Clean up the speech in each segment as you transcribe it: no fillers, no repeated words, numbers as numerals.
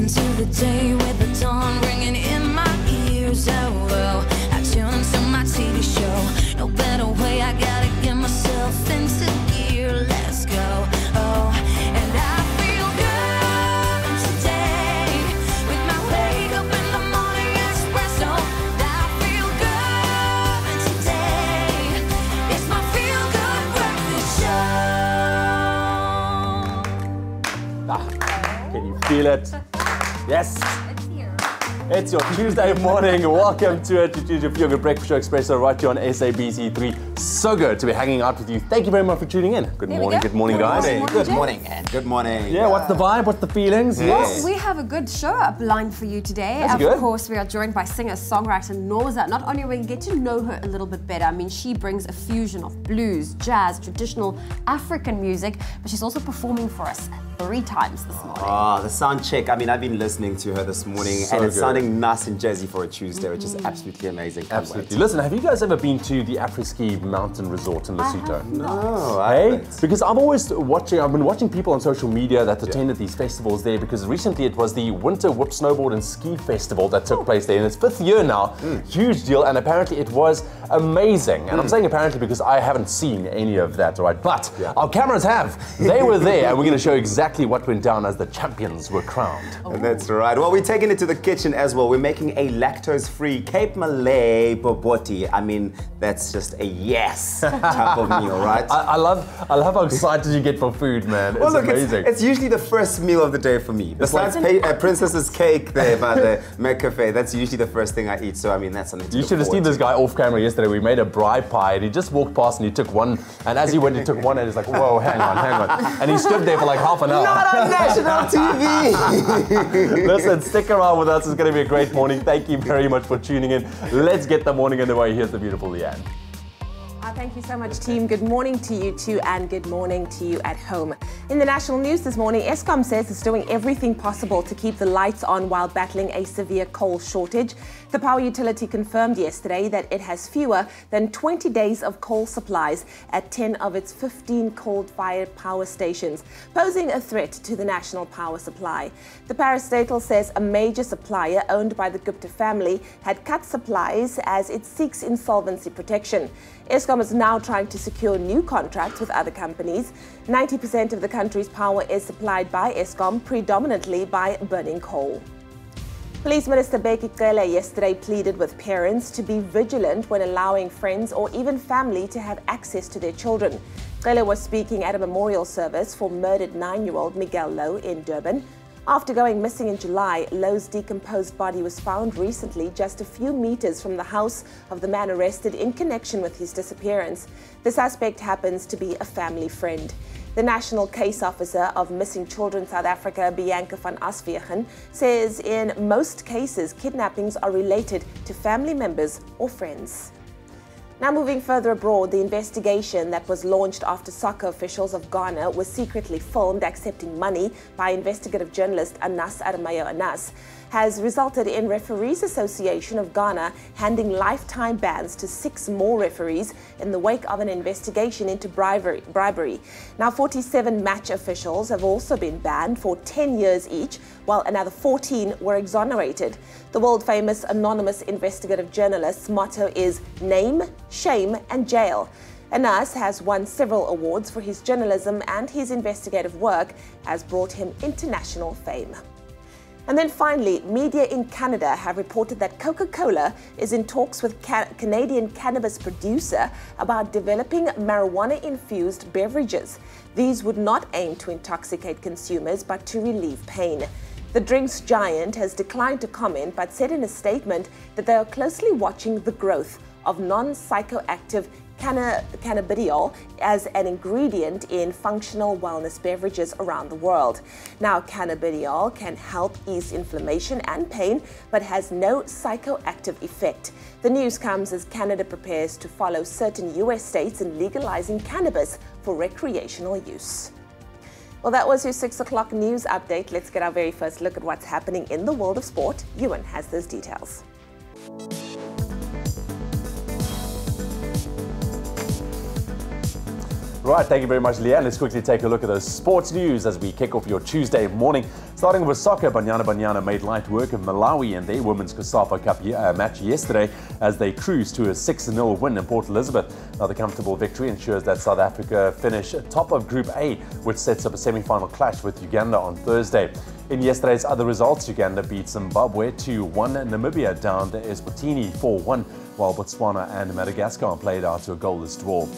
into the day with the dawn ringing in my ears. Oh, well, I tune into my TV show. No better way, I gotta get myself into gear. Let's go. Oh, and I feel good today with my wake up in the morning espresso. I feel good today. It's my feel good breakfast show. Can you feel it? Yes. It's your Tuesday morning. Welcome to it. To your Feel Good Breakfast Show Expresso right here on SABC3. So good to be hanging out with you. Thank you very much for tuning in. Good morning, good morning, guys. Good morning, and good morning. Yeah, what's the vibe? What's the feelings? Yes. We have a good show up lined for you today. That's of good. course, we are joined by singer-songwriter Noza. Not only will we get to know her a little bit better, I mean, she brings a fusion of blues, jazz, traditional African music, but she's also performing for us 3 times this morning. Oh, the sound check. I mean, I've been listening to her this morning, So and it's good. sounding nice and jazzy for a Tuesday, which is absolutely amazing. Can't Absolutely. wait. Listen, have you guys ever been to the Afri-Ski mountain resort in Lesotho? No, I Hey, haven't. because I've been watching people on social media that attended these festivals there, because recently it was the Winter Whip Snowboard and Ski Festival that took place there, in its 5th year now. Huge deal, and apparently it was amazing. And I'm saying apparently because I haven't seen any of that, all right? But our cameras have. They were there, and we're going to show exactly what went down as the champions were crowned. That's right. Well, we're taking it to the kitchen as well. We're making a lactose-free Cape Malay boboti. I mean, that's just a yes type of meal, right? I love how excited you get for food, man. It's Well, look, amazing. it's usually the first meal of the day for me. Besides Princess's cake there by the Mac Cafe, that's usually the first thing I eat. So, I mean, that's something to You look should have seen forward this guy off camera yesterday. We made a braai pie, and he just walked past and he took one. And as he went, he took one, and he's like, "Whoa, hang on." And he stood there for like half an hour. Not on national TV! Listen, stick around with us. It's going to be a great morning. Thank you very much for tuning in. Let's get the morning underway. Here's the beautiful Leanne. Thank you so much, team. Good morning to you too, and good morning to you at home. In the national news this morning, Eskom says it's doing everything possible to keep the lights on while battling a severe coal shortage. The power utility confirmed yesterday that it has fewer than 20 days of coal supplies at 10 of its 15 coal-fired power stations, posing a threat to the national power supply. The parastatal says a major supplier owned by the Gupta family had cut supplies as it seeks insolvency protection. Eskom is now trying to secure new contracts with other companies. 90% of the country's power is supplied by Eskom, predominantly by burning coal. Police Minister Bheki Cele yesterday pleaded with parents to be vigilant when allowing friends or even family to have access to their children. Cele was speaking at a memorial service for murdered 9-year-old Miguel Lowe in Durban. After going missing in July, Lowe's decomposed body was found recently just a few meters from the house of the man arrested in connection with his disappearance. The suspect happens to be a family friend. The National Case Officer of Missing Children South Africa, Bianca van Asvegen, says in most cases, kidnappings are related to family members or friends. Now moving further abroad, the investigation that was launched after soccer officials of Ghana was secretly filmed accepting money by investigative journalist Anas Adamayo Anas has resulted in Referees Association of Ghana handing lifetime bans to 6 more referees in the wake of an investigation into bribery. Now 47 match officials have also been banned for 10 years each, while another 14 were exonerated. The world-famous anonymous investigative journalist's motto is name, shame and jail. Anas has won several awards for his journalism, and his investigative work has brought him international fame. And then finally, media in Canada have reported that Coca-Cola is in talks with Canadian cannabis producer about developing marijuana-infused beverages. These would not aim to intoxicate consumers, but to relieve pain. The drinks giant has declined to comment, but said in a statement that they are closely watching the growth of non-psychoactive cannabidiol as an ingredient in functional wellness beverages around the world. Now, cannabidiol can help ease inflammation and pain, but has no psychoactive effect. The news comes as Canada prepares to follow certain US states in legalizing cannabis for recreational use. Well, that was your 6 o'clock news update. Let's get our very first look at what's happening in the world of sport. Ewan has those details. Right, thank you very much, Leanne. Let's quickly take a look at the sports news as we kick off your Tuesday morning. Starting with soccer, Banyana made light work of Malawi in their Women's COSAFA Cup match yesterday as they cruised to a 6-0 win in Port Elizabeth. Now, the comfortable victory ensures that South Africa finish top of Group A, which sets up a semi-final clash with Uganda on Thursday. In yesterday's other results, Uganda beat Zimbabwe 2-1, Namibia downed Eswatini 4-1, while Botswana and Madagascar played out to a goalless draw.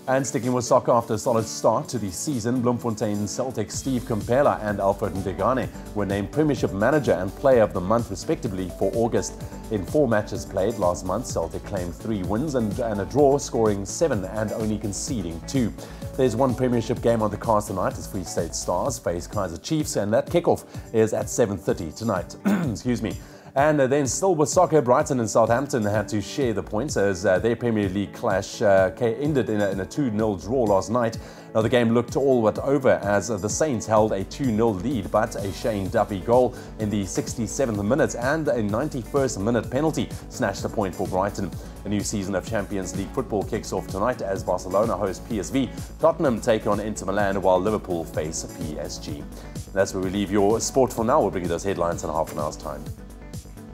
And sticking with soccer, after a solid start to the season, Bloemfontein Celtic Steve Kumpela and Alfred Ndegane were named Premiership Manager and Player of the Month respectively for August. In 4 matches played last month, Celtic claimed 3 wins and a draw, scoring 7 and only conceding 2. There's one Premiership game on the cards tonight as Free State Stars face Kaizer Chiefs, and that kickoff is at 7:30 tonight. Excuse me. And then still with soccer, Brighton and Southampton had to share the points as their Premier League clash ended in a 2-0 draw last night. Now, the game looked all but over as the Saints held a 2-0 lead, but a Shane Duffy goal in the 67th minute and a 91st minute penalty snatched a point for Brighton. A new season of Champions League football kicks off tonight as Barcelona host PSV, Tottenham take on Inter Milan, while Liverpool face PSG. That's where we leave your sport for now. We'll bring you those headlines in half an hour's time.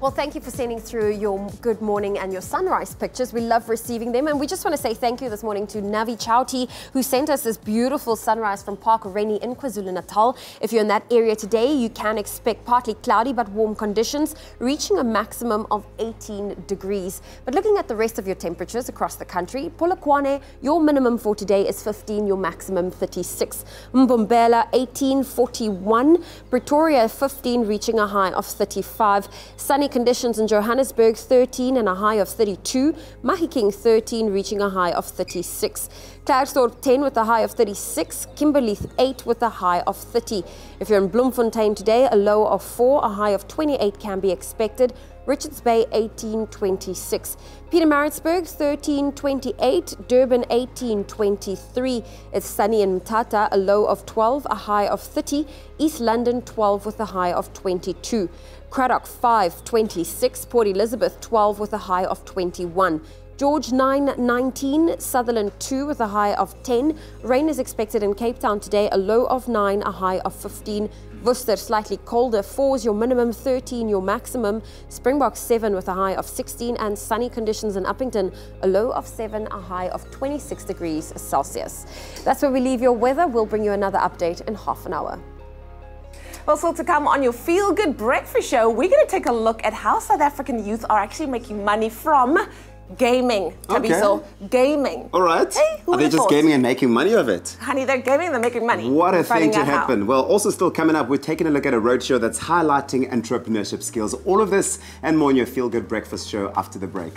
Well, thank you for sending through your good morning and your sunrise pictures. We love receiving them. And we just want to say thank you this morning to Navi Chowti, who sent us this beautiful sunrise from Park Rennie in KwaZulu-Natal. If you're in that area today, you can expect partly cloudy but warm conditions, reaching a maximum of 18 degrees. But looking at the rest of your temperatures across the country, Polokwane, your minimum for today is 15, your maximum 36. Mbombela, 18, 41. Pretoria, 15, reaching a high of 35. Sunny conditions in Johannesburg, 13 and a high of 32. Mahikeng, 13, reaching a high of 36. Klerksdorp, 10 with a high of 36. Kimberley, 8 with a high of 30. If you're in Bloemfontein today, a low of 4, a high of 28 can be expected. Richards Bay, 18, 26. Pietermaritzburg, 13, 28. Durban, 18, 23. It's sunny in Mthatha, a low of 12, a high of 30. East London, 12 with a high of 22. Cradock, 5, 26. Port Elizabeth, 12 with a high of 21. George, 9, 19. Sutherland, 2 with a high of 10. Rain is expected in Cape Town today, a low of 9, a high of 15. Worcester, slightly colder, 4 is your minimum, 13 your maximum. Springbok, 7 with a high of 16. And sunny conditions in Uppington, a low of 7, a high of 26 degrees Celsius. That's where we leave your weather. We'll bring you another update in half an hour. Well, still to come on your Feel Good Breakfast Show, we're going to take a look at how South African youth are actually making money from gaming. Tabiso, gaming. All right. Hey, are they just gaming and making money of it? Honey, they're gaming and they're making money. What a thing to happen. How. Well, also still coming up, we're taking a look at a roadshow that's highlighting entrepreneurship skills. All of this and more in your Feel Good Breakfast Show after the break.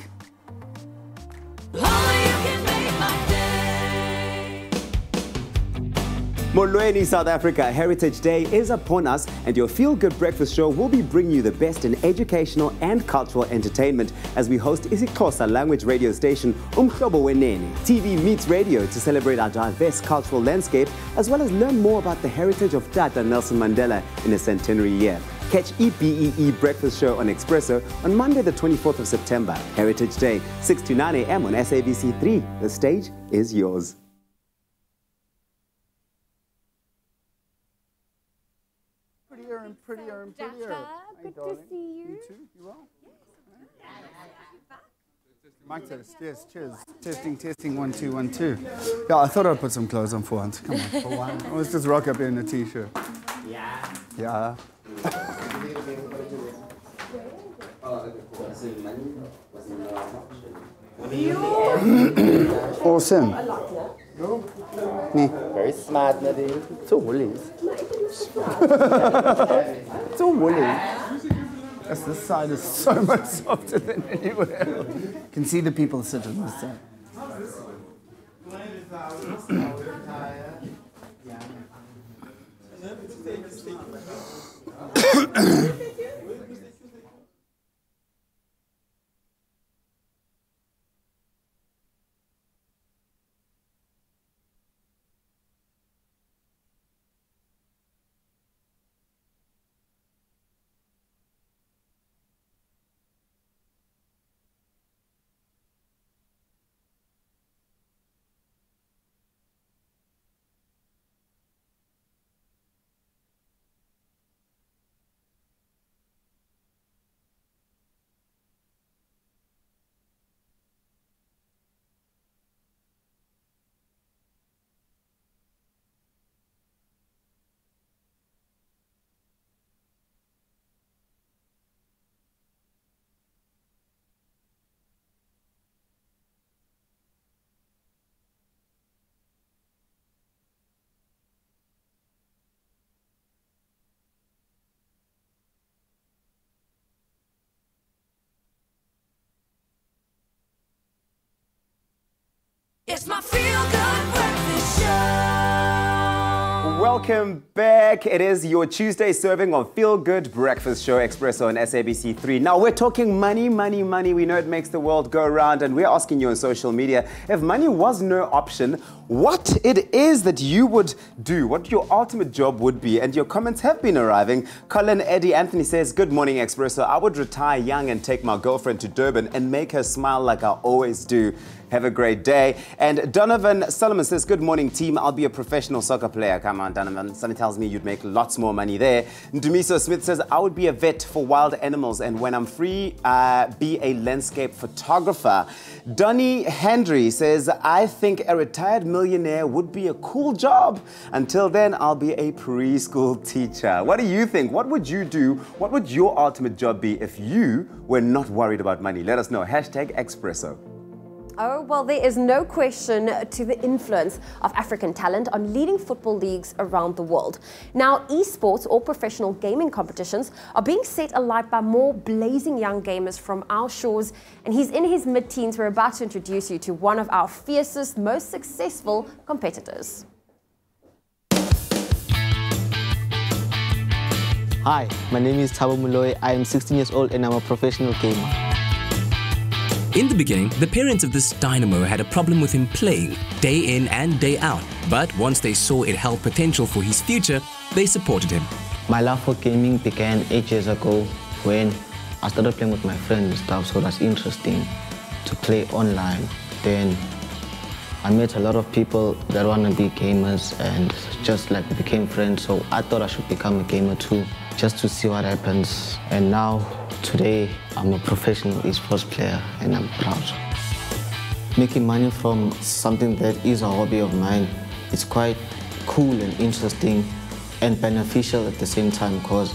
Molweni, South Africa, Heritage Day is upon us, and your Feel Good Breakfast Show will be bringing you the best in educational and cultural entertainment as we host isiXhosa language radio station Umhlobo Wenene. TV meets radio to celebrate our diverse cultural landscape, as well as learn more about the heritage of Tata Nelson Mandela in a centenary year. Catch EBEE Breakfast Show on Expresso on Monday the 24th of September. Heritage Day, 6 to 9 a.m. on SABC3. The stage is yours. Prettier and prettier. Good to see you. You too? You well? Mic test, yes, cheers. Testing, 1, 2, 1, 2. Yeah, I thought I'd put some clothes on for once. Come on. For one. Let's just rock up in a t-shirt. Yeah. Awesome. Nee. Very smart, Nadine. So woolly. So woolly. Yes, this side is so much softer than anywhere else. You can see the people sit on this side. Welcome back. It is your Tuesday serving of Feel Good Breakfast Show, Expresso on SABC3. Now, we're talking money, money, money. We know it makes the world go round, and we're asking you on social media, if money was no option, what it is that you would do, what your ultimate job would be. And your comments have been arriving. Colin Eddie Anthony says, good morning, Expresso. I would retire young and take my girlfriend to Durban and make her smile like I always do. Have a great day. And Donovan Solomon says, good morning, team. I'll be a professional soccer player. Come on, Donovan. Something tells me you'd make lots more money there. Ndumiso Smith says, I would be a vet for wild animals, and when I'm free, be a landscape photographer. Donnie Hendry says, I think a retired millionaire would be a cool job. Until then, I'll be a preschool teacher. What do you think? What would you do? What would your ultimate job be if you were not worried about money? Let us know. #Expresso. Oh, well, there is no question to the influence of African talent on leading football leagues around the world. Now, eSports, or professional gaming competitions, are being set alight by more blazing young gamers from our shores. And he's in his mid-teens. We're about to introduce you to one of our fiercest, most successful competitors. Hi, my name is Thabo Muloy. I am 16 years old and I'm a professional gamer. In the beginning, the parents of this dynamo had a problem with him playing day in and day out. But once they saw it held potential for his future, they supported him. My love for gaming began 8 years ago when I started playing with my friends and stuff, so that's interesting to play online. Then I met a lot of people that want to be gamers, and just like we became friends, so I thought I should become a gamer too, just to see what happens. And now, today, I'm a professional esports player and I'm proud. Making money from something that is a hobby of mine, it's quite cool and interesting and beneficial at the same time, because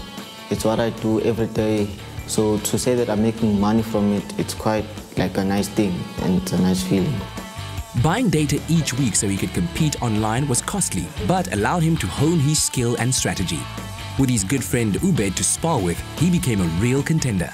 it's what I do every day. So to say that I'm making money from it, it's quite like a nice thing and it's a nice feeling. Buying data each week so he could compete online was costly, but allowed him to hone his skill and strategy. With his good friend Ubed to spar with, he became a real contender.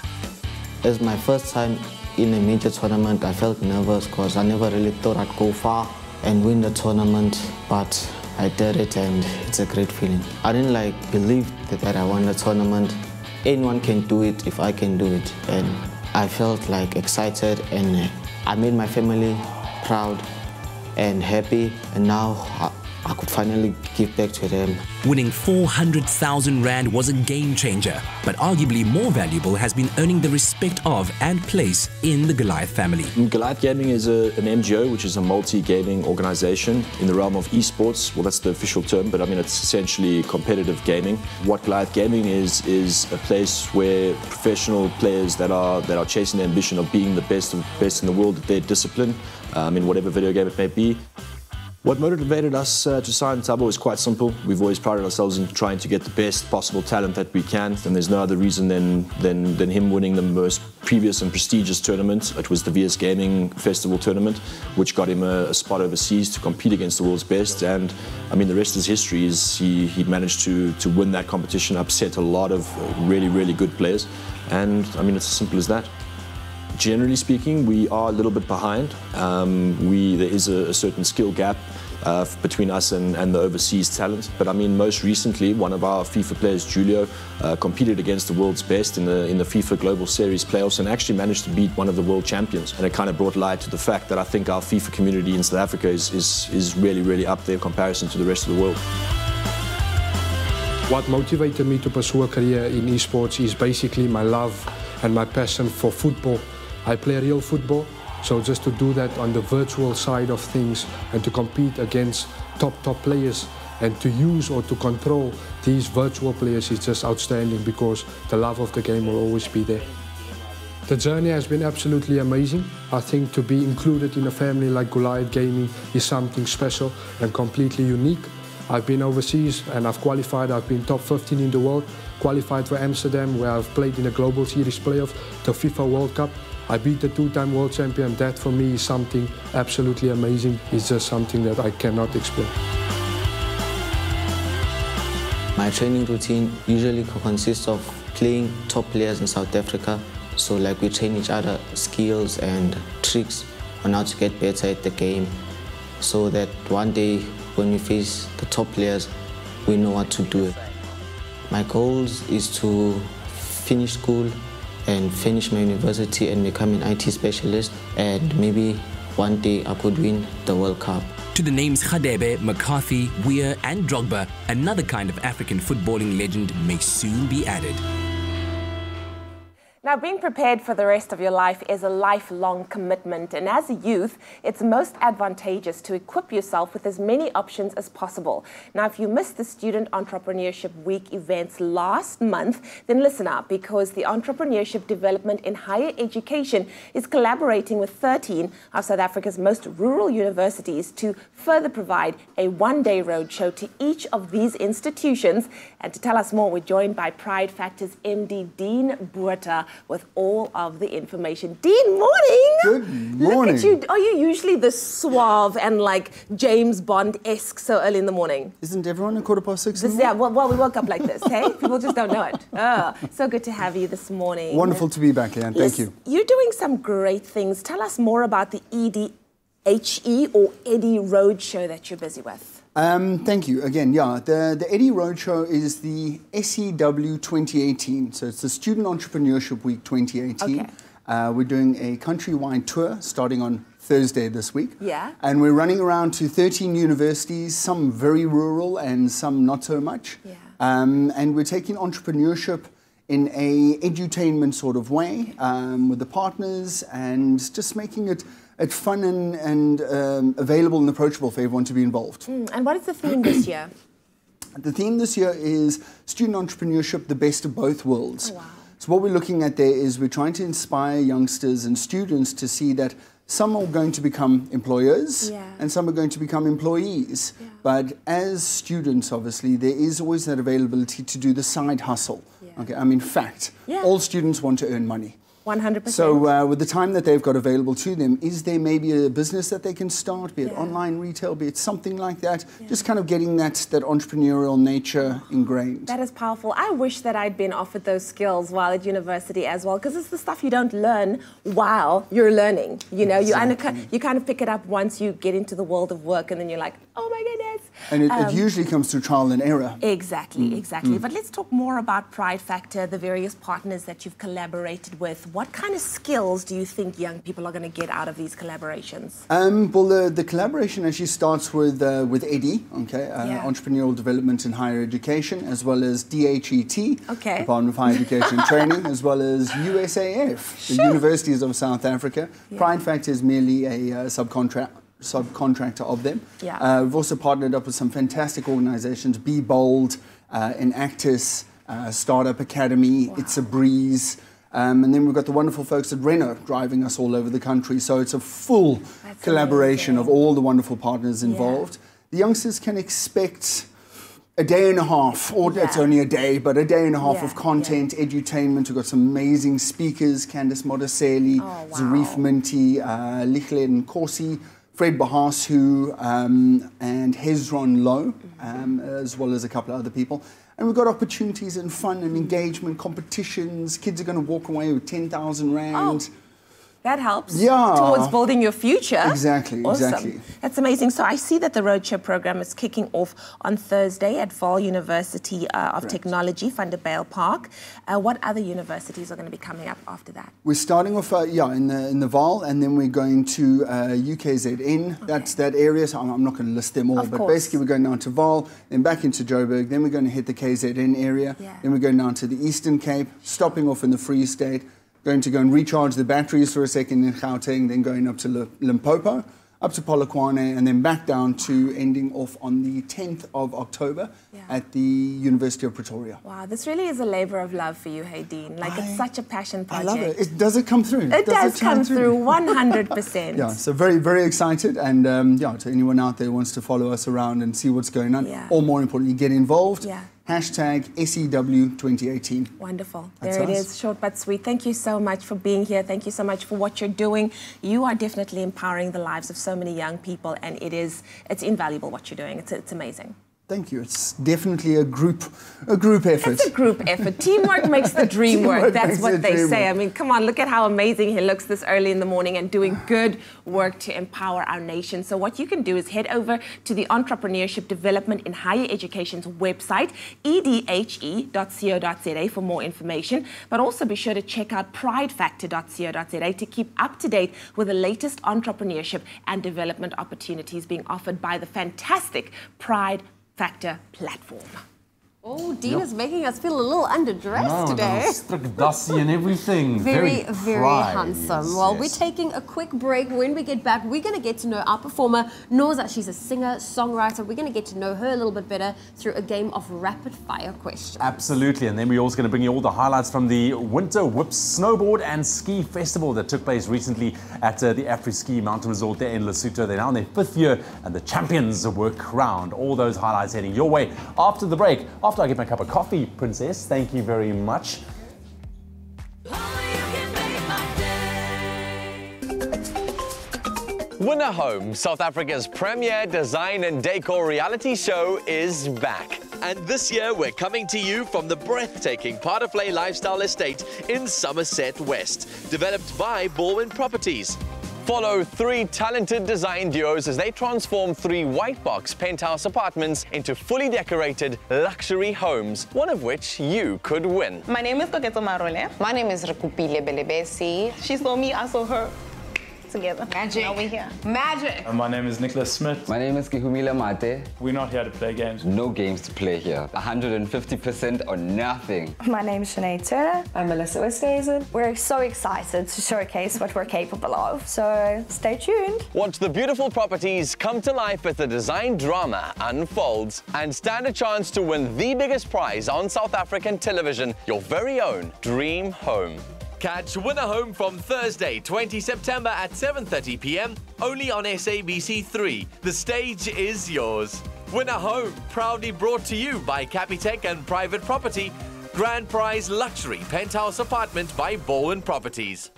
It's my first time in a major tournament. I felt nervous because I never really thought I'd go far and win the tournament, but I did it and it's a great feeling. I didn't believe that I won the tournament. Anyone can do it if I can do it, and I felt excited, and I made my family proud and happy, and now I could finally give back to them. Winning 400,000 Rand was a game changer, but arguably more valuable has been earning the respect of and place in the Goliath family. Goliath Gaming is an MGO, which is a multi-gaming organization in the realm of esports. Well, that's the official term, but I mean, it's essentially competitive gaming. What Goliath Gaming is a place where professional players that are chasing the ambition of being the best in the world at their discipline, in whatever video game it may be. What motivated us to sign Thabo is quite simple. We've always prided ourselves in trying to get the best possible talent that we can, and there's no other reason than him winning the most previous and prestigious tournament. It was the VS Gaming Festival tournament, which got him a spot overseas to compete against the world's best. And I mean, the rest is history. He managed to win that competition, upset a lot of really, really good players, and I mean, it's as simple as that. Generally speaking, we are a little bit behind. There is a certain skill gap between us and the overseas talent. But I mean, most recently, one of our FIFA players, Julio, competed against the world's best in the FIFA Global Series playoffs and actually managed to beat one of the world champions. And it kind of brought light to the fact that I think our FIFA community in South Africa is really, really up there in comparison to the rest of the world. What motivated me to pursue a career in esports is basically my love and my passion for football. I play real football, so just to do that on the virtual side of things and to compete against top players and to use or to control these virtual players is just outstanding, because the love of the game will always be there. The journey has been absolutely amazing. I think to be included in a family like Goliath Gaming is something special and completely unique. I've been overseas and I've qualified. I've been top 15 in the world, qualified for Amsterdam, where I've played in the Global Series playoff, the FIFA World Cup. I beat the two-time world champion. That for me is something absolutely amazing. It's just something that I cannot explain. My training routine usually consists of playing top players in South Africa. So we train each other skills and tricks on how to get better at the game, so that one day when we face the top players, we know what to do. My goals is to finish school and finish my university and become an IT specialist, and maybe one day I could win the World Cup. To the names Khadebe, McCarthy, Weir and Drogba, another kind of African footballing legend may soon be added. Now, being prepared for the rest of your life is a lifelong commitment, and as a youth, it's most advantageous to equip yourself with as many options as possible. Now, if you missed the Student Entrepreneurship Week events last month, then listen up, because the Entrepreneurship Development in Higher Education is collaborating with 13 of South Africa's most rural universities to further provide a one-day roadshow to each of these institutions. And to tell us more, we're joined by Pride Factor's MD, Dean Buerta, with all of the information. Dean, morning! Good morning. Look at you. Are you usually the suave and like James Bond-esque so early in the morning? Isn't everyone at 6:15 in the Yeah, morning? well, we woke up like this, hey? People just don't know it. Oh, so good to have you this morning. Wonderful to be back here, and thank you. You're doing some great things. Tell us more about the EDHE or Eddie Roadshow that you're busy with. Thank you. Again, yeah, the Eddie Roadshow is the SEW 2018. So it's the Student Entrepreneurship Week 2018. Okay. We're doing a countrywide tour starting on Thursday this week. Yeah. And we're running around to 13 universities, some very rural and some not so much. Yeah. And we're taking entrepreneurship in a edutainment sort of way with the partners, and just making it fun and available and approachable for everyone to be involved. And what is the theme this year? The theme this year is Student Entrepreneurship, the best of both worlds. Oh, wow. So what we're looking at there is we're trying to inspire youngsters and students to see that some are going to become employers, Yeah. and some are going to become employees. Yeah. But as students, obviously, there is always that availability to do the side hustle. Yeah. Okay, I mean, fact, Yeah. all students want to earn money. 100%. So with the time that they've got available to them, is there maybe a business that they can start, be it Yeah. online retail, be it something like that, Yeah. just kind of getting that entrepreneurial nature ingrained. That is powerful. I wish that I'd been offered those skills while at university as well, because it's the stuff you don't learn while you're learning. You know, you kind of pick it up once you get into the world of work, and then you're like, oh my goodness. And it usually comes through trial and error. Exactly. But let's talk more about Pride Factor, the various partners that you've collaborated with. What kind of skills do you think young people are going to get out of these collaborations? Well, the collaboration actually starts with Eddie, okay, Yeah. Entrepreneurial Development in Higher Education, as well as DHET, Okay. Department of Higher Education and Training, as well as USAF, the Universities of South Africa. Yeah. Pride Factor is merely a subcontractor of them. Yeah. We've also partnered up with some fantastic organizations, Be Bold, Enactus, Startup Academy, It's a Breeze. And then we've got the wonderful folks at Renault driving us all over the country. So it's a full collaboration of all the wonderful partners involved. The youngsters can expect a day and a half, or it's only a day, but a day and a half of content, edutainment. We've got some amazing speakers, Candice Modeseli, Zarif Minty, Lichled Nkosi, Fred Bahasu, and Hezron Lowe, as well as a couple of other people. And we've got opportunities and fun and engagement, competitions. Kids are going to walk away with 10,000 Rand. That helps Yeah. towards building your future. Exactly, Awesome. exactly. That's amazing. So I see that the Roadshow program is kicking off on Thursday at Vaal University of Technology, Vanderbijl Park. What other universities are going to be coming up after that? We're starting off, in the Vaal, and then we're going to UKZN. That's that area. So I'm not going to list them all, Of but course. basically we're going down to Vaal, then back into Joburg, then we're going to hit the KZN area, then we're going down to the Eastern Cape, stopping off in the Free State, going to go and recharge the batteries for a second in Gauteng, then going up to Limpopo, up to Polokwane, and then back down to ending off on the 10th of October at the University of Pretoria. Wow, this really is a labor of love for you, hey Dean. Like, it's such a passion I project. love it. Does it come through? It does come through 100%. Yeah, so very, very excited. And to anyone out there who wants to follow us around and see what's going on, or more importantly, get involved, hashtag SEW 2018. Wonderful. That's There it us. is, short but sweet. Thank you so much for being here. Thank you so much for what you're doing. You are definitely empowering the lives of so many young people, and it's invaluable what you're doing. It's amazing. Thank you. It's definitely a group effort. It's a group effort. Teamwork makes the dream work. That's what they say. I mean, come on, look at how amazing he looks this early in the morning and doing good work to empower our nation. So what you can do is head over to the Entrepreneurship Development in Higher Education's website, edhe.co.za, for more information. But also be sure to check out pridefactor.co.za to keep up to date with the latest entrepreneurship and development opportunities being offered by the fantastic Pride Factor platform. Oh, Dean is making us feel a little underdressed today. Dusty and everything. Very pride, handsome. yes, Well, yes. we're taking a quick break. When we get back, we're going to get to know our performer, Noza. She's a singer, songwriter. We're going to get to know her a little bit better through a game of rapid fire questions. Absolutely, and then we're also going to bring you all the highlights from the Winter Whips Snowboard and Ski Festival that took place recently at the Afri-Ski Mountain Resort there in Lesotho. They're now in their 5th year, and the champions were crowned. All those highlights heading your way after the break. After I get my cup of coffee, Princess, thank you very much. Winner Home, South Africa's premier design and decor reality show, is back. And this year we're coming to you from the breathtaking Partervlei Lifestyle Estate in Somerset West, developed by Baldwin Properties. Follow 3 talented design duos as they transform 3 white box penthouse apartments into fully decorated luxury homes, one of which you could win. My name is Koketo Marole. My name is Rekupile Belebesi. She saw me, I saw her. Together. Magic. Now we're here. Magic. My name is Nicholas Smith. My name is Kihumila Mate. We're not here to play games. No games to play here. 150% or nothing. My name is Sinead Turner. I'm Melissa Westhuizen. We're so excited to showcase what we're capable of, so stay tuned. Watch the beautiful properties come to life as the design drama unfolds and stand a chance to win the biggest prize on South African television, your very own dream home. Catch Winner Home from Thursday, 20 September at 7:30 p.m. only on SABC3. The stage is yours. Winner Home, proudly brought to you by Capitec and Private Property. Grand Prize Luxury Penthouse Apartment by Baldwin Properties.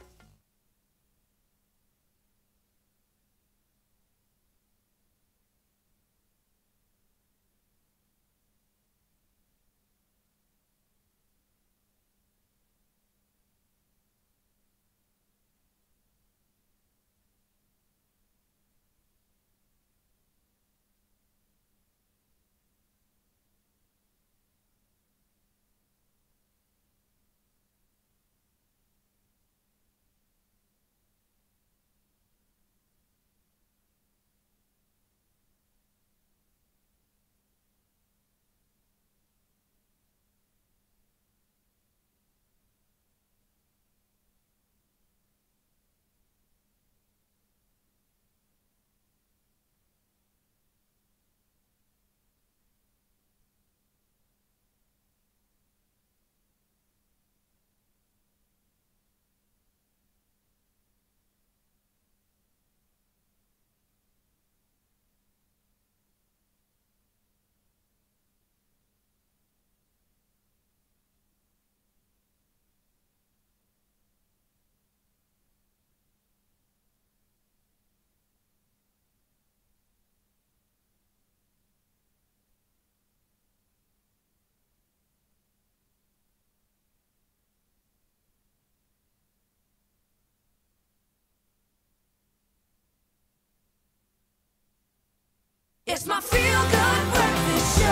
It's my feel-good breakfast show.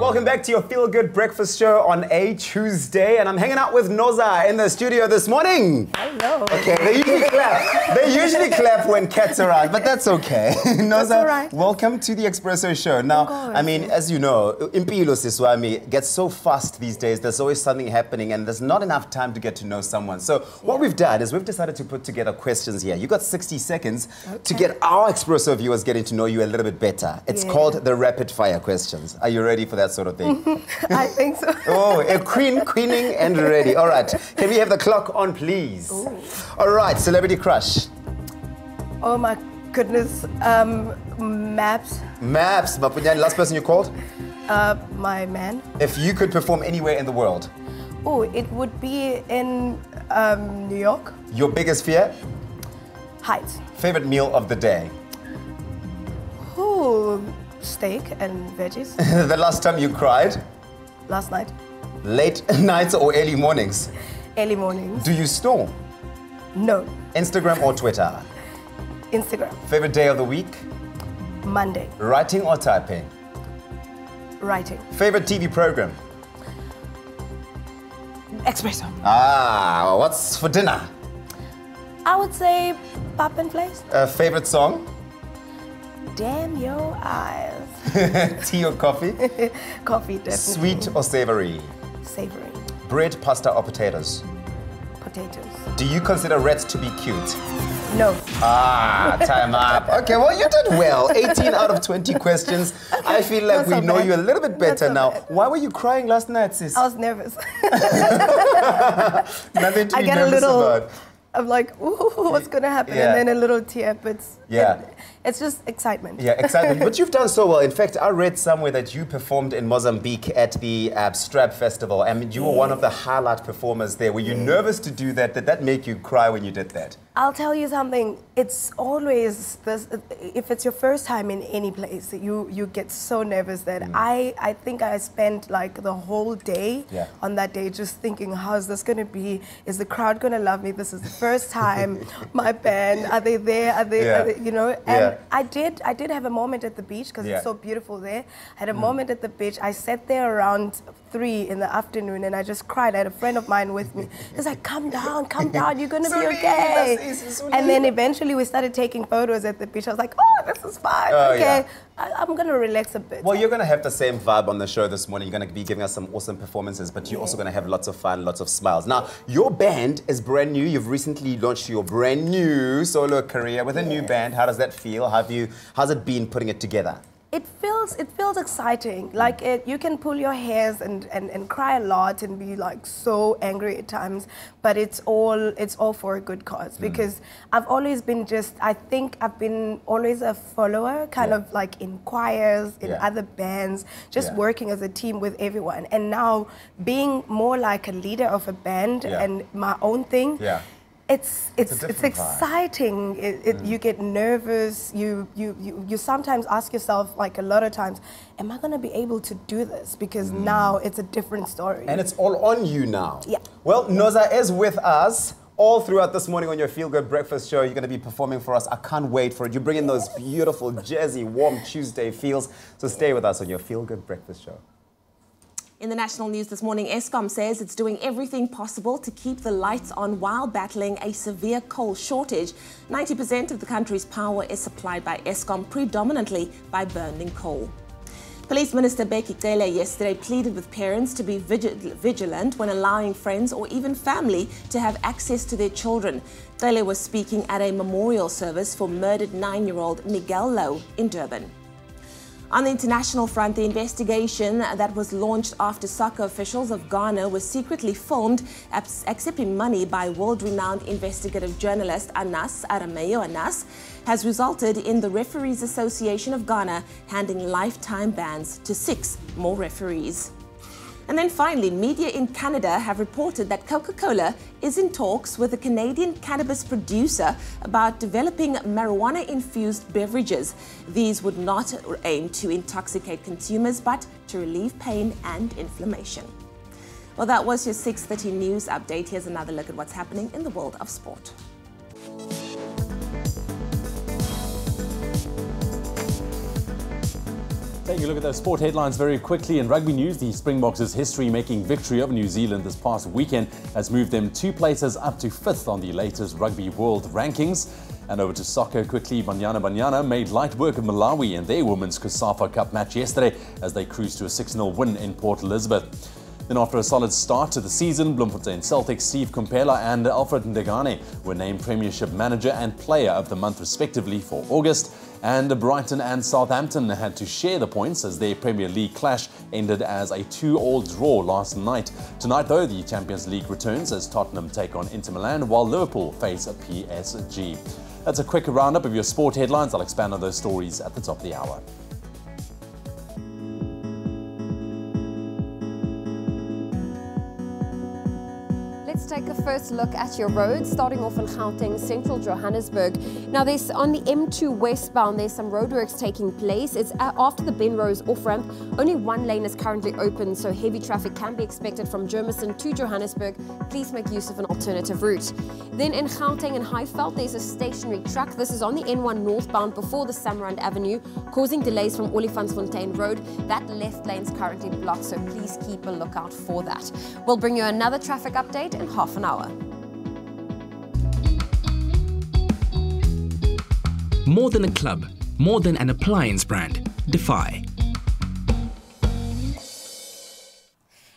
Welcome back to your Feel Good Breakfast Show on a Tuesday, and I'm hanging out with Noza in the studio this morning. Hello. Okay, they usually clap. They usually clap when cats are around, but that's okay. Noza, all right. welcome to the Expresso Show. Now, I mean, as you know, Impilo Siswami gets so fast these days. There's always something happening, and there's not enough time to get to know someone. So what we've done is we've decided to put together questions here. You got 60 seconds to get our Expresso viewers getting to know you a little bit better. It's called the rapid fire questions. Are you ready for that sort of thing? I think so. Oh, a queening and ready. All right. Can we have the clock on, please? Ooh. All right. Celebrity crush. Oh my goodness. Maps. Maps. Mapunyani, last person you called? My man. If you could perform anywhere in the world. Oh, it would be in New York. Your biggest fear? Heights. Favorite meal of the day? Oh, Steak and veggies. The last time you cried? Last night. Late nights or early mornings? Early mornings. Do you snore? No. Instagram or Twitter? Instagram. Favorite day of the week? Monday. Writing or typing? Writing. Favorite TV program? Expresso. Ah, what's for dinner? I would say pop and place. Favorite song? Damn your eyes. Tea or coffee? Coffee, definitely. Sweet or savory? Savory. Bread, pasta or potatoes? Potatoes. Do you consider rats to be cute? No. Ah, time up. Okay, well, you did well. 18 out of 20 questions. I feel like we know you a little bit better now. Why were you crying last night, sis? I was nervous. Nothing to I be get nervous a little, about. I'm like, ooh, what's going to happen? Yeah. And then a little tear, but Yeah. it's just excitement. Yeah, excitement. But you've done so well. In fact, I read somewhere that you performed in Mozambique at the Strap Festival. I mean, you were one of the highlight performers there. Were you nervous to do that? Did that make you cry when you did that? I'll tell you something. It's always this. If it's your first time in any place, you get so nervous that I think I spent like the whole day on that day just thinking, how's this gonna be? Is the crowd gonna love me? This is the first time. My band, are they there? Are they you know? And I did have a moment at the beach because it's so beautiful there. I had a moment at the beach. I sat there around 3 in the afternoon and I just cried. I had a friend of mine with me. He's like, come down, you're gonna be okay. And then eventually we started taking photos at the beach. I was like, oh, this is fine. Okay, I'm gonna relax a bit. Well, you're gonna have the same vibe on the show this morning. You're gonna be giving us some awesome performances, but you're also gonna have lots of fun, lots of smiles. Now, your band is brand new. You've recently launched your brand new solo career with a new band. How does that feel? How's it been putting it together? It feels exciting. Like you can pull your hairs and cry a lot and be like so angry at times, but it's all for a good cause. Because I've always been I think I've been always a follower, kind of like in choirs, in other bands, just working as a team with everyone. And now being more like a leader of a band and my own thing. It's exciting. You get nervous. You sometimes ask yourself, like a lot of times, am I going to be able to do this? Because now it's a different story. And it's all on you now. Yeah. Well, Noza is with us all throughout this morning on your Feel Good Breakfast show. You're going to be performing for us. I can't wait for it. You bring in those beautiful, jazzy, warm Tuesday feels. So stay with us on your Feel Good Breakfast show. In the national news this morning, Eskom says it's doing everything possible to keep the lights on while battling a severe coal shortage. 90% of the country's power is supplied by Eskom, predominantly by burning coal. Police Minister Becky Cele yesterday pleaded with parents to be vigilant when allowing friends or even family to have access to their children. Cele was speaking at a memorial service for murdered 9-year-old Miguel Lowe in Durban. On the international front, the investigation that was launched after soccer officials of Ghana were secretly filmed accepting money by world-renowned investigative journalist Anas Arameyo Anas has resulted in the Referees Association of Ghana handing lifetime bans to 6 more referees. And then finally, media in Canada have reported that Coca-Cola is in talks with a Canadian cannabis producer about developing marijuana-infused beverages. These would not aim to intoxicate consumers, but to relieve pain and inflammation. Well, that was your 6:30 news update. Here's another look at what's happening in the world of sport. Taking a look at those sport headlines very quickly. In rugby news, the Springboks' history-making victory over New Zealand this past weekend has moved them 2 places up to 5th on the latest Rugby World Rankings. And over to soccer quickly, Banyana made light work of Malawi in their Women's COSAFA Cup match yesterday as they cruised to a 6-0 win in Port Elizabeth. Then after a solid start to the season, Bloemfontein Celtic Steve Kompela and Alfred Ndegane were named Premiership Manager and Player of the Month respectively for August. And Brighton and Southampton had to share the points as their Premier League clash ended as a 2-2 draw last night. Tonight, though, the Champions League returns as Tottenham take on Inter Milan while Liverpool face PSG. That's a quick roundup of your sport headlines. I'll expand on those stories at the top of the hour. Let's take a first look at your roads, starting off in Gauteng, central Johannesburg. Now, there's on the M2 westbound, there's some roadworks taking place. It's after the Ben Rose off-ramp. Only one lane is currently open, so heavy traffic can be expected from Germiston to Johannesburg. Please make use of an alternative route. Then in Gauteng and Highveld, there's a stationary truck. This is on the N1 northbound before the Samrand Avenue, causing delays from Olifantsfontein Road. That left lane's currently blocked, so please keep a lookout for that. We'll bring you another traffic update in half an hour. More than a club, more than an appliance brand, Defy.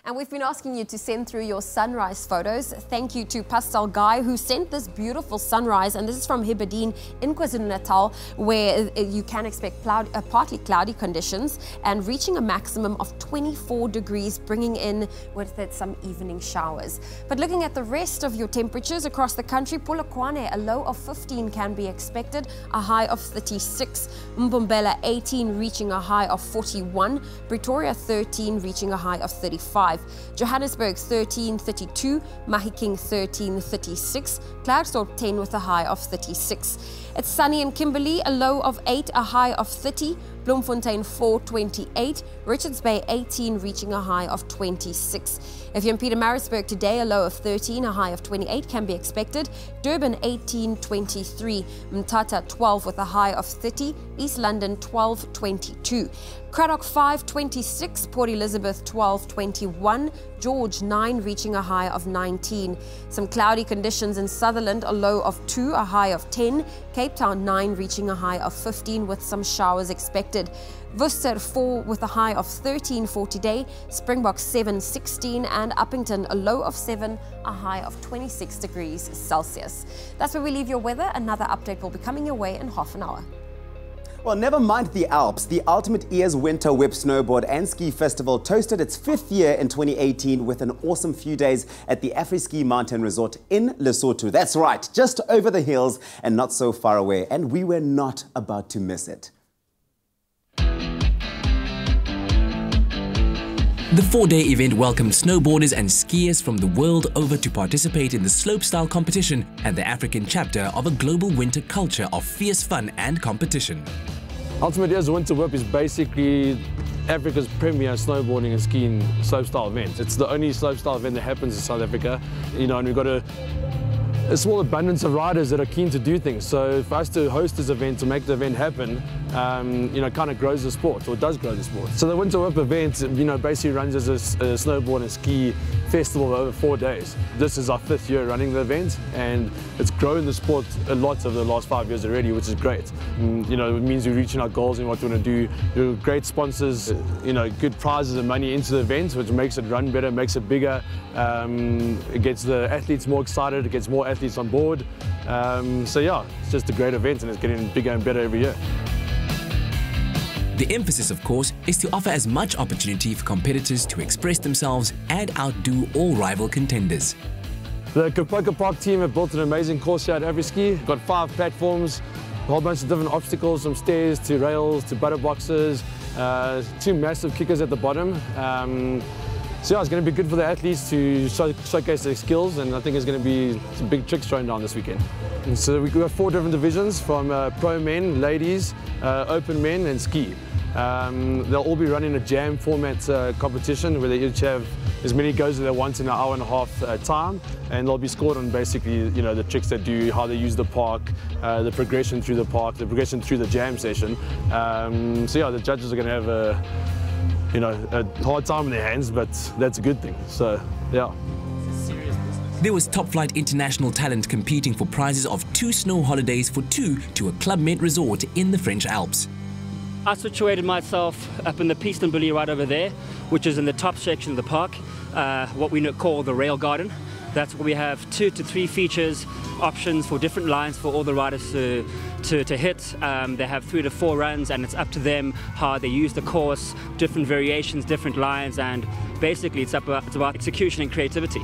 And we've been asking you to send through your sunrise photos. Thank you to Pastel Guy, who sent this beautiful sunrise, and this is from Hibadine in KwaZulu-Natal, where you can expect partly cloudy conditions and reaching a maximum of 24 degrees, bringing in with it some evening showers. But looking at the rest of your temperatures across the country, Polokwane, a low of 15 can be expected, a high of 36. Mbombela 18, reaching a high of 41. Pretoria 13, reaching a high of 35. Johannesburg 13.32, Mahikeng 13.36, Klerksdorp 10 with a high of 36. It's sunny in Kimberley, a low of 8, a high of 30. Bloemfontein 4.28, Richards Bay 18, reaching a high of 26. If you're in Pietermaritzburg today, a low of 13, a high of 28 can be expected. Durban 18.23, Mthatha 12 with a high of 30, East London 12.22. Cradock 5.26, Port Elizabeth 12.21, George 9, reaching a high of 19. Some cloudy conditions in Sutherland, a low of 2, a high of 10. Cape Town 9, reaching a high of 15 with some showers expected. Worcester 4 with a high of 13 for today. Springbok 7.16, and Uppington a low of 7, a high of 26 degrees Celsius. That's where we leave your weather. Another update will be coming your way in half an hour. Well, never mind the Alps. The Ultimate Ears Winter Whip Snowboard and Ski Festival toasted its 5th year in 2018 with an awesome few days at the Afri-Ski Mountain Resort in Lesotho. That's right, just over the hills and not so far away. And we were not about to miss it. The 4-day event welcomed snowboarders and skiers from the world over to participate in the slopestyle competition and the African chapter of a global winter culture of fierce fun and competition. Ultimate Ears Winter Whip is basically Africa's premier snowboarding and skiing slopestyle event. It's the only slopestyle event that happens in South Africa, and we've got a small abundance of riders that are keen to do things. So for us to host this event, to make the event happen, kind of grows the sport, or does grow the sport. So the Winter Whip event, basically runs as a snowboard and ski festival over 4 days. This is our 5th year running the event, and it's grown the sport a lot over the last 5 years already, which is great. It means we're reaching our goals in what we want to do. Great sponsors, good prizes and money into the event, which makes it run better, makes it bigger. It gets the athletes more excited, it gets more athletes on board. So yeah, it's just a great event, and it's getting bigger and better every year. The emphasis, of course, is to offer as much opportunity for competitors to express themselves and outdo all rival contenders. The Kapoka Park team have built an amazing course here at Afri-Ski. We've got 5 platforms, a whole bunch of different obstacles, from stairs to rails to butter boxes, 2 massive kickers at the bottom. So yeah, it's going to be good for the athletes to showcase their skills, and I think there's going to be some big tricks thrown down this weekend. And so we've got 4 different divisions, from pro men, ladies, open men and ski. They'll all be running a jam format competition where they each have as many goes as they want in an hour and a half time, and they'll be scored on basically the tricks they do, how they use the park, the progression through the park, the progression through the jam session. So yeah, the judges are going to have a hard time in their hands, but that's a good thing. So yeah. There was top-flight international talent competing for prizes of 2 snow holidays for 2 to a Club Med resort in the French Alps. I situated myself up in the Piston Bully right over there, which is in the top section of the park, what we call the rail garden. That's where we have 2 to 3 features, options for different lines for all the riders to hit. They have 3 to 4 runs, and it's up to them how they use the course, different variations, different lines, and basically it's about execution and creativity.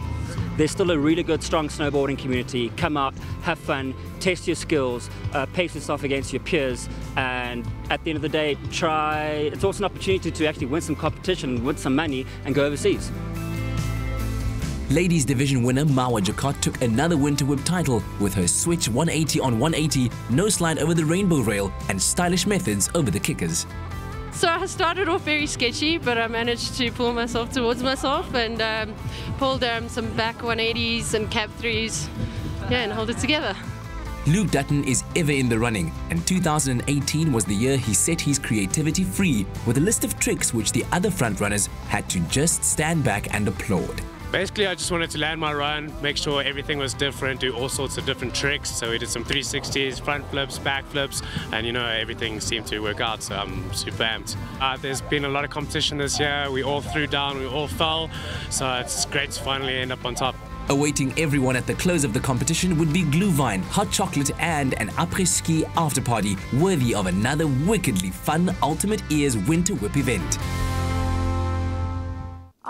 There's still a really good, strong snowboarding community. Come out, have fun, test your skills, pace yourself against your peers, and at the end of the day, it's also an opportunity to actually win some competition, win some money, and go overseas. Ladies division winner Mawa Jakot took another Winter Whip title with her switch 180 on 180, no slide over the rainbow rail, and stylish methods over the kickers. So I started off very sketchy, but I managed to pull myself towards myself and pulled some back 180s and cab 3s, yeah, and hold it together. Luke Dutton is ever in the running, and 2018 was the year he set his creativity free with a list of tricks which the other frontrunners had to just stand back and applaud. Basically, I just wanted to land my run, make sure everything was different, do all sorts of different tricks. So we did some 360s, front flips, back flips, and you know, everything seemed to work out, so I'm super amped. There's been a lot of competition this year. We all threw down, we all fell, so it's great to finally end up on top. Awaiting everyone at the close of the competition would be glühwein, hot chocolate, and an après-ski after-party worthy of another wickedly fun Ultimate Ears Winter Whip event.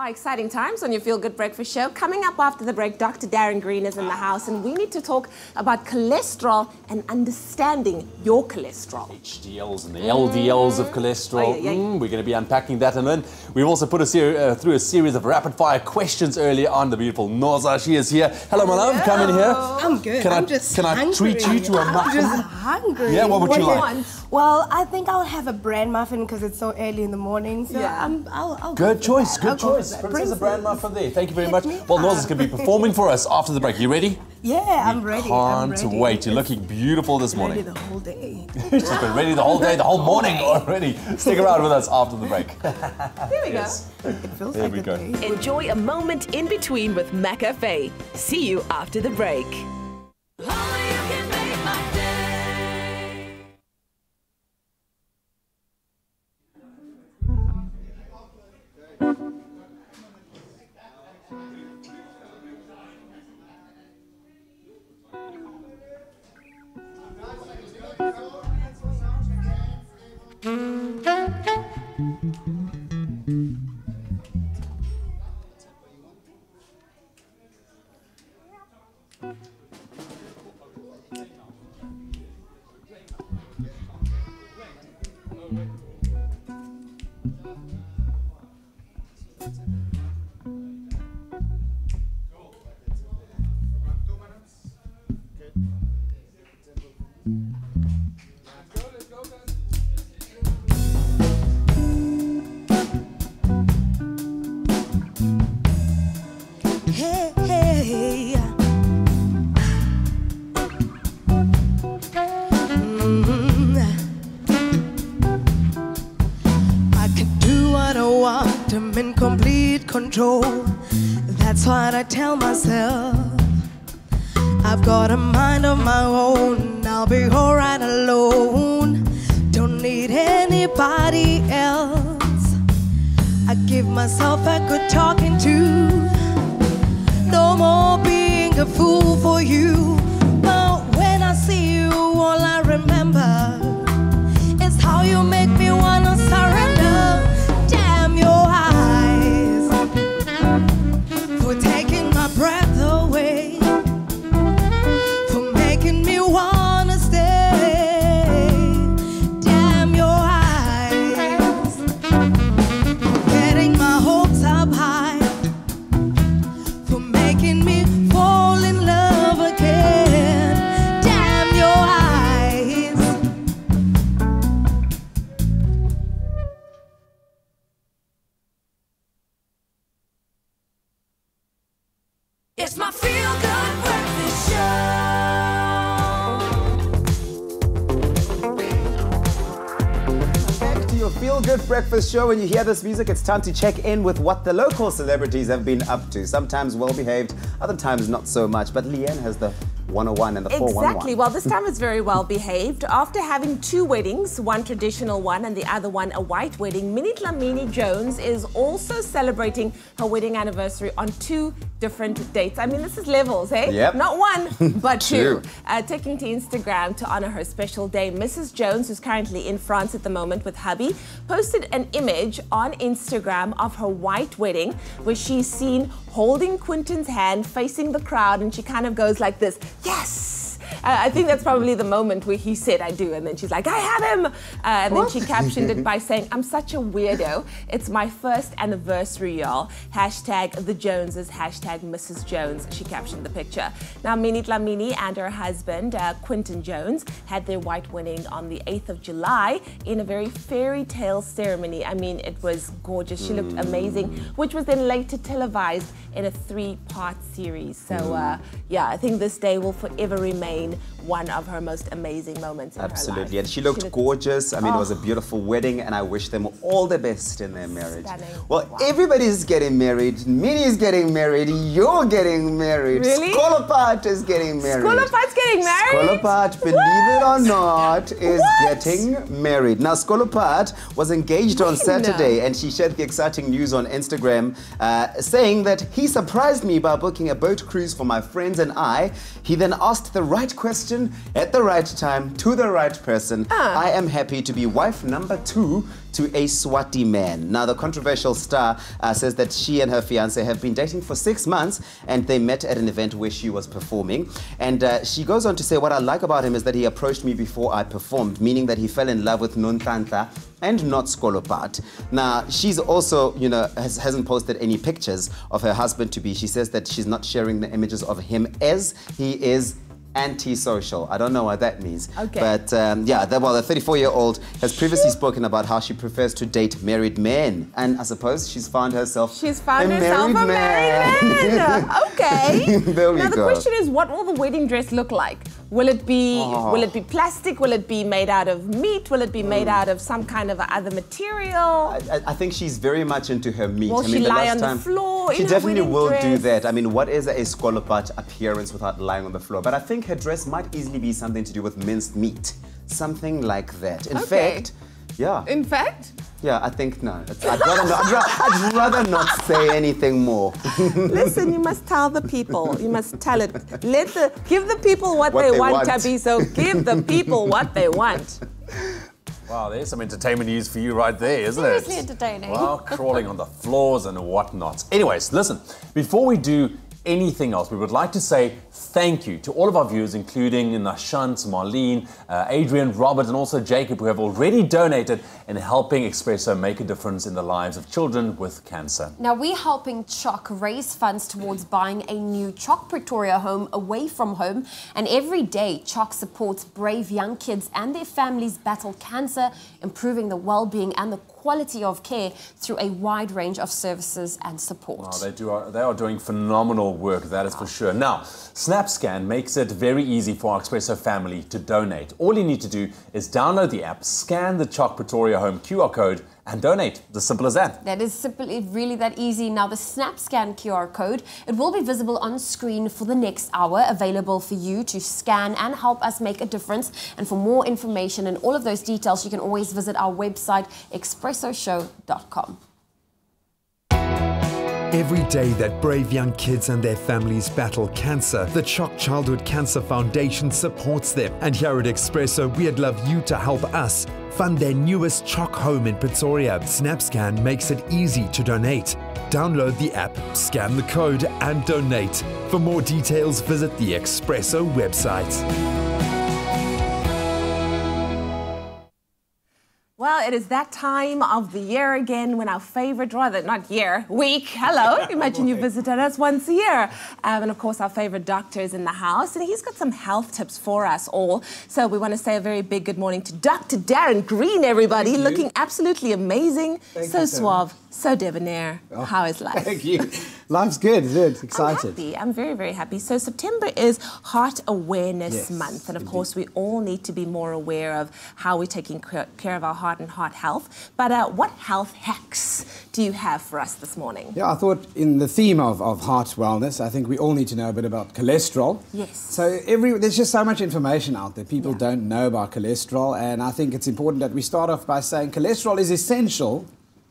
Exciting times on your Feel Good Breakfast Show. Coming up after the break, Dr. Darren Green is in the house, and we need to talk about cholesterol and understanding your cholesterol. HDLs and the LDLs of cholesterol. We're going to be unpacking that, and then we've also put through a series of rapid-fire questions earlier on. The beautiful Noza, she is here. Hello, my love. Come in here. I'm good. Can I treat you to a muffin? I'm just hungry. Yeah, what would you like? Well, I think I'll have a bran muffin because it's so early in the morning. So I'll Good go choice. Good choice. Princess of Bran Muffin there. Thank you very much. Well, Noz is going to be performing for us after the break. You ready? Yeah, I'm ready. Can't wait. You're looking beautiful this morning. Ready the whole day. She's been ready the whole day, the whole morning already. Stick around with us after the break. There we go. It feels there like we go. Enjoy a moment in between with McCafe. See you after the break. I'm in complete control. That's what I tell myself. I've got a mind of my own. I'll be alright alone. Don't need anybody else. I give myself a good talking to. No more being a fool for you. But when I see you, all I remember is how you make me wanna surrender. Damn your eyes for taking my breath away, for making me wanna stay. Damn your eyes for getting my hopes up high, for making me fall in love again. Damn your eyes. It's my Feel Good Breakfast Show. Back to your Feel Good Breakfast Show. When you hear this music, it's time to check in with what the local celebrities have been up to. Sometimes well behaved, other times not so much. But Leanne has the 101 and the 411. Exactly. Well, this time it's very well behaved. After having two weddings, one traditional one and the other one a white wedding, Minnie Dlamini Jones is also celebrating her wedding anniversary on two different dates. I mean, this is levels, eh? Yep. Not one, but two. Two. Taking to Instagram to honor her special day, Mrs. Jones, who's currently in France at the moment with hubby, posted an image on Instagram of her white wedding where she's seen holding Quinton's hand, facing the crowd, and she kind of goes like this, yes! I think that's probably the moment where he said, I do, and then she's like, I have him! And then she captioned it by saying, I'm such a weirdo. It's my first anniversary, y'all. Hashtag the Joneses, hashtag Mrs. Jones. She captioned the picture. Now, Minnie Dlamini and her husband, Quinton Jones, had their white wedding on the 8th of July in a very fairy tale ceremony. I mean, it was gorgeous. She looked amazing, which was then later televised in a 3-part series. So, yeah, I think this day will forever remain one of her most amazing moments in her life. Absolutely, and she looked gorgeous. I mean, it was a beautiful wedding, and I wish them all the best in their marriage. Stunning. Well, everybody's getting married. Minnie's getting married. You're getting married. Really? Skolopart is getting married. Skolopart's getting married? Skolopart, believe it or not, is getting married. Now, Skolopart was engaged on Saturday, and she shared the exciting news on Instagram, saying that he surprised me by booking a boat cruise for my friends and I. He then asked the right question at the right time to the right person. I am happy to be wife number 2 to a Swati man. Now, the controversial star says that she and her fiancé have been dating for 6 months, and they met at an event where she was performing. And she goes on to say, what I like about him is that he approached me before I performed, meaning that he fell in love with Nontlantla and not Skolopart. Now, she's also, you know, hasn't posted any pictures of her husband-to-be. She says that she's not sharing the images of him as he is antisocial. I don't know what that means. Okay. But yeah, the 34-year-old has previously spoken about how she prefers to date married men. And I suppose she's found herself a married man. Okay. There we now go. the question is, what will the wedding dress look like? Will it be plastic? Will it be made out of meat? Will it be made out of some kind of other material? I think she's very much into her meat. Will I mean, she the lie last on the floor She in her definitely wedding will dress? do that. I mean, what is a Skolopart appearance without lying on the floor? But I think her dress might easily be something to do with minced meat. Something like that. In fact, yeah. In fact? Yeah, I think no. I'd rather not say anything more. Listen, you must tell the people. You must tell it. Give the people what they want, Tabby. So give the people what they want. Wow, there's some entertainment news for you right there, isn't it? Seriously entertaining. Wow, crawling on the floors and whatnot. Anyways, listen, before we do anything else, we would like to say thank you to all of our viewers, including Nashant, Marlene, Adrian, Robert, and also Jacob, who have already donated in helping Expresso make a difference in the lives of children with cancer. Now, we're helping CHOC raise funds towards buying a new CHOC Pretoria home away from home. And every day, CHOC supports brave young kids and their families battle cancer, improving the well-being and the quality of care through a wide range of services and support. Wow, they are doing phenomenal work, that is for sure. Now, SnapScan makes it very easy for our Expresso family to donate. All you need to do is download the app, scan the CHOC Pretoria Home QR code, and donate. As simple as that. That is simply really that easy. Now, the SnapScan QR code, it will be visible on screen for the next hour, available for you to scan and help us make a difference. And for more information and all of those details, you can always visit our website, expressoshow.com. Every day that brave young kids and their families battle cancer, the CHOC Childhood Cancer Foundation supports them. And here at Expresso, we'd love you to help us fund their newest CHOC home in Pretoria. SnapScan makes it easy to donate. Download the app, scan the code, and donate. For more details, visit the Expresso website. Well, it is that time of the year again when our favorite, rather not year, week, hello, imagine you visited us once a year. And of course, our favorite doctor is in the house, and he's got some health tips for us all. So we want to say a very big good morning to Dr. Darren Green, everybody, looking absolutely amazing, so suave, so debonair. Oh, how is life? Thank you. Life's good, isn't it? Excited. I'm happy. I'm very, very happy. So September is Heart Awareness Month. And of course, we all need to be more aware of how we're taking care of our heart and heart health. But what health hacks do you have for us this morning? Yeah, I thought in the theme of heart wellness, I think we all need to know a bit about cholesterol. Yes. So there's just so much information out there. People don't know about cholesterol. And I think it's important that we start off by saying cholesterol is essential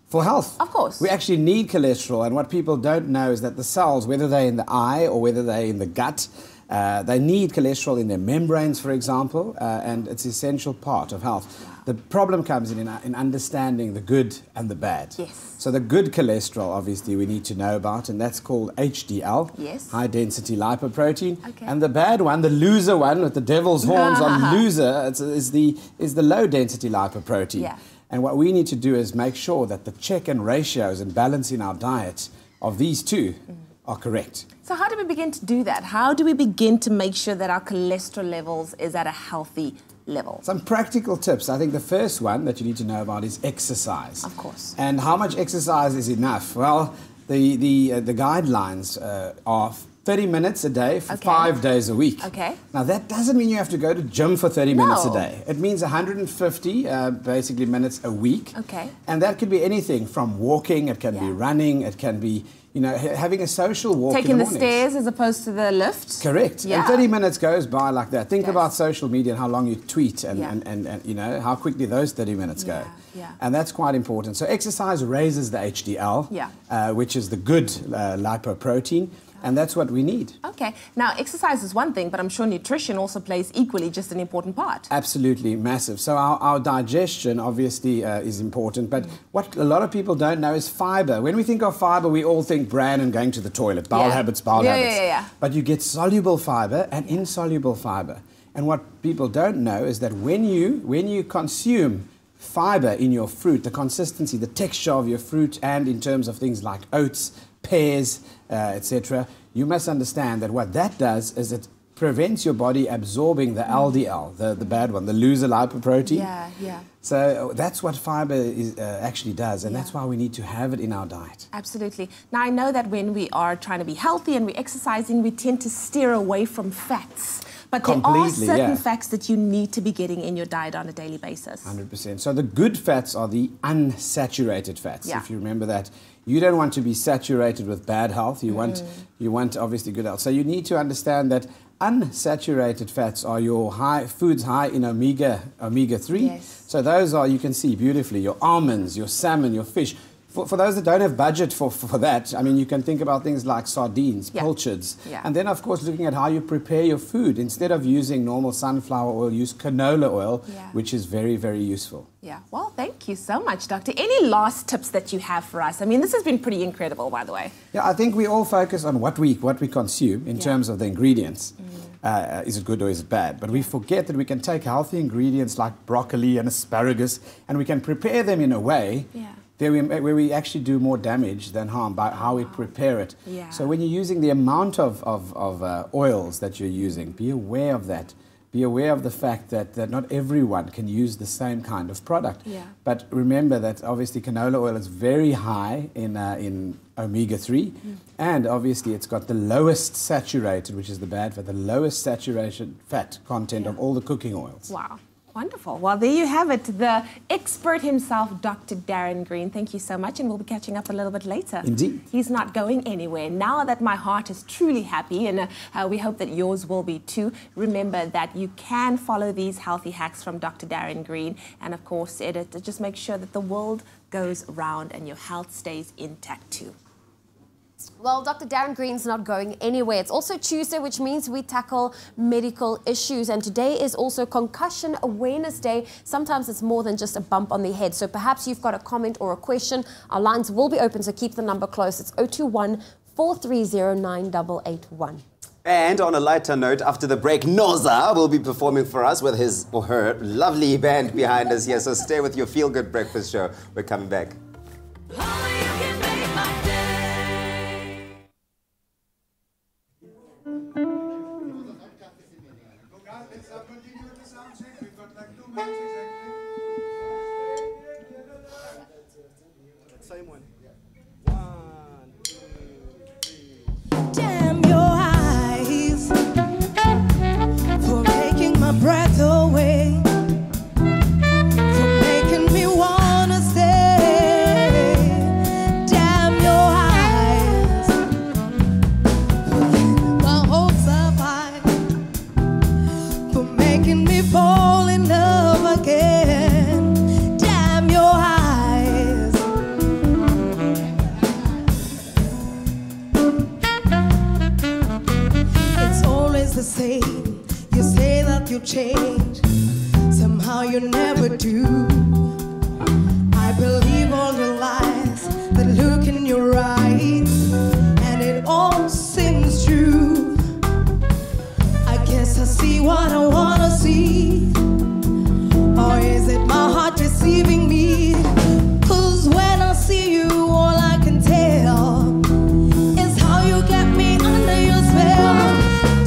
for health. Of course. We actually need cholesterol, and what people don't know is that the cells, whether they're in the eye or whether they're in the gut, They need cholesterol in their membranes, for example, and it's an essential part of health. The problem comes in understanding the good and the bad. Yes. So the good cholesterol, obviously, we need to know about, and that's called HDL, yes. high-density lipoprotein. Okay. And the bad one, the loser one with the devil's horns on loser, is the low-density lipoprotein. Yeah. And what we need to do is make sure that the check and ratios and balance in our diet of these two are correct. So how do we begin to do that? How do we begin to make sure that our cholesterol levels is at a healthy level? Some practical tips. I think the first one that you need to know about is exercise. Of course. And how much exercise is enough? Well, the guidelines are 30 minutes a day for 5 days a week. Okay. Now, that doesn't mean you have to go to gym for 30 minutes a day. It means 150 basically minutes a week. Okay. And that could be anything from walking, it can be running, it can be, you know, having a social walk Taking in the the mornings. stairs as opposed to the lift. Correct. Yeah. And 30 minutes goes by like that. Think about social media and how long you tweet and you know, how quickly those 30 minutes go. Yeah. And that's quite important. So exercise raises the HDL, which is the good lipoprotein. And that's what we need. Okay. Now, exercise is one thing, but I'm sure nutrition also plays equally just an important part. Absolutely massive. So our digestion obviously is important, but what a lot of people don't know is fiber. When we think of fiber, we all think bran and going to the toilet, bowel habits, bowel habits. But you get soluble fiber and insoluble fiber. And what people don't know is that when you consume fiber in your fruit, the consistency, the texture of your fruit, and in terms of things like oats, pears, etc., you must understand that what that does is it prevents your body absorbing the LDL, the bad one, the loser lipoprotein. Yeah, yeah. So that's what fiber actually does, and that's why we need to have it in our diet. Absolutely. Now, I know that when we are trying to be healthy and we're exercising, we tend to steer away from fats. But there are certain fats that you need to be getting in your diet on a daily basis. 100%. So the good fats are the unsaturated fats. Yeah. If you remember that, you don't want to be saturated with bad health. You want obviously good health. So you need to understand that unsaturated fats are your foods high in omega-3. Yes. So those are, you can see beautifully, your almonds, your salmon, your fish. For those that don't have budget for that, I mean, you can think about things like sardines, pilchards, and then, of course, looking at how you prepare your food. Instead of using normal sunflower oil, use canola oil, which is very, very useful. Yeah. Well, thank you so much, Doctor. Any last tips that you have for us? I mean, this has been pretty incredible, by the way. Yeah, I think we all focus on what we consume in terms of the ingredients. Is it good or is it bad? But we forget that we can take healthy ingredients like broccoli and asparagus, and we can prepare them in a way where we actually do more damage than harm by how we prepare it. Yeah. So when you're using the amount of oils that you're using, be aware of that. Be aware of the fact that not everyone can use the same kind of product. Yeah. But remember that obviously canola oil is very high in omega-3, and obviously it's got the lowest saturated, which is the bad fat, the lowest saturation fat content of all the cooking oils. Wow. Wonderful. Well, there you have it. The expert himself, Dr. Darren Green. Thank you so much, and we'll be catching up a little bit later. Indeed. He's not going anywhere. Now that my heart is truly happy, and we hope that yours will be too, remember that you can follow these healthy hacks from Dr. Darren Green, and of course, edit. Just make sure that the world goes round and your health stays intact too. Well, Dr. Darren Green's not going anywhere. It's also Tuesday, which means we tackle medical issues. And today is also Concussion Awareness Day. Sometimes it's more than just a bump on the head. So perhaps you've got a comment or a question. Our lines will be open, so keep the number close. It's 021 430 9881. And on a lighter note, after the break, Noza will be performing for us with his or her lovely band behind us here. So stay with your Feel Good Breakfast Show. We're coming back. Same one. Damn your eyes for taking my breath away, for making me wanna stay. You say that you change, somehow you never do. I believe all the lies that look in your eyes, and it all seems true. I guess I see what I wanna see, or is it my heart deceiving me? 'Cause when I see you, all I can tell is how you get me under your spell.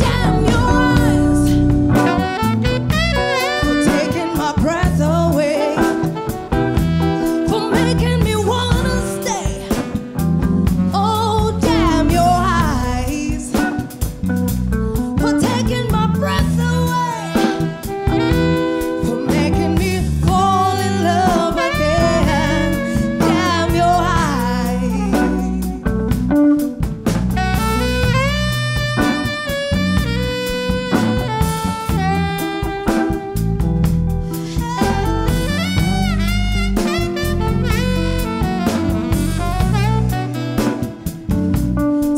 Damn your eyes, for taking my breath away, for making me wanna stay. Oh, damn your eyes, for taking my breath away, for making me fall in love again. Damn your eyes.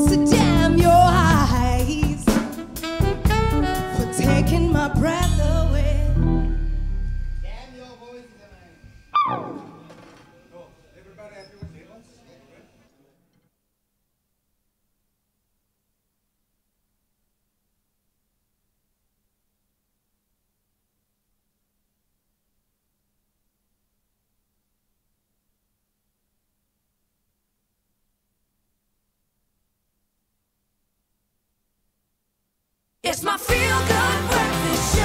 So damn your eyes, for taking my breath away. It's my feel-good breakfast show.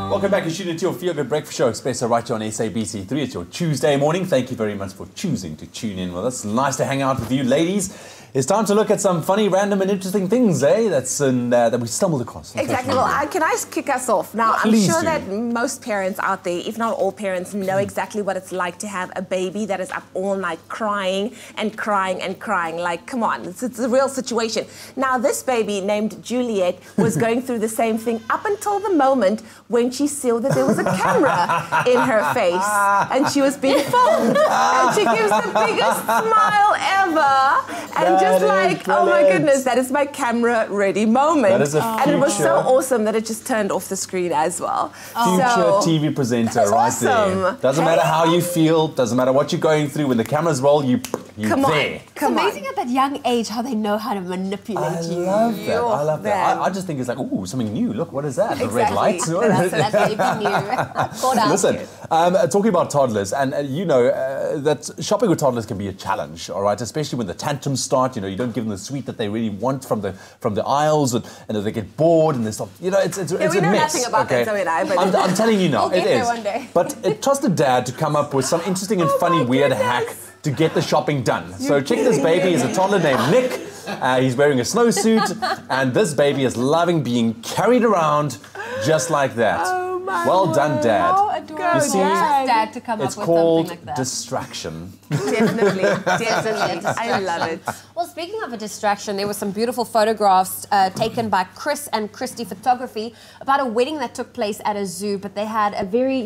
Welcome back. You're tuning into your Feel Good Breakfast Show, Expresso, right here on SABC3. It's your Tuesday morning. Thank you very much for choosing to tune in with us. Nice to hang out with you, ladies. It's time to look at some funny, random, and interesting things, that we stumbled across. Exactly. Well, can I kick us off? Now, Please I'm sure do. that most parents out there, if not all parents, know exactly what it's like to have a baby that is up all night crying and crying and crying. Like, come on, it's a real situation. Now, this baby named Juliet was going through the same thing up until the moment when she saw that there was a camera in her face and she was being filmed. And she gives the biggest smile ever. And just like, oh my goodness, that is my camera-ready moment. That is a and it was so future- awesome that it just turned off the screen as well. Future TV presenter right there. awesome. Doesn't matter how you feel, doesn't matter what you're going through. When the cameras roll, you're there. It's amazing at that young age how they know how to manipulate you. I love that. I just think it's like, ooh, something new. Look, what is that? The red lights? That's baby new. Listen, talking about toddlers, and you know that shopping with toddlers can be a challenge, all right? Especially when the tantrums start. You know, you don't give them the sweet that they really want from the aisles, and they get bored and they stop. You know, it's a we know mess. nothing about that, Zoe and I. But I'm telling you now, We'll it get there is. one day. But it trusted Dad to come up with some interesting and funny, weird hack to get the shopping done. So check this baby is a toddler named Nick. He's wearing a snowsuit, and this baby is loving being carried around just like that. Oh my well done, Dad. How adorable. You see, Dad to come it's up with called something like that. distraction. Definitely. I love it. Well, speaking of a distraction, there were some beautiful photographs taken by Chris and Christy Photography about a wedding that took place at a zoo, but they had a very,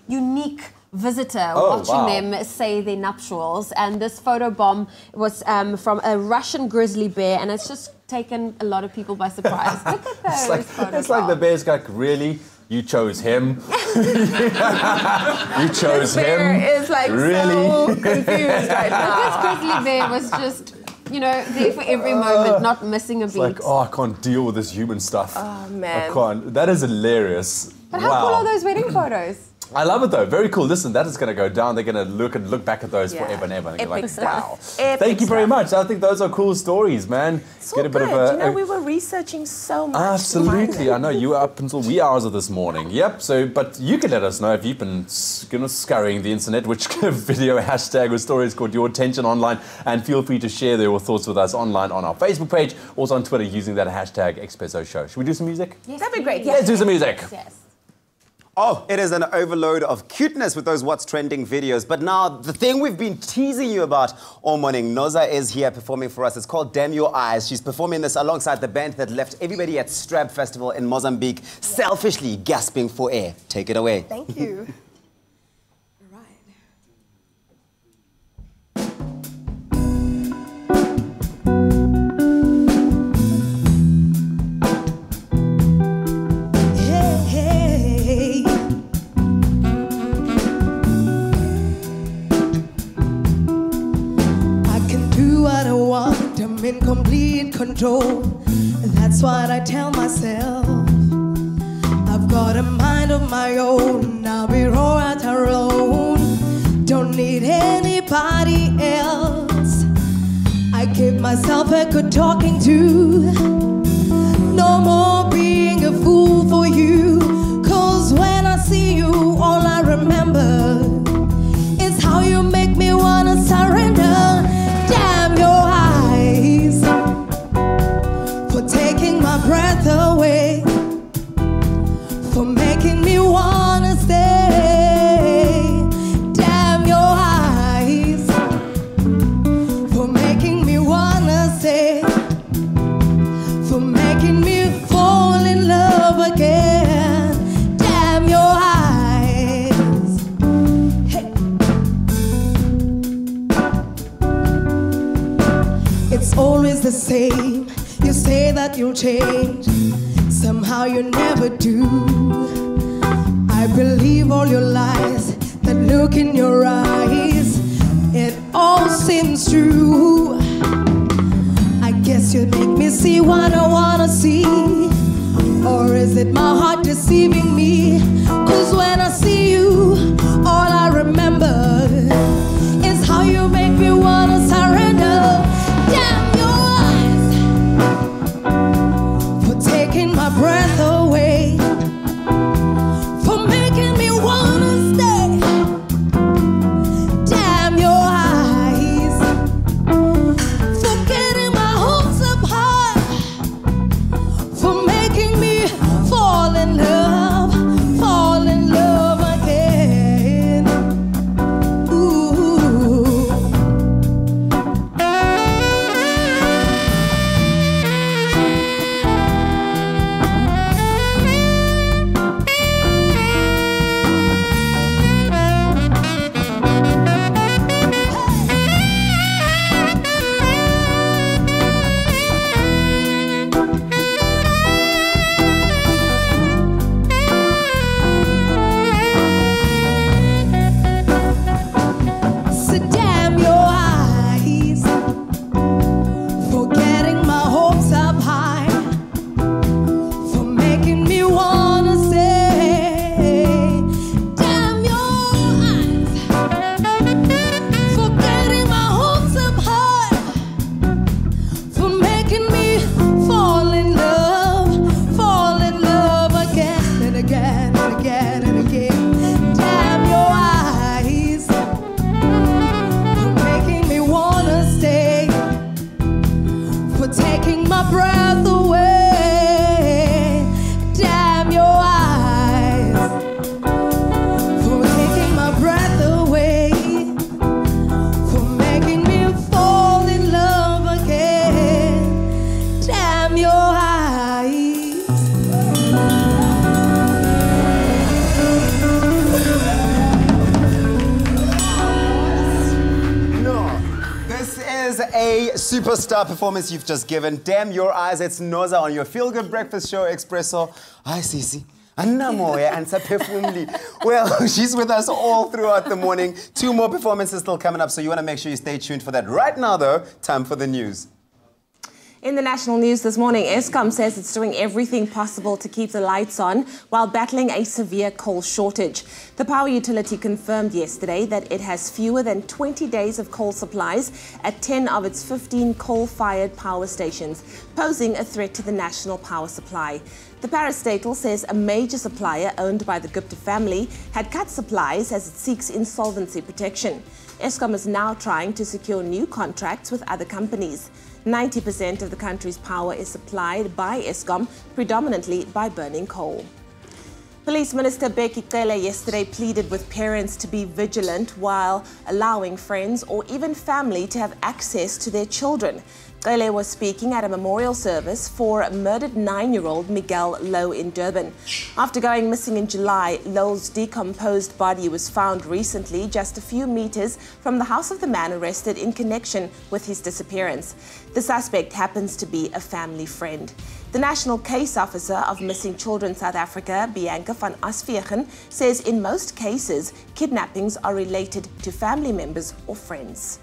unique visitor watching them say their nuptials. And this photo bomb was from a Russian grizzly bear, and it's just taken a lot of people by surprise. Look at those photos. It's like the bear's like, really? You chose him? You chose This bear him? is like so confused right now. This grizzly bear was just, there for every moment, not missing a beat. It's like, oh, I can't deal with this human stuff. Oh, man. I can't. That is hilarious. But how cool are those wedding photos? I love it though. Very cool. Listen, that is going to go down. They're going to look back at those forever and ever. And you're like, wow. Thank you very much. I think those are cool stories, man. So good. We were researching so much. Absolutely. I know you were up until wee hours of this morning. Yep. So, but you can let us know if you've been scurrying the internet, which video hashtag or stories caught your attention online, and feel free to share your thoughts with us online on our Facebook page, also on Twitter using that hashtag Expresso Show. Should we do some music? Yes, that'd be great. Let's do some music. Yes. Oh, it is an overload of cuteness with those What's Trending videos. But now, the thing we've been teasing you about all morning, Noza is here performing for us. It's called Damn Your Eyes. She's performing this alongside the band that left everybody at Strab Festival in Mozambique selfishly gasping for air. Take it away. Thank you. control. And that's what I tell myself. I've got a mind of my own, I'll be right alone. Don't need anybody else. I give myself a good talking to. No more being a fool for you. 'Cause when I see you, all I remember is how you make me wanna surrender. Damn your eyes for taking my breath away, for making me wanna stay. Damn your eyes for making me wanna stay, for making me fall in love again. Damn your eyes. Hey. It's always the same. You say that you'll change, somehow you never do. I believe all your lies, that look in your eyes, it all seems true. I guess you make me see what I wanna see, or is it my heart deceiving me? 'Cause when I see you, all I remember is how you make me wanna surrender. Damn your eyes for taking my breath away, for making me wanna stay. Damn your eyes for getting my hopes up high, for making me fall in love again. Ooh. So damn your eyes for getting my hopes up high, for making me wanna stay. Damn your eyes for getting my hopes up high, for making me fall in love again and again and again and again. Damn your eyes for making me wanna stay, for taking my breath away. Damn your eyes for taking my breath away, for making me fall in love again. Damn your eyes. No, this is a superstar performance you've just given. Damn your eyes, it's Noza on your Feel Good Breakfast Show, Expresso. Hi, Sisi. Anamoya and Sapefumli. Well, she's with us all throughout the morning. 2 more performances still coming up, so you want to make sure you stay tuned for that. Right now, though, time for the news. In the national news this morning, Eskom says it's doing everything possible to keep the lights on while battling a severe coal shortage. The power utility confirmed yesterday that it has fewer than 20 days of coal supplies at 10 of its 15 coal-fired power stations, posing a threat to the national power supply. The parastatal says a major supplier owned by the Gupta family had cut supplies as it seeks insolvency protection. Eskom is now trying to secure new contracts with other companies. 90% of the country's power is supplied by Eskom, predominantly by burning coal. Police Minister Bheki Cele yesterday pleaded with parents to be vigilant while allowing friends or even family to have access to their children. Cele was speaking at a memorial service for murdered 9-year-old Miguel Lowe in Durban. After going missing in July, Lowe's decomposed body was found recently just a few meters from the house of the man arrested in connection with his disappearance. The suspect happens to be a family friend. The National Case Officer of Missing Children South Africa, Bianca van Asvegen, says in most cases, kidnappings are related to family members or friends.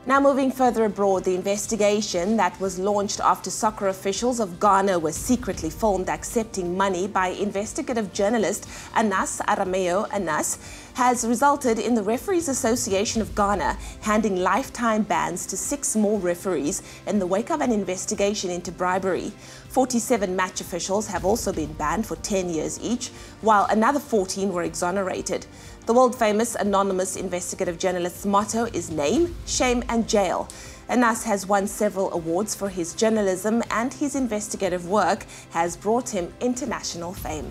Now moving further abroad, the investigation that was launched after soccer officials of Ghana were secretly filmed accepting money by investigative journalist Anas Arameo Anas has resulted in the Referees Association of Ghana handing lifetime bans to 6 more referees in the wake of an investigation into bribery. 47 match officials have also been banned for 10 years each, while another 14 were exonerated. The world-famous anonymous investigative journalist's motto is name, shame and jail. Anas has won several awards for his journalism, and his investigative work has brought him international fame.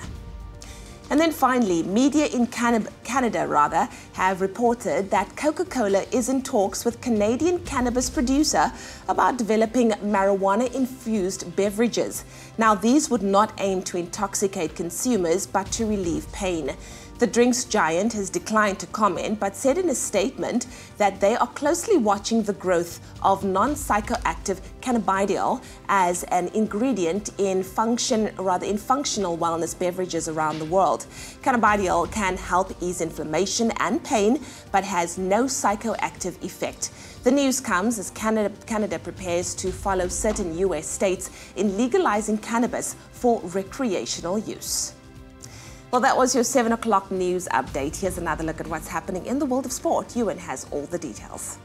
And then finally, media in Canada have reported that Coca-Cola is in talks with Canadian cannabis producer about developing marijuana-infused beverages. Now, these would not aim to intoxicate consumers, but to relieve pain. The drinks giant has declined to comment, but said in a statement that they are closely watching the growth of non-psychoactive cannabidiol as an ingredient in functional wellness beverages around the world. Cannabidiol can help ease inflammation and pain, but has no psychoactive effect. The news comes as Canada prepares to follow certain US states in legalizing cannabis for recreational use. Well, that was your 7 o'clock news update. Here's another look at what's happening in the world of sport. Ewan has all the details.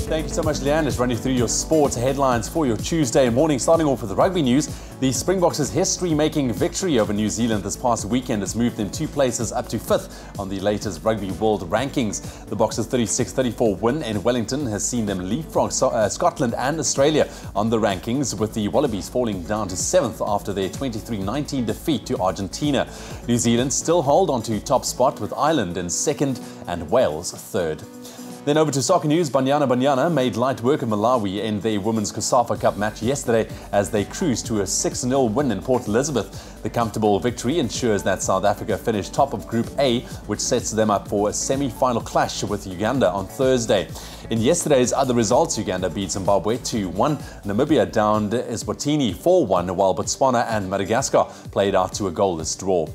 Thank you so much, Leanne. Let's run you through your sports headlines for your Tuesday morning. Starting off with the rugby news. The Springboks' history-making victory over New Zealand this past weekend has moved them 2 places up to 5th on the latest Rugby World Rankings. The Boks' 36-34 win in Wellington has seen them leapfrog Scotland and Australia on the rankings, with the Wallabies falling down to 7th after their 23-19 defeat to Argentina. New Zealand still hold on to top spot, with Ireland in 2nd and Wales 3rd. Then over to soccer news. Banyana made light work of Malawi in their Women's COSAFA Cup match yesterday as they cruised to a 6-0 win in Port Elizabeth. The comfortable victory ensures that South Africa finished top of Group A, which sets them up for a semi-final clash with Uganda on Thursday. In yesterday's other results, Uganda beat Zimbabwe 2-1, Namibia downed Eswatini 4-1, while Botswana and Madagascar played out to a goalless draw.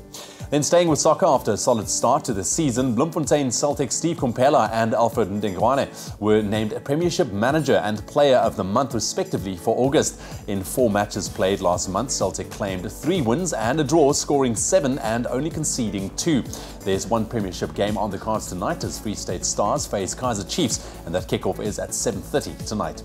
Then staying with soccer, after a solid start to the season, Bloemfontein Celtic Steve Kompela and Alfred Ndengwane were named Premiership Manager and Player of the Month respectively for August. In 4 matches played last month, Celtic claimed 3 wins and a draw, scoring 7 and only conceding 2. There's 1 Premiership game on the cards tonight as Free State Stars face Kaizer Chiefs, and that kickoff is at 7:30 tonight.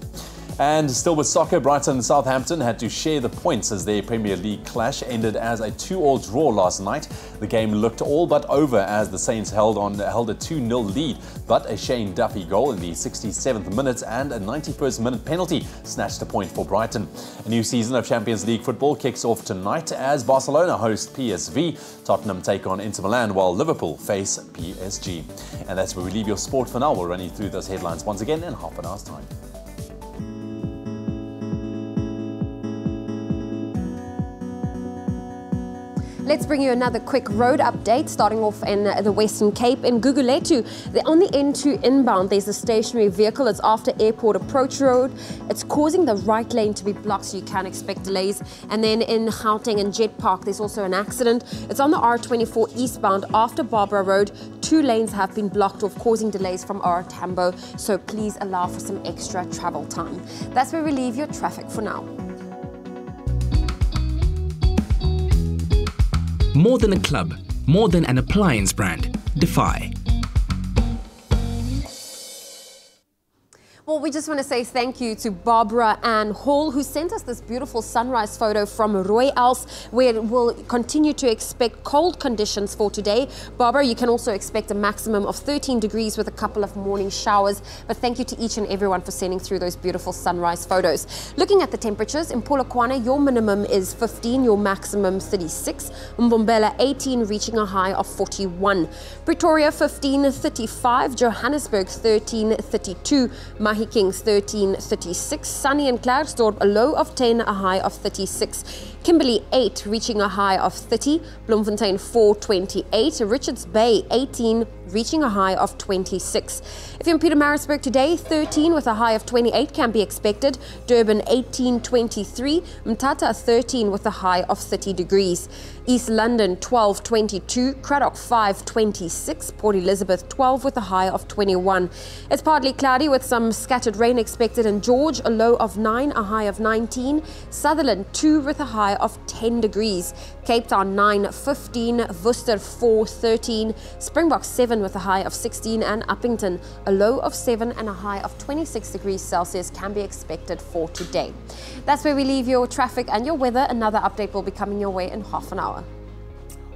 And still with soccer, Brighton and Southampton had to share the points as their Premier League clash ended as a 2-2 draw last night. The game looked all but over as the Saints held a 2-0 lead, but a Shane Duffy goal in the 67th minute and a 91st minute penalty snatched a point for Brighton. A new season of Champions League football kicks off tonight as Barcelona host PSV, Tottenham take on Inter Milan, while Liverpool face PSG. And that's where we leave your sport for now. We'll run you through those headlines once again in half an hour's time. Let's bring you another quick road update, starting off in the Western Cape. In Gugulethu, on the N2 inbound, there's a stationary vehicle. It's after Airport Approach Road. It's causing the right lane to be blocked, so you can expect delays. And then in Gauteng and Jet Park, there's also an accident. It's on the R24 eastbound after Barbara Road. 2 lanes have been blocked off, causing delays from R Tambo, so please allow for some extra travel time. That's where we leave your traffic for now. More than a club, more than an appliance brand. Defy. Well, we just want to say thank you to Barbara Ann Hall, who sent us this beautiful sunrise photo from Royals, where we'll continue to expect cold conditions for today. Barbara, you can also expect a maximum of 13 degrees with a couple of morning showers. But thank you to each and everyone for sending through those beautiful sunrise photos. Looking at the temperatures, in Polokwane, your minimum is 15, your maximum 36. Mbombela 18, reaching a high of 41. Pretoria 15, 35. Johannesburg 13, 32. Mahikings 13.36. Sunny and Klerksdorp, a low of 10, a high of 36. Kimberley 8, reaching a high of 30. Bloemfontein 4.28. Richards Bay 18, reaching a high of 26. If you're in Pietermaritzburg today, 13 with a high of 28 can be expected. Durban 18.23. Mthatha 13 with a high of 30 degrees. East London 12.22. Cradock 5.26. Port Elizabeth 12 with a high of 21. It's partly cloudy with some scattered rain expected in George, a low of 9, a high of 19. Sutherland 2 with a high of 10 degrees. Cape Town 9.15. Worcester 4.13. Springbok 7 with a high of 16, and Uppington a low of 7 and a high of 26 degrees Celsius can be expected for today. That's where we leave your traffic and your weather. Another update will be coming your way in half an hour.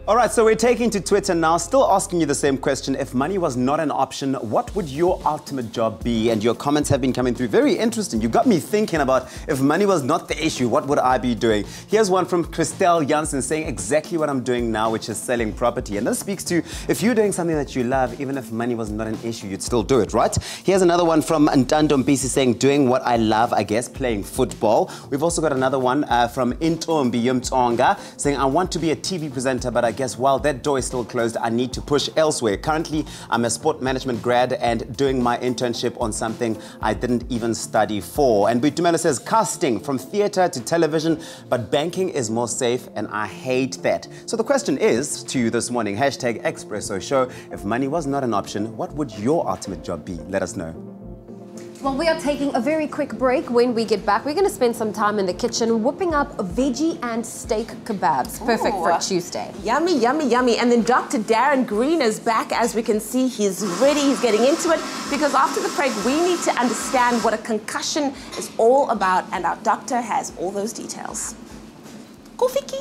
All right, so we're taking to Twitter now, still asking you the same question. If money was not an option, what would your ultimate job be? And your comments have been coming through. Very interesting. You got me thinking about, if money was not the issue, what would I be doing? Here's one from Christelle Janssen saying exactly what I'm doing now, which is selling property. And this speaks to, if you're doing something that you love, even if money was not an issue, you'd still do it, right? Here's another one from Ntando Mbisi saying, doing what I love, I guess, playing football. We've also got another one from Intombi Yumtsonga saying, I want to be a TV presenter, but I guess while that door is still closed, I need to push elsewhere. Currently, I'm a sport management grad and doing my internship on something I didn't even study for. And Butumela says, casting from theatre to television, but banking is more safe and I hate that. So the question is to you this morning, hashtag Expresso Show, if money was not an option, what would your ultimate job be? Let us know. Well, we are taking a very quick break. When we get back, we're going to spend some time in the kitchen whipping up veggie and steak kebabs. Perfect for a Tuesday. Yummy, yummy, yummy. And then Dr. Darren Green is back. As we can see, he's ready. He's getting into it. Because after the break, we need to understand what a concussion is all about. And our doctor has all those details. Go, Vicky.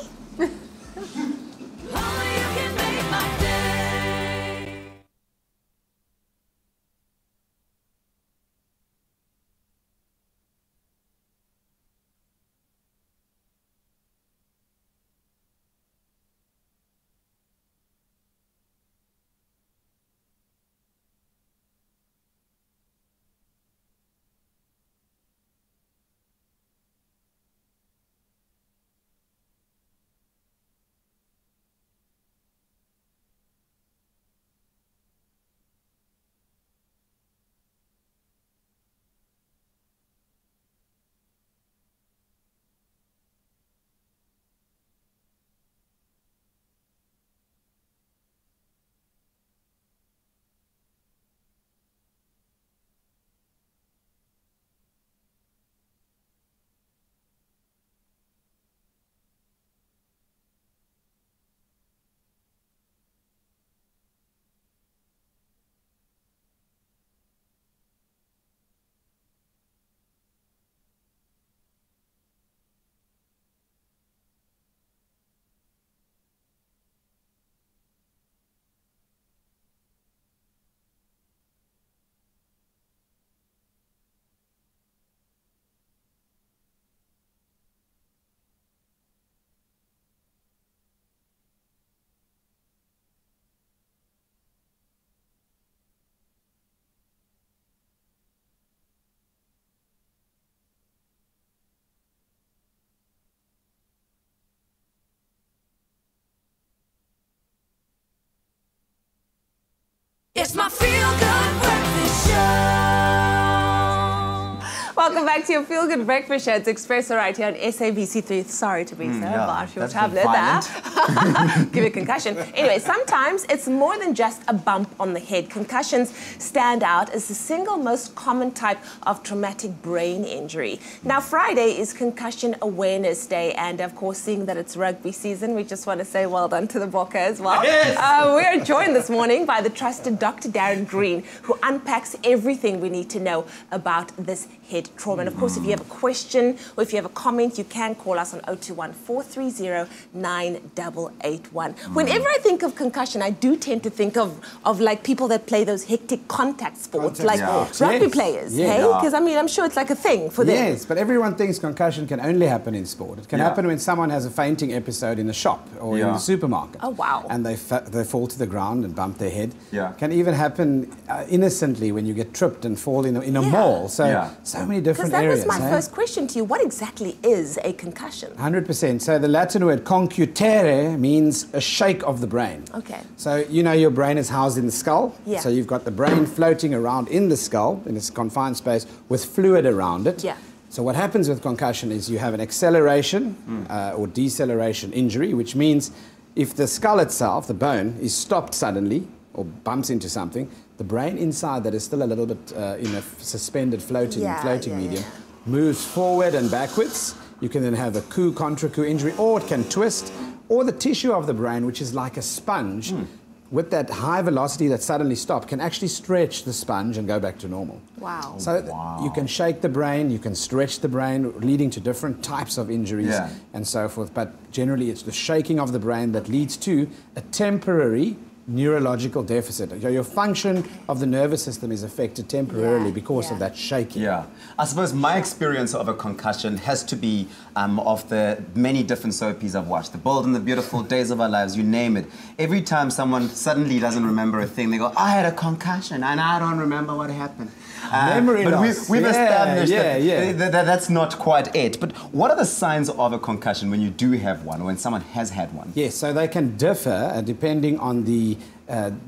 It's my feel-good breakfast show. Welcome back to your Feel Good Breakfast Show. It's Expresso right here on SABC3. Sorry to be so harsh. Your tablet there. Give you a concussion. Anyway, sometimes it's more than just a bump on the head. Concussions stand out as the single most common type of traumatic brain injury. Now, Friday is Concussion Awareness Day, and of course, seeing that it's rugby season, we just want to say well done to the Bokke as well. Yes. We are joined this morning by the trusted Dr. Darren Green, who unpacks everything we need to know about this head trauma. And of course, if you have a question or if you have a comment, you can call us on 021-430-9881. Whenever I think of concussion, I do tend to think of like people that play those hectic contact sports, like rugby players, hey? Because I mean, I'm sure it's like a thing for them. Yes, but everyone thinks concussion can only happen in sport. It can happen when someone has a fainting episode in the shop or in the supermarket. Oh, wow. And they fall to the ground and bump their head. It can even happen innocently when you get tripped and fall in a mall. So, so many different areas. Because that was my first question to you. What exactly is a concussion? 100%. So the Latin word concutere means a shake of the brain. Okay. So you know your brain is housed in the skull. Yeah. So you've got the brain floating around in the skull in this confined space with fluid around it. Yeah. So what happens with concussion is you have an acceleration or deceleration injury, which means if the skull itself, the bone, is stopped suddenly or bumps into something, the brain inside that is still a little bit in a suspended floating medium moves forward and backwards. You can then have a coup, contra coup injury, or it can twist, or the tissue of the brain, which is like a sponge, with that high velocity that suddenly stopped, can actually stretch the sponge and go back to normal. Wow. So you can shake the brain, you can stretch the brain, leading to different types of injuries and so forth. But generally, it's the shaking of the brain that leads to a temporary neurological deficit. Your function of the nervous system is affected temporarily because of that shaking. Yeah. I suppose my experience of a concussion has to be of the many different soapies I've watched. The Bold and the Beautiful, Days of Our Lives, you name it. Every time someone suddenly doesn't remember a thing, they go, I had a concussion and I don't remember what happened. Memory loss. We've established that that's not quite it. But what are the signs of a concussion when you do have one, or when someone has had one? Yes, so they can differ depending on the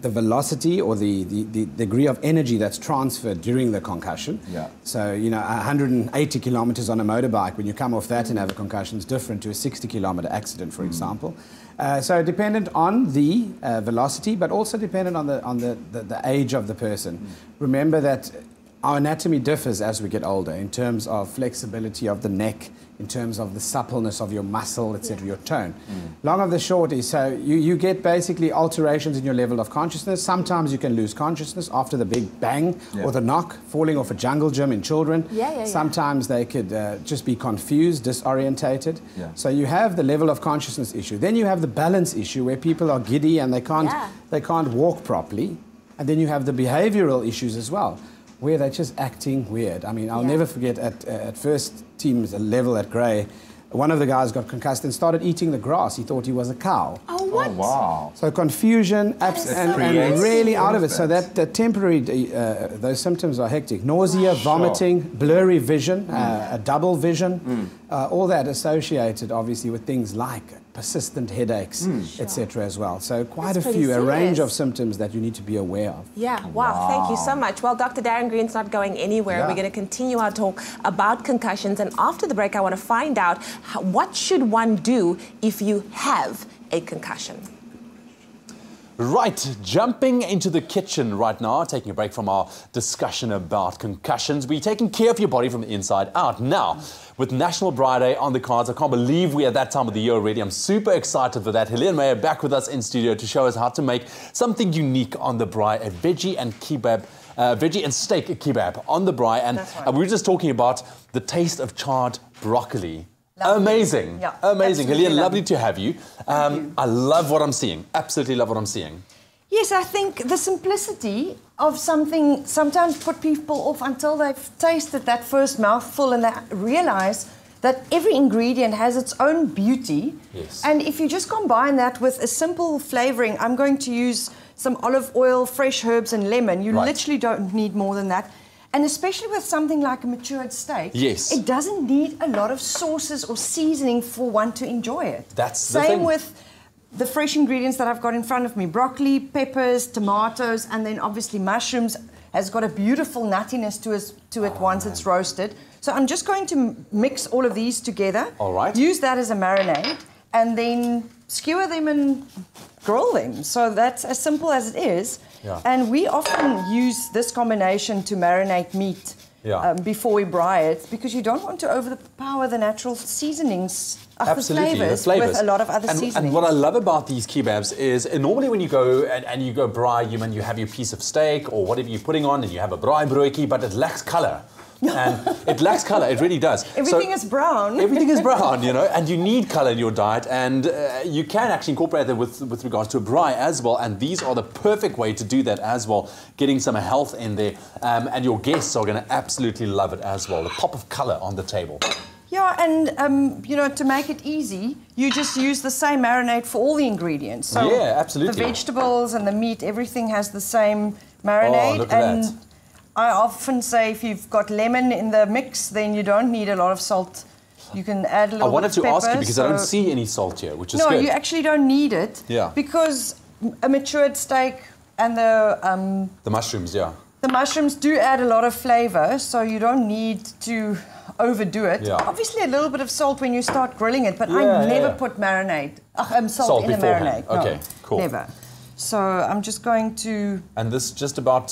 velocity or the degree of energy that's transferred during the concussion. Yeah. So, 180 kilometers on a motorbike, when you come off that and have a concussion, is different to a 60-kilometer accident, for example. So dependent on the velocity, but also dependent on the age of the person. Remember that our anatomy differs as we get older in terms of flexibility of the neck, in terms of the suppleness of your muscle, etc., your tone. Long of the short is, so you get basically alterations in your level of consciousness. Sometimes you can lose consciousness after the big bang or the knock, falling off a jungle gym in children. Sometimes they could just be confused, disorientated. So you have the level of consciousness issue. Then you have the balance issue where people are giddy and they can't walk properly. And then you have the behavioral issues as well, where they're just acting weird. I mean, I'll never forget at first team's level at Grey, one of the guys got concussed and started eating the grass. He thought he was a cow. Oh, what? Oh, wow. So confusion and really out of it. So that temporary, those symptoms are hectic. Nausea, vomiting, blurry vision, a double vision, all that associated obviously with things like persistent headaches, etc. as well. So quite a range of symptoms that you need to be aware of. Yeah, wow, thank you so much. Well, Dr. Darren Green's not going anywhere. We're going to continue our talk about concussions, and after the break I want to find out what should one do if you have a concussion. Right, jumping into the kitchen right now, taking a break from our discussion about concussions. We're taking care of your body from the inside out. Now, with National Braai Day on the cards, I can't believe we're at that time of the year already. I'm super excited for that. Helene Meyer back with us in studio to show us how to make something unique on the braai, a veggie and steak kebab on the braai. And we were just talking about the taste of charred broccoli. Lovely. Amazing. Yeah, amazing. Helene, lovely to have you. I love what I'm seeing. Absolutely love what I'm seeing. Yes, I think the simplicity of something sometimes put people off until they've tasted that first mouthful and they realize that every ingredient has its own beauty. Yes. And if you just combine that with a simple flavoring, I'm going to use some olive oil, fresh herbs and lemon. You literally don't need more than that. And especially with something like a matured steak, it doesn't need a lot of sauces or seasoning for one to enjoy it. That's the thing. Same with the fresh ingredients that I've got in front of me. Broccoli, peppers, tomatoes, and then obviously mushrooms has got a beautiful nuttiness to it once it's roasted. So I'm just going to mix all of these together. All right. Use that as a marinade and then skewer them and grill them. So that's as simple as it is. Yeah. And we often use this combination to marinate meat before we braai it, because you don't want to overpower the natural seasonings of the flavors with a lot of other seasonings. And what I love about these kebabs is normally when you go and you go braai, you have your piece of steak or whatever you're putting on and you have a braai broodjie, but it lacks color. And it lacks color, it really does. Everything is brown. Everything is brown, you know, and you need color in your diet, and you can actually incorporate that with regards to a braai as well, and these are the perfect way to do that as well, getting some health in there, and your guests are going to absolutely love it as well. The pop of color on the table. Yeah, and you know, to make it easy, you just use the same marinade for all the ingredients. So yeah, absolutely. The vegetables and the meat, everything has the same marinade. Oh, look at that. I often say if you've got lemon in the mix, then you don't need a lot of salt. You can add a little bit of pepper. I wanted to ask you because I don't see any salt here, which is good. No, you actually don't need it. Yeah. Because a matured steak and the mushrooms, yeah. The mushrooms do add a lot of flavor, so you don't need to overdo it. Yeah. Obviously a little bit of salt when you start grilling it, but I never put salt in a marinade. No, okay, cool. Never. So I'm just going to... And this is just about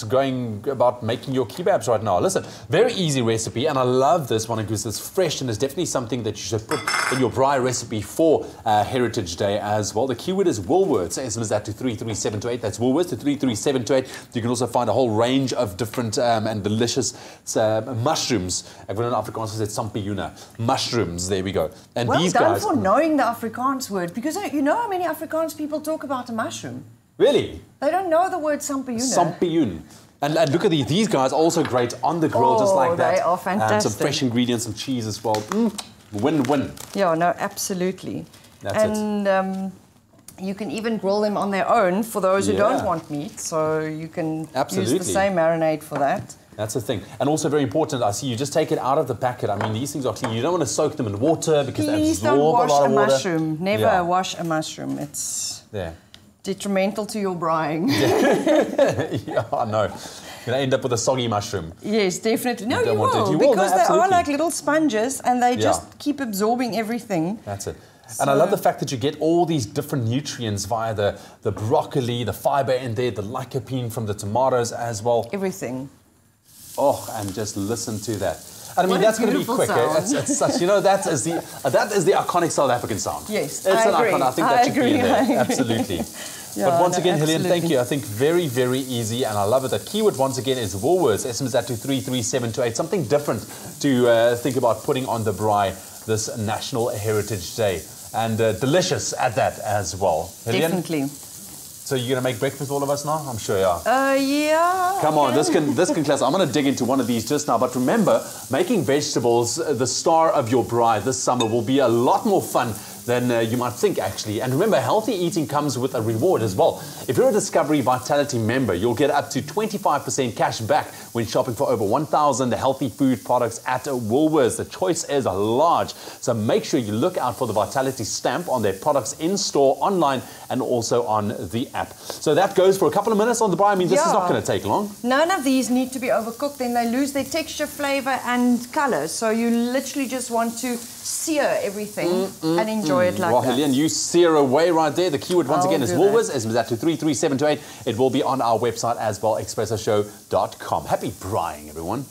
making your kebabs right now. Listen, very easy recipe, and I love this one because it's fresh and it's definitely something that you should put in your braai recipe for Heritage Day as well. The keyword is Woolworths. SMS that to 33728. That's Woolworths to 33728. You can also find a whole range of different and delicious mushrooms. Ek wil in Afrikaans gesê sampioene. Mushrooms, there we go. And well these done guys, for knowing the Afrikaans word, because you know how many Afrikaans people talk about a mushroom? Really? They don't know the word sampioene. Sampioen. And look at these guys are also great on the grill, just like that. They are fantastic. Some fresh ingredients, some cheese as well. Win-win. Yeah, no, absolutely. That's it. You can even grill them on their own for those who don't want meat. So you can use the same marinade for that. That's the thing. And also very important, I see you just take it out of the packet. I mean, these things are clean. You don't want to soak them in water because they absorb a lot of water. Please don't wash a mushroom. Never wash a mushroom. It's... There. Detrimental to your braaiing. Yeah, I know. You're going to end up with a soggy mushroom. Yes, definitely. No, you will, because they are like little sponges and they just keep absorbing everything. That's it. And I love the fact that you get all these different nutrients via the broccoli, the fiber in there, the lycopene from the tomatoes as well. Everything. Oh, and just listen to that. And I mean, that's going to be quick. It's such, you know, that is the iconic South African sound. Yes, it's I agree. Icon. I think that should be in there. Absolutely. Yeah, but once again, Helene, thank you. I think very, very easy, and I love it. The keyword once again is Woolworths. SMS that to 33728. Something different to think about putting on the braai this National Heritage Day, and delicious at that as well. Helene? Definitely. So you're going to make breakfast for all of us now? I'm sure, yeah. Yeah. Come on, this can class. I'm going to dig into one of these just now. But remember, making vegetables the star of your braai this summer will be a lot more fun than you might think, actually. And remember, healthy eating comes with a reward as well. If you're a Discovery Vitality member, you'll get up to 25% cash back when shopping for over 1,000 healthy food products at Woolworths. The choice is large, so make sure you look out for the Vitality stamp on their products in-store, online, and also on the app. So that goes for a couple of minutes on the braai. I mean, this is not going to take long. None of these need to be overcooked, then they lose their texture, flavor, and color. So you literally just want to sear everything and enjoy it like that. Helene, you sear away right there. The keyword once again is Woolworths. SMS that to 33728. It will be on our website as well, expressoshow.com. Happy braaiing, everyone.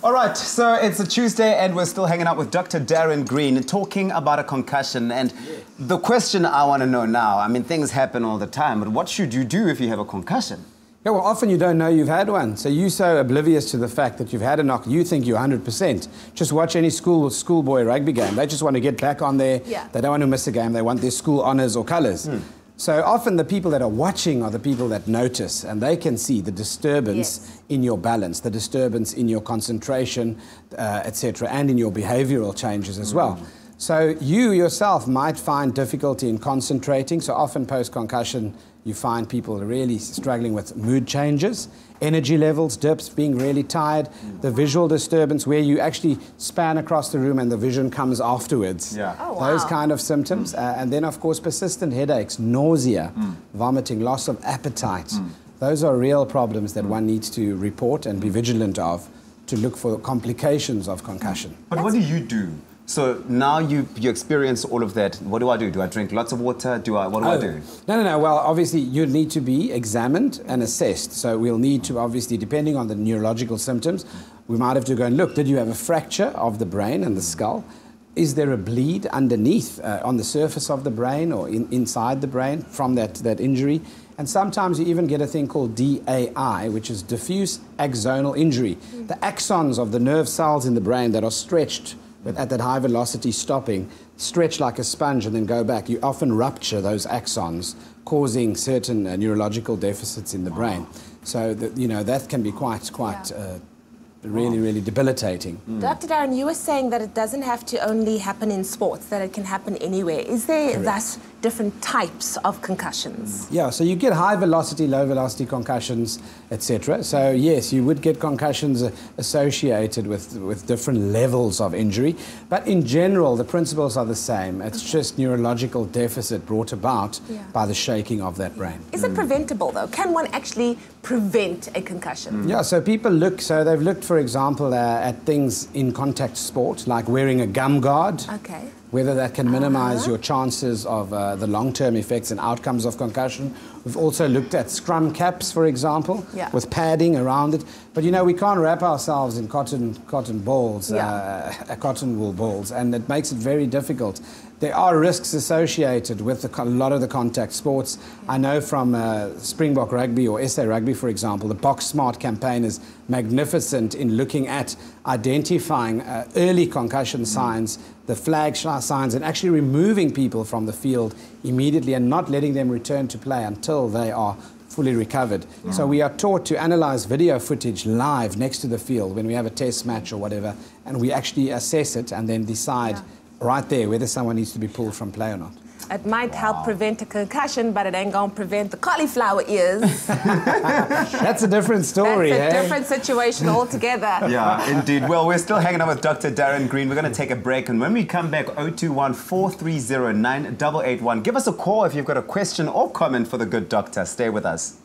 All right, so it's a Tuesday and we're still hanging out with Dr. Darren Green talking about a concussion. And the question I want to know now, I mean, things happen all the time, but what should you do if you have a concussion? Yeah, well, often you don't know you've had one. So you're so oblivious to the fact that you've had a knock, you think you're 100%. Just watch any schoolboy rugby game. They just want to get back on there. Yeah. They don't want to miss a game. They want their school honours or colours. So often the people that are watching are the people that notice, and they can see the disturbance in your balance, the disturbance in your concentration, etc., and in your behavioural changes as well. So you yourself might find difficulty in concentrating. So often post-concussion, you find people really struggling with mood changes, energy levels, dips, being really tired, the visual disturbance where you actually span across the room and the vision comes afterwards. Yeah. Oh, wow. Those kind of symptoms. And then, of course, persistent headaches, nausea, vomiting, loss of appetite. Those are real problems that one needs to report and be vigilant of to look for complications of concussion. But what do you do? So now you experience all of that. What do I do? Do I drink lots of water? What do I do? No. Well, obviously, you need to be examined and assessed. So we'll need to, obviously, depending on the neurological symptoms, we might have to go and look. Did you have a fracture of the brain and the skull? Is there a bleed underneath on the surface of the brain or inside the brain from that injury? And sometimes you even get a thing called DAI, which is diffuse axonal injury. The axons of the nerve cells in the brain that are stretched at that high velocity stopping, stretch like a sponge and then go back. You often rupture those axons, causing certain neurological deficits in the brain. So that can be quite really debilitating. Dr. Darren, you were saying that it doesn't have to only happen in sports, that it can happen anywhere. Is there thus different types of concussions? Yeah, so you get high velocity, low velocity concussions, etc. So yes, you would get concussions associated with different levels of injury, but in general the principles are the same. It's just neurological deficit brought about by the shaking of that brain. Is it preventable though? Can one actually prevent a concussion? Yeah, so they've looked, for example, at things in contact sport, like wearing a gum guard. Okay. Whether that can minimize your chances of the long-term effects and outcomes of concussion. We've also looked at scrum caps, for example, with padding around it. But we can't wrap ourselves in cotton balls, cotton wool balls, and it makes it very difficult. There are risks associated with a lot of the contact sports. I know from Springbok Rugby or SA Rugby, for example, the Box Smart campaign is magnificent in looking at identifying early concussion signs, the flag signs, and actually removing people from the field immediately and not letting them return to play until they are fully recovered. So we are taught to analyze video footage live next to the field when we have a test match or whatever, and we actually assess it and then decide right there whether someone needs to be pulled from play or not. It might help prevent a concussion, but it ain't going to prevent the cauliflower ears. That's a different story. That's a different situation altogether. Yeah, indeed. Well, we're still hanging out with Dr. Darren Green. We're going to take a break, and when we come back, 021-430-9881. Give us a call if you've got a question or comment for the good doctor. Stay with us.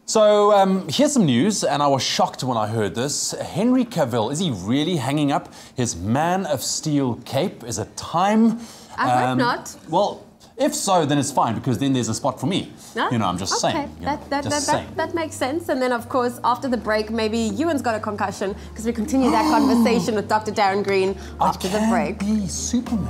So here's some news, and I was shocked when I heard this. Henry Cavill, is he really hanging up his Man of Steel cape? Is it time? I hope not. Well, if so, then it's fine, because then there's a spot for me. No? I'm just saying. That makes sense. And then, of course, after the break, maybe Ewan's got a concussion, because we continue that conversation with Dr. Darren Green after the break. Be Superman.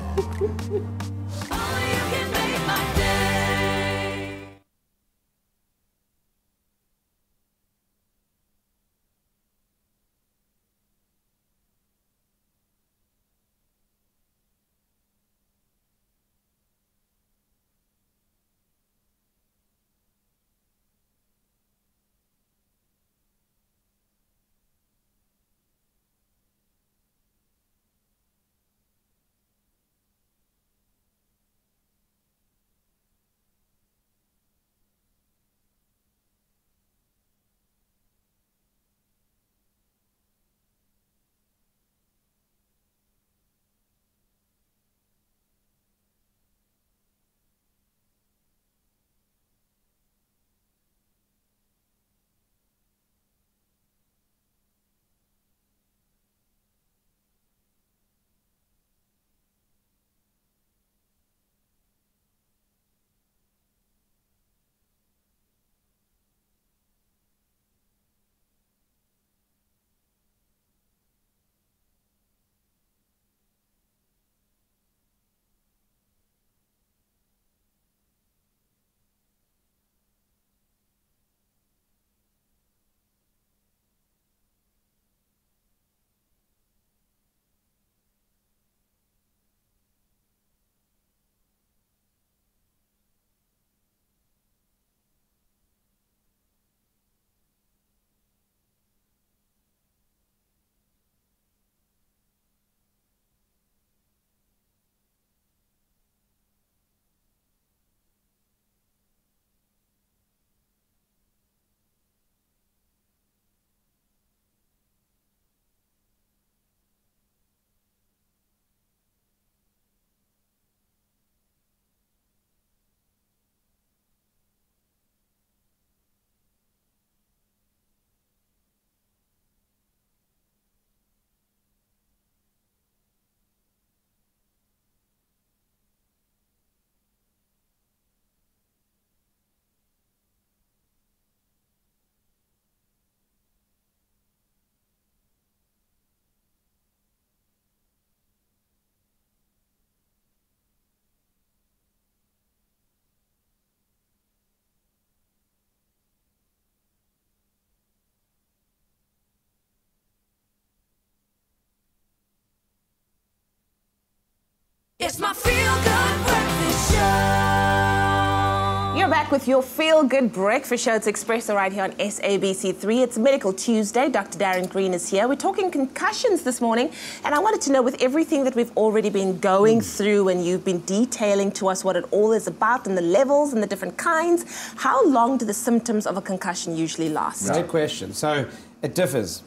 back with your feel-good breakfast show. It's Expresso right here on SABC3. It's Medical Tuesday. Dr. Darren Green is here. We're talking concussions this morning, and I wanted to know, with everything that we've already been going through and you've been detailing to us what it all is about and the levels and the different kinds, how long do the symptoms of a concussion usually last? Great question. So it differs.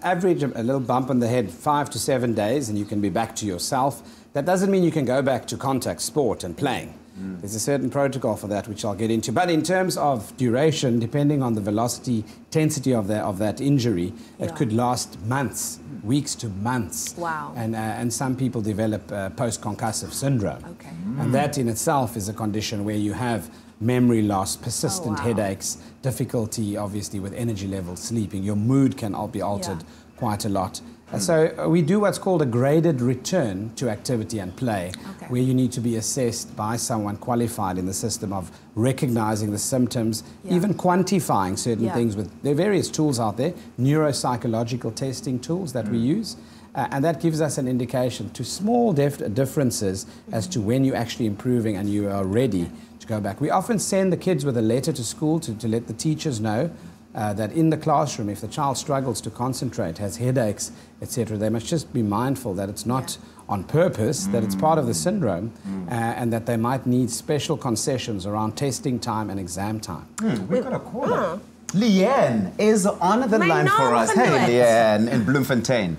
Average, a little bump on the head, 5 to 7 days, and you can be back to yourself. That doesn't mean you can go back to contact sport and playing. There's a certain protocol for that, which I'll get into. But in terms of duration, depending on the velocity, intensity of that injury, it could last months, weeks to months. Wow. And some people develop post-concussive syndrome. Okay. And that in itself is a condition where you have memory loss, persistent headaches, difficulty, obviously, with energy levels, sleeping. Your mood can be altered quite a lot. So we do what's called a graded return to activity and play, where you need to be assessed by someone qualified in the system of recognizing the symptoms, even quantifying certain things. There are various tools out there, neuropsychological testing tools that we use, and that gives us an indication to small differences as to when you're actually improving and you are ready to go back. We often send the kids with a letter to school to let the teachers know that in the classroom, if the child struggles to concentrate, has headaches, etc., they must just be mindful that it's not on purpose, that it's part of the syndrome, and that they might need special concessions around testing time and exam time. We've got a caller. Leanne is on the line for us. Hey, Leanne in Bloemfontein.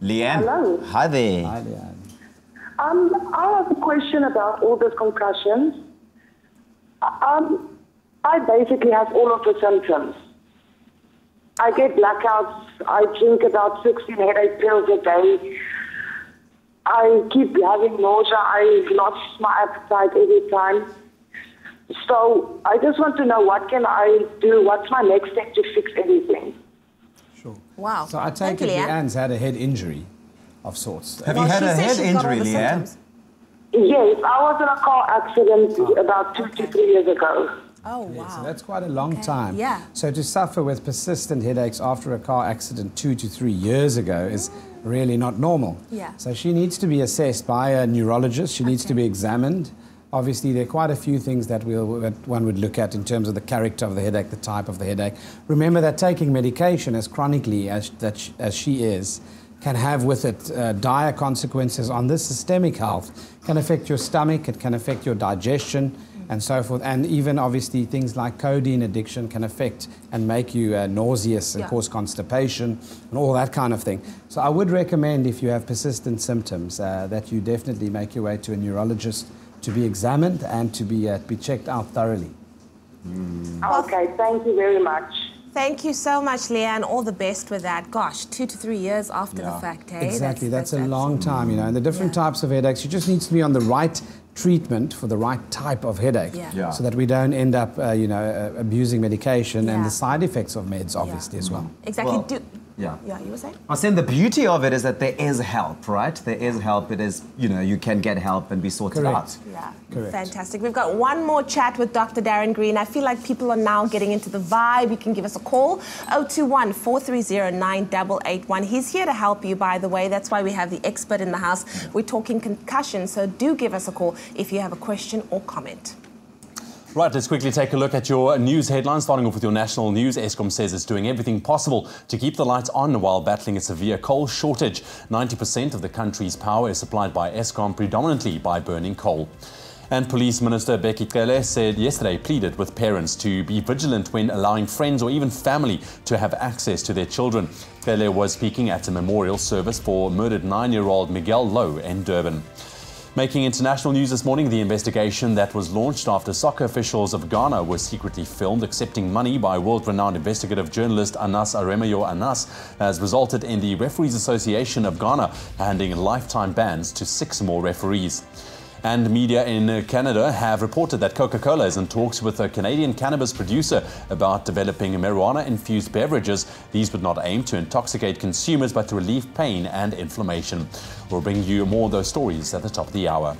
Leanne. Hello. Hi there. Hi, Leanne. I have a question about all these concussions. I basically have all of the symptoms. I get blackouts. I drink about 16 headache pills a day. I keep having nausea. I lost my appetite every time. So I just want to know, what can I do? What's my next step to fix everything? Sure. Wow. So I take it Leanne's had a head injury of sorts. Have you had a head injury, Leanne? Yes, I was in a car accident about 2 to 3 years ago. Oh, wow. So that's quite a long time. Yeah. So to suffer with persistent headaches after a car accident 2 to 3 years ago is really not normal. Yeah. So she needs to be assessed by a neurologist. She needs to be examined. Obviously, there are quite a few things that one would look at in terms of the character of the headache, the type of the headache. Remember that taking medication as chronically as she is can have with it dire consequences on the systemic health. It can affect your stomach, it can affect your digestion, and so forth. And even obviously things like codeine addiction can affect and make you nauseous and cause constipation and all that kind of thing. So I would recommend, if you have persistent symptoms, that you definitely make your way to a neurologist to be examined and to be checked out thoroughly. Okay, thank you very much. Thank you so much, Leanne. All the best with that. Gosh, 2 to 3 years after the fact, hey? Exactly, that's a long time, you know. And the different types of headaches, you just need to be on the right treatment for the right type of headache, so that we don't end up, abusing medication and the side effects of meds, obviously, as well. Exactly. Well, Yeah, you were saying? I was saying the beauty of it is that there is help, right? There is help. It is, you can get help and be sorted out. Yeah, Correct. Fantastic. We've got one more chat with Dr. Darren Green. I feel like people are now getting into the vibe. You can give us a call, 021-430-9881. He's here to help you, by the way. That's why we have the expert in the house. We're talking concussion, so do give us a call if you have a question or comment. Right, let's quickly take a look at your news headlines. Starting off with your national news, Eskom says it's doing everything possible to keep the lights on while battling a severe coal shortage. 90% of the country's power is supplied by Eskom, predominantly by burning coal. And Police Minister Becky Cele said yesterday pleaded with parents to be vigilant when allowing friends or even family to have access to their children. Cele was speaking at a memorial service for murdered 9-year-old Miguel Lowe in Durban. Making international news this morning, the investigation that was launched after soccer officials of Ghana were secretly filmed accepting money by world-renowned investigative journalist Anas Aremayo Anas has resulted in the Referees Association of Ghana handing lifetime bans to 6 more referees. And media in Canada have reported that Coca-Cola is in talks with a Canadian cannabis producer about developing marijuana-infused beverages. These would not aim to intoxicate consumers, but to relieve pain and inflammation. We'll bring you more of those stories at the top of the hour.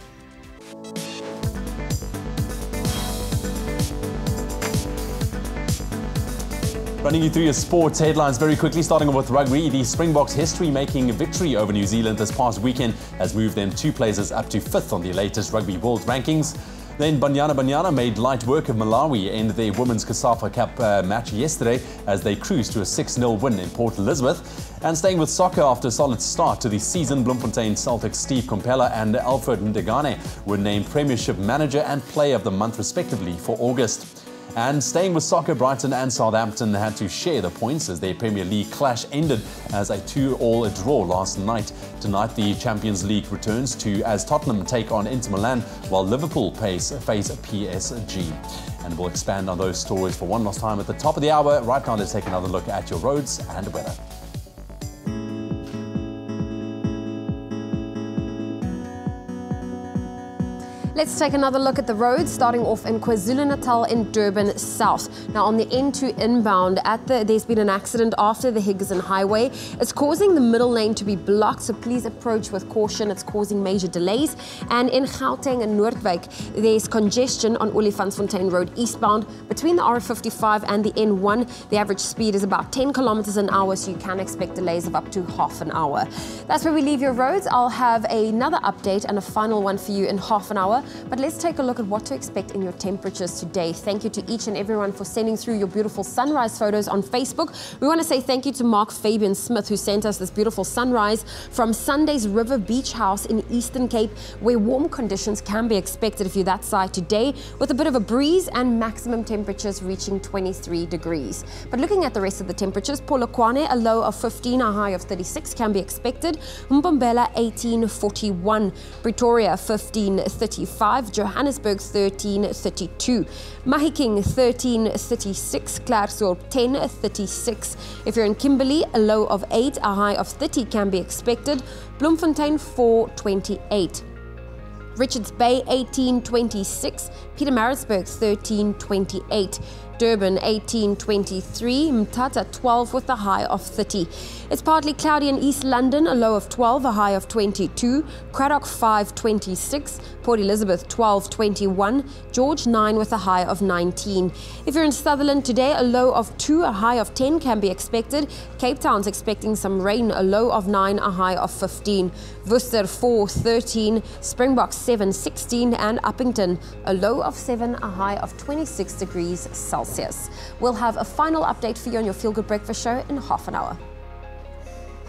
Running you through your sports headlines very quickly, starting off with rugby. The Springboks' history-making victory over New Zealand this past weekend has moved them 2 places up to 5th on the latest Rugby World Rankings. Then Banyana made light work of Malawi in their Women's CASAFA Cup match yesterday as they cruised to a 6-0 win in Port Elizabeth. And staying with soccer after a solid start to the season, Bloemfontein Celtic Steve Compella and Alfred Ndegane were named Premiership Manager and Player of the Month respectively for August. And staying with soccer, Brighton and Southampton had to share the points as their Premier League clash ended as a 2-2 draw last night. Tonight, the Champions League returns as Tottenham take on Inter Milan, while Liverpool face PSG. And we'll expand on those stories for one last time at the top of the hour. Right now, let's take another look at your roads and weather. Let's take another look at the roads, starting off in KwaZulu-Natal in Durban South. Now on the N2 inbound, there's been an accident after the Higginson Highway. It's causing the middle lane to be blocked, so please approach with caution. It's causing major delays. And in Gauteng and Noordwijk, there's congestion on Olifantsfontein Road eastbound between the R55 and the N1. The average speed is about 10 kilometers an hour, so you can expect delays of up to half an hour. That's where we leave your roads. I'll have another update and a final one for you in half an hour. But let's take a look at what to expect in your temperatures today. Thank you to each and everyone for sending through your beautiful sunrise photos on Facebook. We want to say thank you to Mark Fabian Smith, who sent us this beautiful sunrise from Sunday's River Beach House in Eastern Cape, where warm conditions can be expected if you're that side today, with a bit of a breeze and maximum temperatures reaching 23 degrees. But looking at the rest of the temperatures, Polokwane, a low of 15, a high of 36 can be expected. Mbombela, 18:41. Pretoria, 15:35. Johannesburg, 13:32. Mahikeng, 13:36. Klerksdorp, 10:36. If you're in Kimberley, a low of 8, a high of 30 can be expected. Bloemfontein, 4:28. Richards Bay, 18:26. Pietermaritzburg, 13:28. Durban, 18:23. Mthatha, 12 with a high of 30. It's partly cloudy in East London, a low of 12, a high of 22. Craddock, 5:26. Port Elizabeth, 12:21. George, 9 with a high of 19. If you're in Sutherland today, a low of 2, a high of 10 can be expected. Cape Town's expecting some rain, a low of 9, a high of 15. Worcester, 4:13. Springbok, 7:16. And Uppington, a low of 7, a high of 26 degrees Celsius. We'll have a final update for you on your Feel Good Breakfast show in half an hour.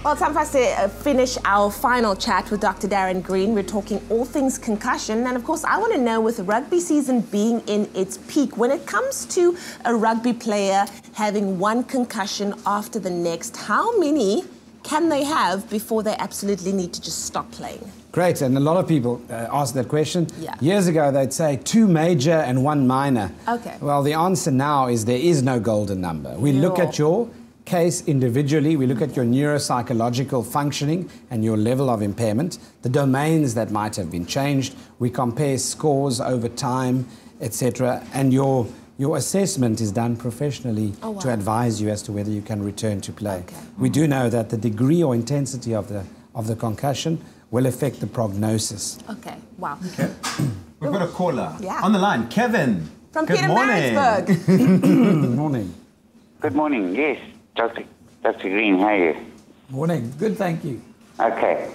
Well, time for us to finish our final chat with Dr. Darren Green. We're talking all things concussion. And of course, I want to know, with rugby season being in its peak, when it comes to a rugby player having one concussion after the next, how many can they have before they absolutely need to just stop playing? Great, and a lot of people ask that question. Yeah. Years ago, they'd say 2 major and 1 minor. Okay. Well, the answer now is there is no golden number. We look at your case individually, we look at your neuropsychological functioning and your level of impairment, the domains that might have been changed. We compare scores over time, etc. And your assessment is done professionally to advise you as to whether you can return to play. Okay. We do know that the degree or intensity of the concussion will affect the prognosis. Okay, wow. Okay. We've got a caller Yeah. on the line. Kevin. From Good morning. Pietermaritzburg. Good morning. Good morning, yes. Dr. Green, how are you? Morning. Good, thank you. Okay.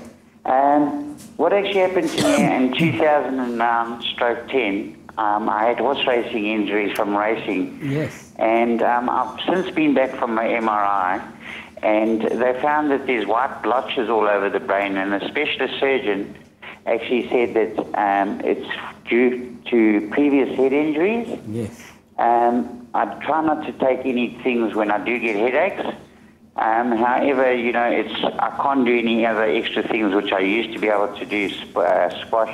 What actually happened to me in 2009/10, I had horse racing injuries from racing. Yes. And I've since been back from my MRI, and they found that there's white blotches all over the brain, and a specialist surgeon actually said that it's due to previous head injuries. Yes. I try not to take any things when I do get headaches. However, I can't do any other extra things which I used to be able to do, squash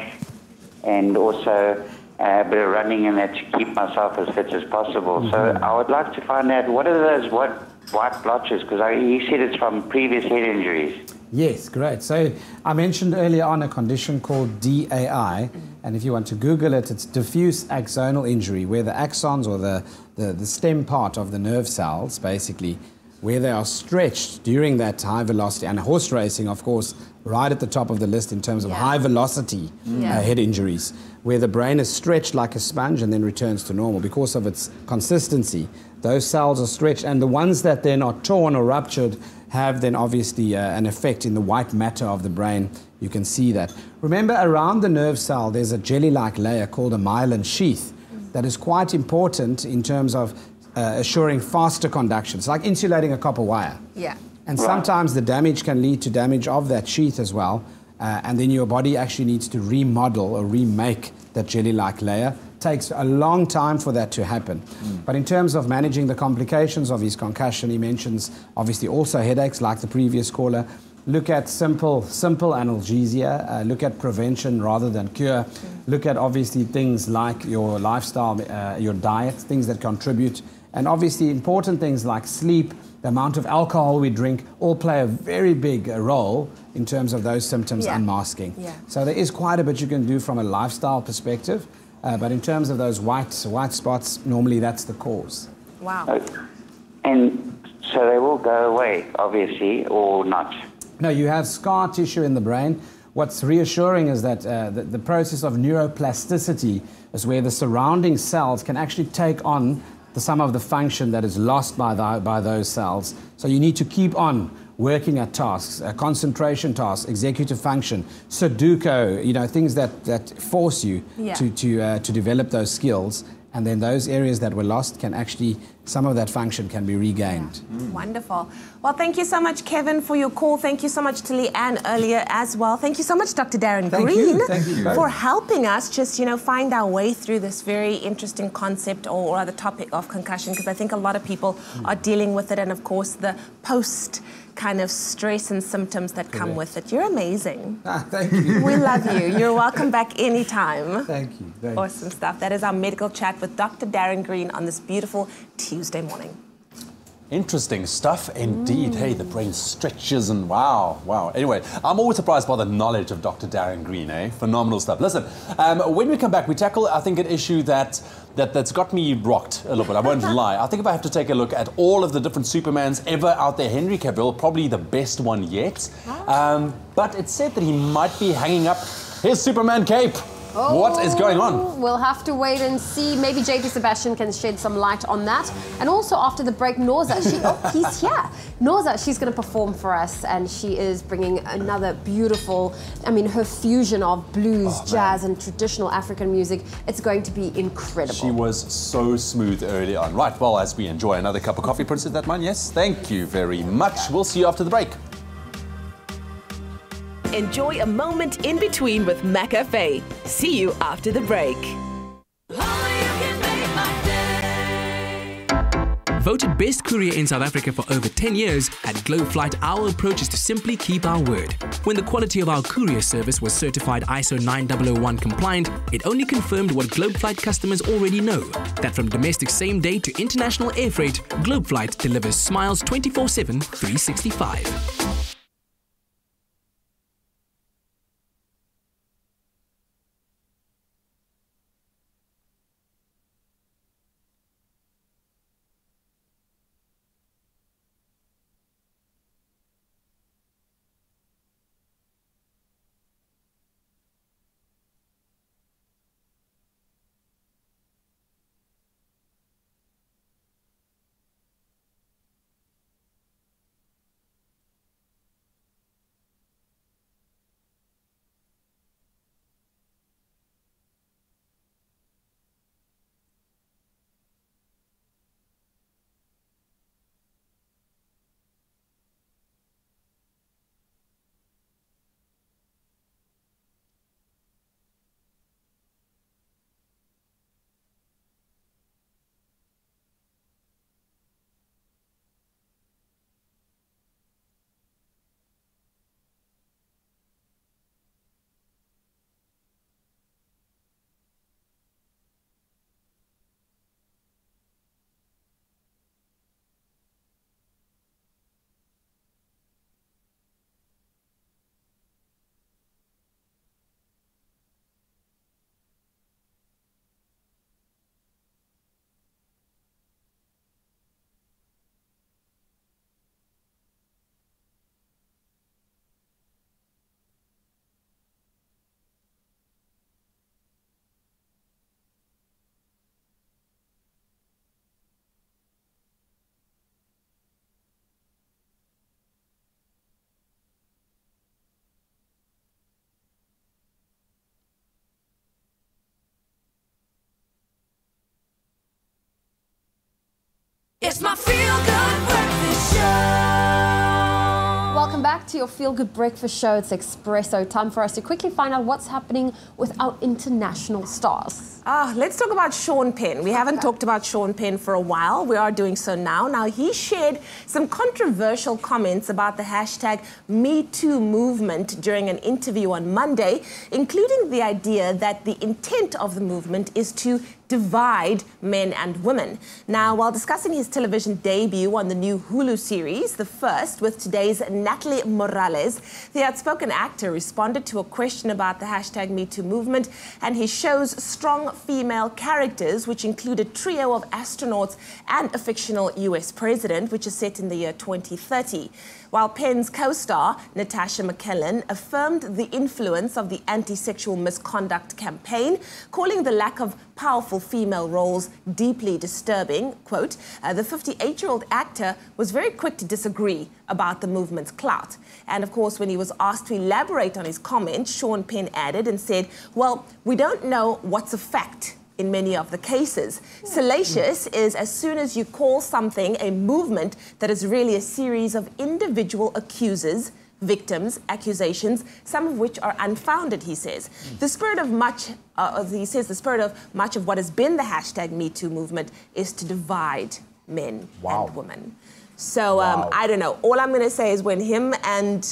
and also a bit of running and that, to keep myself as fit as possible. Mm-hmm. So I would like to find out, what are those white blotches? Because he said it's from previous head injuries. Yes, great. So I mentioned earlier on a condition called DAI, and if you want to Google it, it's diffuse axonal injury, where the axons, or the stem part of the nerve cells, basically, where they are stretched during that high velocity, and horse racing, of course, right at the top of the list in terms of high velocity head injuries, where the brain is stretched like a sponge and then returns to normal because of its consistency. Those cells are stretched, and the ones that they're not torn or ruptured have then obviously an effect in the white matter of the brain. You can see that. Remember, around the nerve cell, there's a jelly-like layer called a myelin sheath that is quite important in terms of assuring faster conduction. It's like insulating a copper wire. Yeah. And sometimes the damage can lead to damage of that sheath as well. And then your body actually needs to remodel or remake that jelly-like layer. Takes a long time for that to happen. But in terms of managing the complications of his concussion, he mentions obviously also headaches like the previous caller. Look at simple analgesia. Look at prevention rather than cure. Look at obviously things like your lifestyle, your diet, things that contribute. And obviously important things like sleep, the amount of alcohol we drink, all play a very big role in terms of those symptoms unmasking. So there is quite a bit you can do from a lifestyle perspective. But in terms of those white spots, normally that's the cause. Wow. And so they will go away, obviously, or not? No, you have scar tissue in the brain. What's reassuring is that the process of neuroplasticity is where the surrounding cells can actually take on some of the function that is lost by those cells. So you need to keep on working at tasks, concentration tasks, executive function, Sudoku, things that force you to develop those skills. And then those areas that were lost can actually, some of that function can be regained. Wonderful. Well, thank you so much, Kevin, for your call. Thank you so much to Leanne earlier as well. Thank you so much, Dr. Darren Green, for helping us just, find our way through this very interesting concept or the topic of concussion, because I think a lot of people are dealing with it, and of course the post kind of stress and symptoms that come with it. You're amazing. Thank you. We love you. You're welcome back anytime. Thank you. Thanks. Awesome stuff. That is our medical chat with Dr. Darren Green on this beautiful Tuesday morning. Interesting stuff indeed. Hey, the brain stretches and wow. Anyway, I'm always surprised by the knowledge of Dr. Darren Green, Phenomenal stuff. Listen, when we come back, we tackle, I think, an issue that's got me rocked a little bit. I won't lie. I think if I have to take a look at all of the different Supermans ever out there, Henry Cavill, probably the best one yet. But it's said that he might be hanging up his Superman cape. What is going on? We'll have to wait and see. Maybe JP Sebastian can shed some light on that. And also after the break, Norza, he's here. Norza, she's going to perform for us, and she is bringing another beautiful, her fusion of blues, jazz, and traditional African music. It's going to be incredible. She was so smooth early on. Right, well, as we enjoy another cup of coffee, Princess, that mine? Yes, thank you very much. We'll see you after the break. Enjoy a moment in between with McAfee. See you after the break. Voted best courier in South Africa for over 10 years, at Globeflight, our approach is to simply keep our word. When the quality of our courier service was certified ISO 9001 compliant, it only confirmed what Globeflight customers already know, that from domestic same day to international air freight, Globeflight delivers smiles 24/7, 365. It's my feel-good breakfast show. Welcome back to your Feel Good Breakfast Show. It's Expresso. Time for us to quickly find out what's happening with our international stars. Let's talk about Sean Penn. We haven't talked about Sean Penn for a while. We are doing so now. Now, he shared some controversial comments about the hashtag #MeToo movement during an interview on Monday, including the idea that the intent of the movement is to divide men and women. Now, while discussing his television debut on the new Hulu series, The First, with today's Natalie Morales, the outspoken actor responded to a question about the hashtag #MeToo movement and his show's strong female characters, which include a trio of astronauts and a fictional US president, which is set in the year 2030. While Penn's co-star, Natasha McKellen, affirmed the influence of the anti-sexual misconduct campaign, calling the lack of powerful female roles deeply disturbing. Quote, the 58-year-old actor was very quick to disagree about the movement's clout. And of course, when he was asked to elaborate on his comment, Sean Penn added and said, well, we don't know what's a fact in many of the cases. Salacious is as soon as you call something a movement that is really a series of individual accusers, victims, accusations, some of which are unfounded, he says. The spirit of much, the spirit of much of what has been the hashtag #MeToo movement is to divide men and women. So I don't know. All I'm going to say is when him and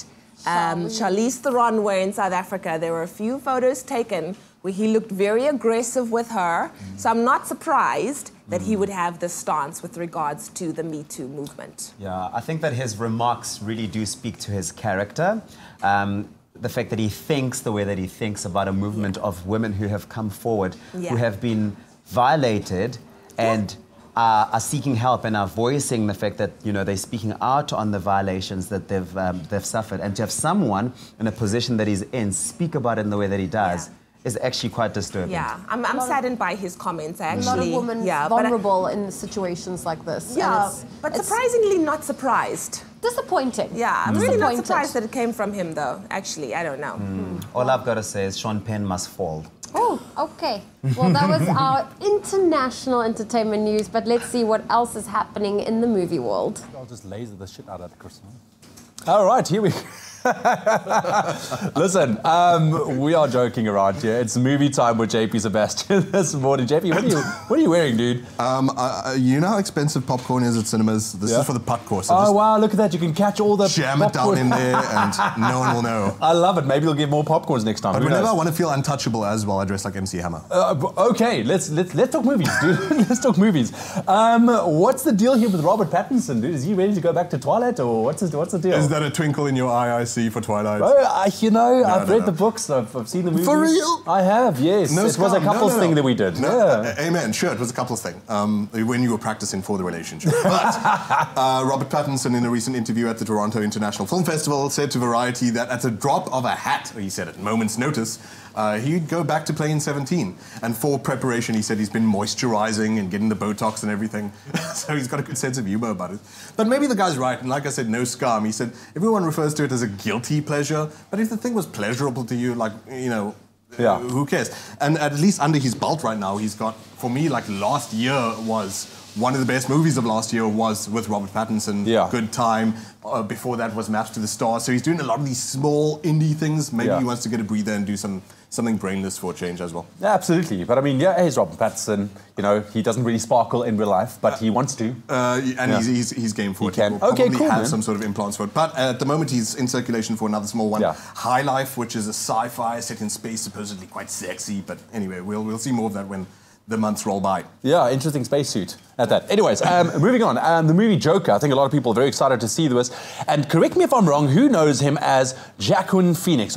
Charlize Theron were in South Africa, there were a few photos taken where he looked very aggressive with her. So I'm not surprised that he would have this stance with regards to the #MeToo movement. Yeah, I think that his remarks really do speak to his character. The fact that he thinks the way that he thinks about a movement of women who have come forward, who have been violated and are seeking help and are voicing the fact that, you know, they're speaking out on the violations that they've suffered. And to have someone in a position that he's in speak about it in the way that he does is actually quite disturbing. Yeah, I'm saddened by his comments, actually. A lot of women vulnerable in situations like this. Yeah, but surprisingly not surprised. Disappointing. Yeah, I'm really not surprised that it came from him, though. Actually, I don't know. All I've got to say is Sean Penn must fall. Oh, okay. Well, that was our international entertainment news, but let's see what else is happening in the movie world. I'll just laser the shit out of that, Chris. All right, here we go. Listen, we are joking around here. It's movie time with JP Sebastian this morning. JP, what are you wearing, dude? You know how expensive popcorn is at cinemas? This is for the putt course. So wow, look at that. You can catch all the jam popcorn. It down in there and no one will know. I love it. Maybe you'll get more popcorns next time. But whenever I want to feel untouchable as well, I dress like MC Hammer. Okay, let's talk movies, dude. Let's talk movies. What's the deal here with Robert Pattinson, dude? Is he ready to go back to Twilight, or what's the deal? Is that a twinkle in your eye I see for Twilight? I've read the books. I've seen the movies. For real? I have, yes. No, it was a couples thing that we did. Amen. Sure, it was a couples thing. When you were practicing for the relationship. But Robert Pattinson, in a recent interview at the Toronto International Film Festival, said to Variety that at the drop of a hat, or he said at moment's notice, he'd go back to playing 17. And for preparation, he said he's been moisturizing and getting the Botox and everything. So he's got a good sense of humor about it. But maybe the guy's right. And like I said, no scam. He said, everyone refers to it as a guilty pleasure. But if the thing was pleasurable to you, like, you know, who cares? And at least under his belt right now, he's got, for me, like last year was one of the best movies of last year was with Robert Pattinson. Good Time. Before that was Maps to the Stars. So he's doing a lot of these small indie things. Maybe he wants to get a breather and do something brainless for a change as well. Yeah, absolutely. But I mean, he's Robert Pattinson. You know, he doesn't really sparkle in real life, but he wants to. He's game for it. He will probably have some sort of implants for it. But at the moment, he's in circulation for another small one. High Life, which is a sci-fi set in space, supposedly quite sexy. But anyway, we'll see more of that when the months roll by. Yeah, interesting spacesuit at that. Anyways, moving on. The movie Joker, I think a lot of people are very excited to see this. And correct me if I'm wrong, who knows him as Joaquin Phoenix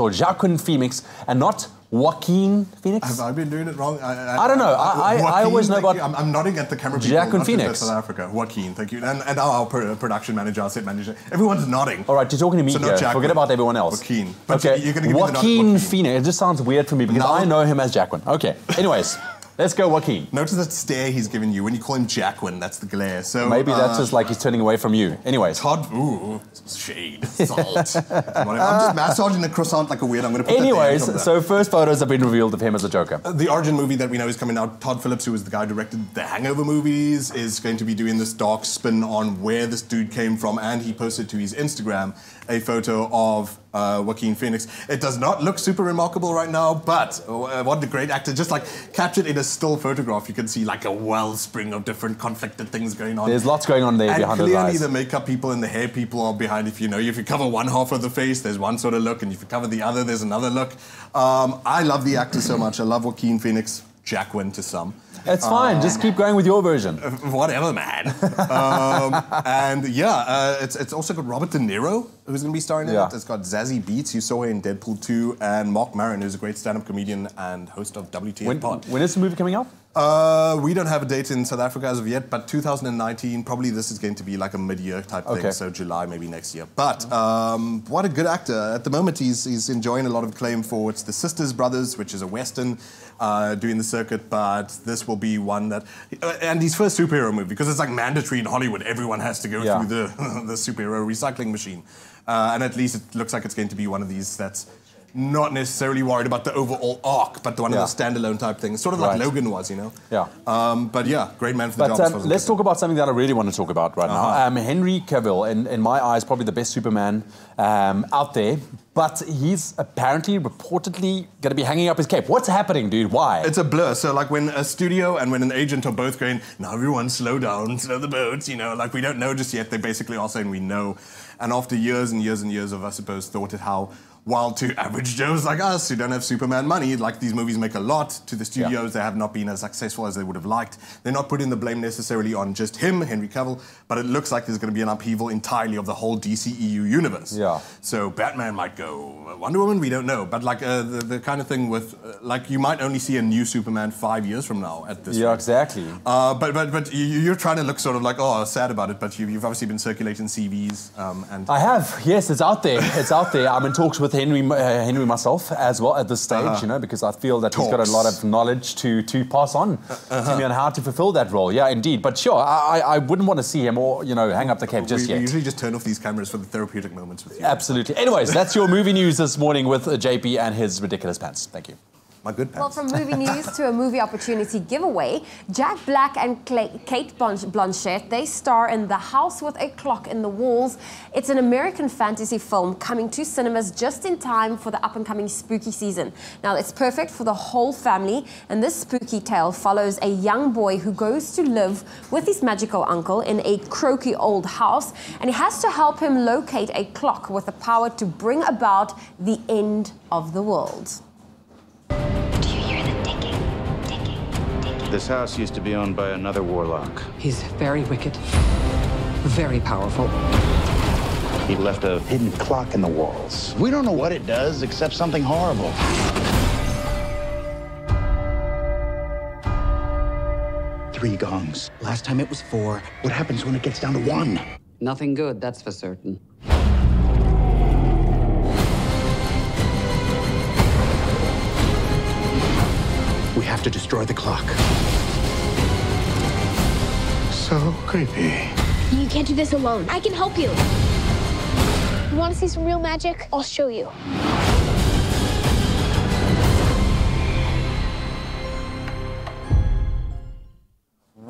and not Joaquin Phoenix? Have I been doing it wrong? I don't know. I always know about... I'm nodding at the camera people. Joaquin Phoenix. South Africa. Joaquin, thank you. And our production manager, our set manager. Everyone's nodding. All right, you're talking to me here. Forget about everyone else. Joaquin. Okay, Joaquin Phoenix. It just sounds weird for me because I know him as Joaquin. Okay, anyways. Let's go, Joaquin. Notice that stare he's giving you when you call him Jacqueline. That's the glare. So maybe that's just like he's turning away from you. Anyways. Todd, ooh, shade, salt. I'm just massaging the croissant like a weird. I'm going to put Anyways, so first photos have been revealed of him as a Joker. The origin movie that we know is coming out. Todd Phillips, who was the guy who directed the Hangover movies, is going to be doing this dark spin on where this dude came from, and he posted to his Instagram a photo of Joaquin Phoenix. It does not look super remarkable right now, but what a great actor. Just like captured in a still photograph, you can see like a wellspring of different conflicted things going on. There's lots going on there behind those eyes. And clearly the makeup people and the hair people are behind. If you cover one half of the face, there's one sort of look, and if you cover the other, there's another look. I love the actor so much. I love Joaquin Phoenix. Jacqueline to some. It's fine. Just keep going with your version. Whatever, man. And yeah, it's also got Robert De Niro, who's going to be starring in it. It's got Zazie Beetz, you saw her in Deadpool 2, and Mark Maron, who's a great stand-up comedian and host of WTF Pod. When is the movie coming out? We don't have a date in South Africa as of yet, but 2019, probably this is going to be like a mid-year type thing, so July, maybe next year. But what a good actor. At the moment, he's enjoying a lot of acclaim for The Sisters Brothers, which is a Western, doing the circuit, but this will be one that... and his first superhero movie, because it's like mandatory in Hollywood. Everyone has to go through the superhero recycling machine. And at least it looks like it's going to be one of these that's not necessarily worried about the overall arc, but one of those standalone type things, sort of like Logan was, you know? Yeah. But yeah, great man for the job. But let's talk about something that I really want to talk about right now. Henry Cavill, in my eyes, probably the best Superman out there, but he's apparently, reportedly, going to be hanging up his cape. What's happening, dude? Why? It's a blur. So like when a studio and when an agent are both going, now everyone slow down, slow the boats, you know, like we don't know just yet. They basically are saying we know. And after years and years and years of, I suppose, thought at how, while to average Joes like us who don't have Superman money, like these movies make a lot, to the studios they have not been as successful as they would have liked. They're not putting the blame necessarily on just him, Henry Cavill, but it looks like there's going to be an upheaval entirely of the whole DCEU universe. Yeah. So Batman might go, Wonder Woman, we don't know, but like the kind of thing with, like you might only see a new Superman 5 years from now at this rate. Exactly. But you're trying to look sort of like, oh, sad about it, but you've obviously been circulating CVs. And I have, yes, it's out there. It's out there. I'm in talks with Henry myself as well at this stage, you know, because I feel that he's got a lot of knowledge to pass on to me on how to fulfill that role. Yeah, indeed. But sure, I wouldn't want to see him or, you know, hang up the cape just yet. We usually just turn off these cameras for the therapeutic moments with you. Absolutely. Anyways, that's your movie news this morning with JP and his ridiculous pants. Thank you. My good pants. Well, from movie news to a movie opportunity giveaway, Jack Black and Kate Blanchett, they star in The House with a Clock in the Walls. It's an American fantasy film coming to cinemas just in time for the up-and-coming spooky season. Now, it's perfect for the whole family, and this spooky tale follows a young boy who goes to live with his magical uncle in a croaky old house, and he has to help him locate a clock with the power to bring about the end of the world. This house used to be owned by another warlock. He's very wicked, very powerful. He left a hidden clock in the walls. We don't know what it does, except something horrible. Three gongs. Last time it was 4. What happens when it gets down to 1? Nothing good, that's for certain. We have to destroy the clock. So creepy. You can't do this alone. I can help you. You want to see some real magic? I'll show you.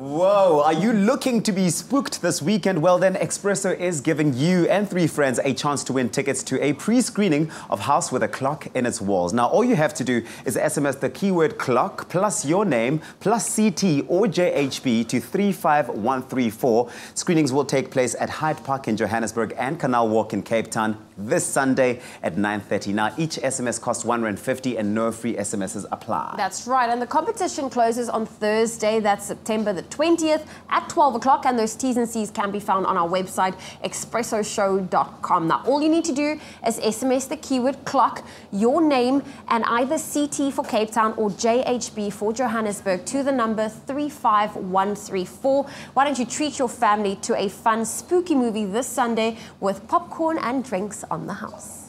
Whoa, are you looking to be spooked this weekend? Well then, Expresso is giving you and 3 friends a chance to win tickets to a pre-screening of House with a Clock in its Walls. Now, all you have to do is SMS the keyword clock plus your name plus CT or JHB to 35134. Screenings will take place at Hyde Park in Johannesburg and Canal Walk in Cape Town this Sunday at 9:30. Now, each SMS costs R1.50 and no free SMSs apply. That's right, and the competition closes on Thursday, that's September the 20th at 12 o'clock, and those T's and C's can be found on our website, expressoshow.com. Now, all you need to do is SMS the keyword clock, your name, and either CT for Cape Town or JHB for Johannesburg to the number 35134. Why don't you treat your family to a fun, spooky movie this Sunday with popcorn and drinks on the house.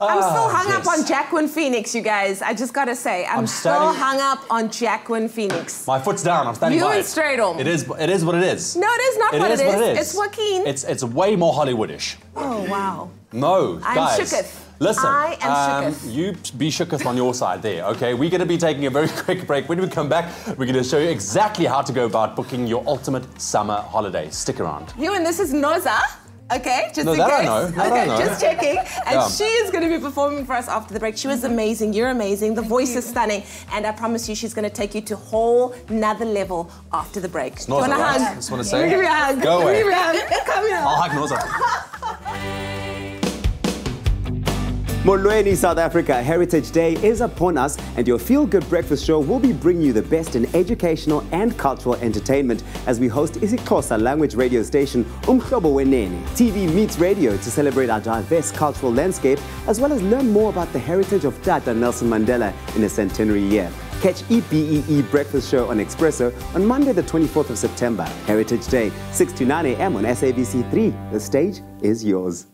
I'm still hung up on Jacqueline Phoenix, you guys. I just gotta say, I'm still hung up on Jacqueline Phoenix. My foot's down. I'm standing by it. You and straight on. It is what it is. No, it is not what it is. It's Joaquin. It's way more Hollywoodish. Oh, wow. No, I'm guys. shooketh. Listen, I am shooketh. You be shooketh on your side there, okay? We're going to be taking a very quick break. When we come back, we're going to show you exactly how to go about booking your ultimate summer holiday. Stick around. You and this is Noza. Okay, just no, in that case. I know. That I know. Just checking. And she is going to be performing for us after the break. She was amazing. You're amazing. The voice is stunning. And I promise you, she's going to take you to a whole nother level after the break. Noza, Do you want a hug? I just want to say. Give me a hug. Go away. Give me a hug. Come here. I'll hug Noza. Molweni, South Africa, Heritage Day is upon us, and your Feel Good Breakfast Show will be bringing you the best in educational and cultural entertainment as we host iSixhosa language radio station Umhlobo Wenene. TV meets radio to celebrate our diverse cultural landscape, as well as learn more about the heritage of Tata Nelson Mandela in a centenary year. Catch EBEE Breakfast Show on Expresso on Monday the 24th of September. Heritage Day, 6 to 9 a.m. on SABC3. The stage is yours.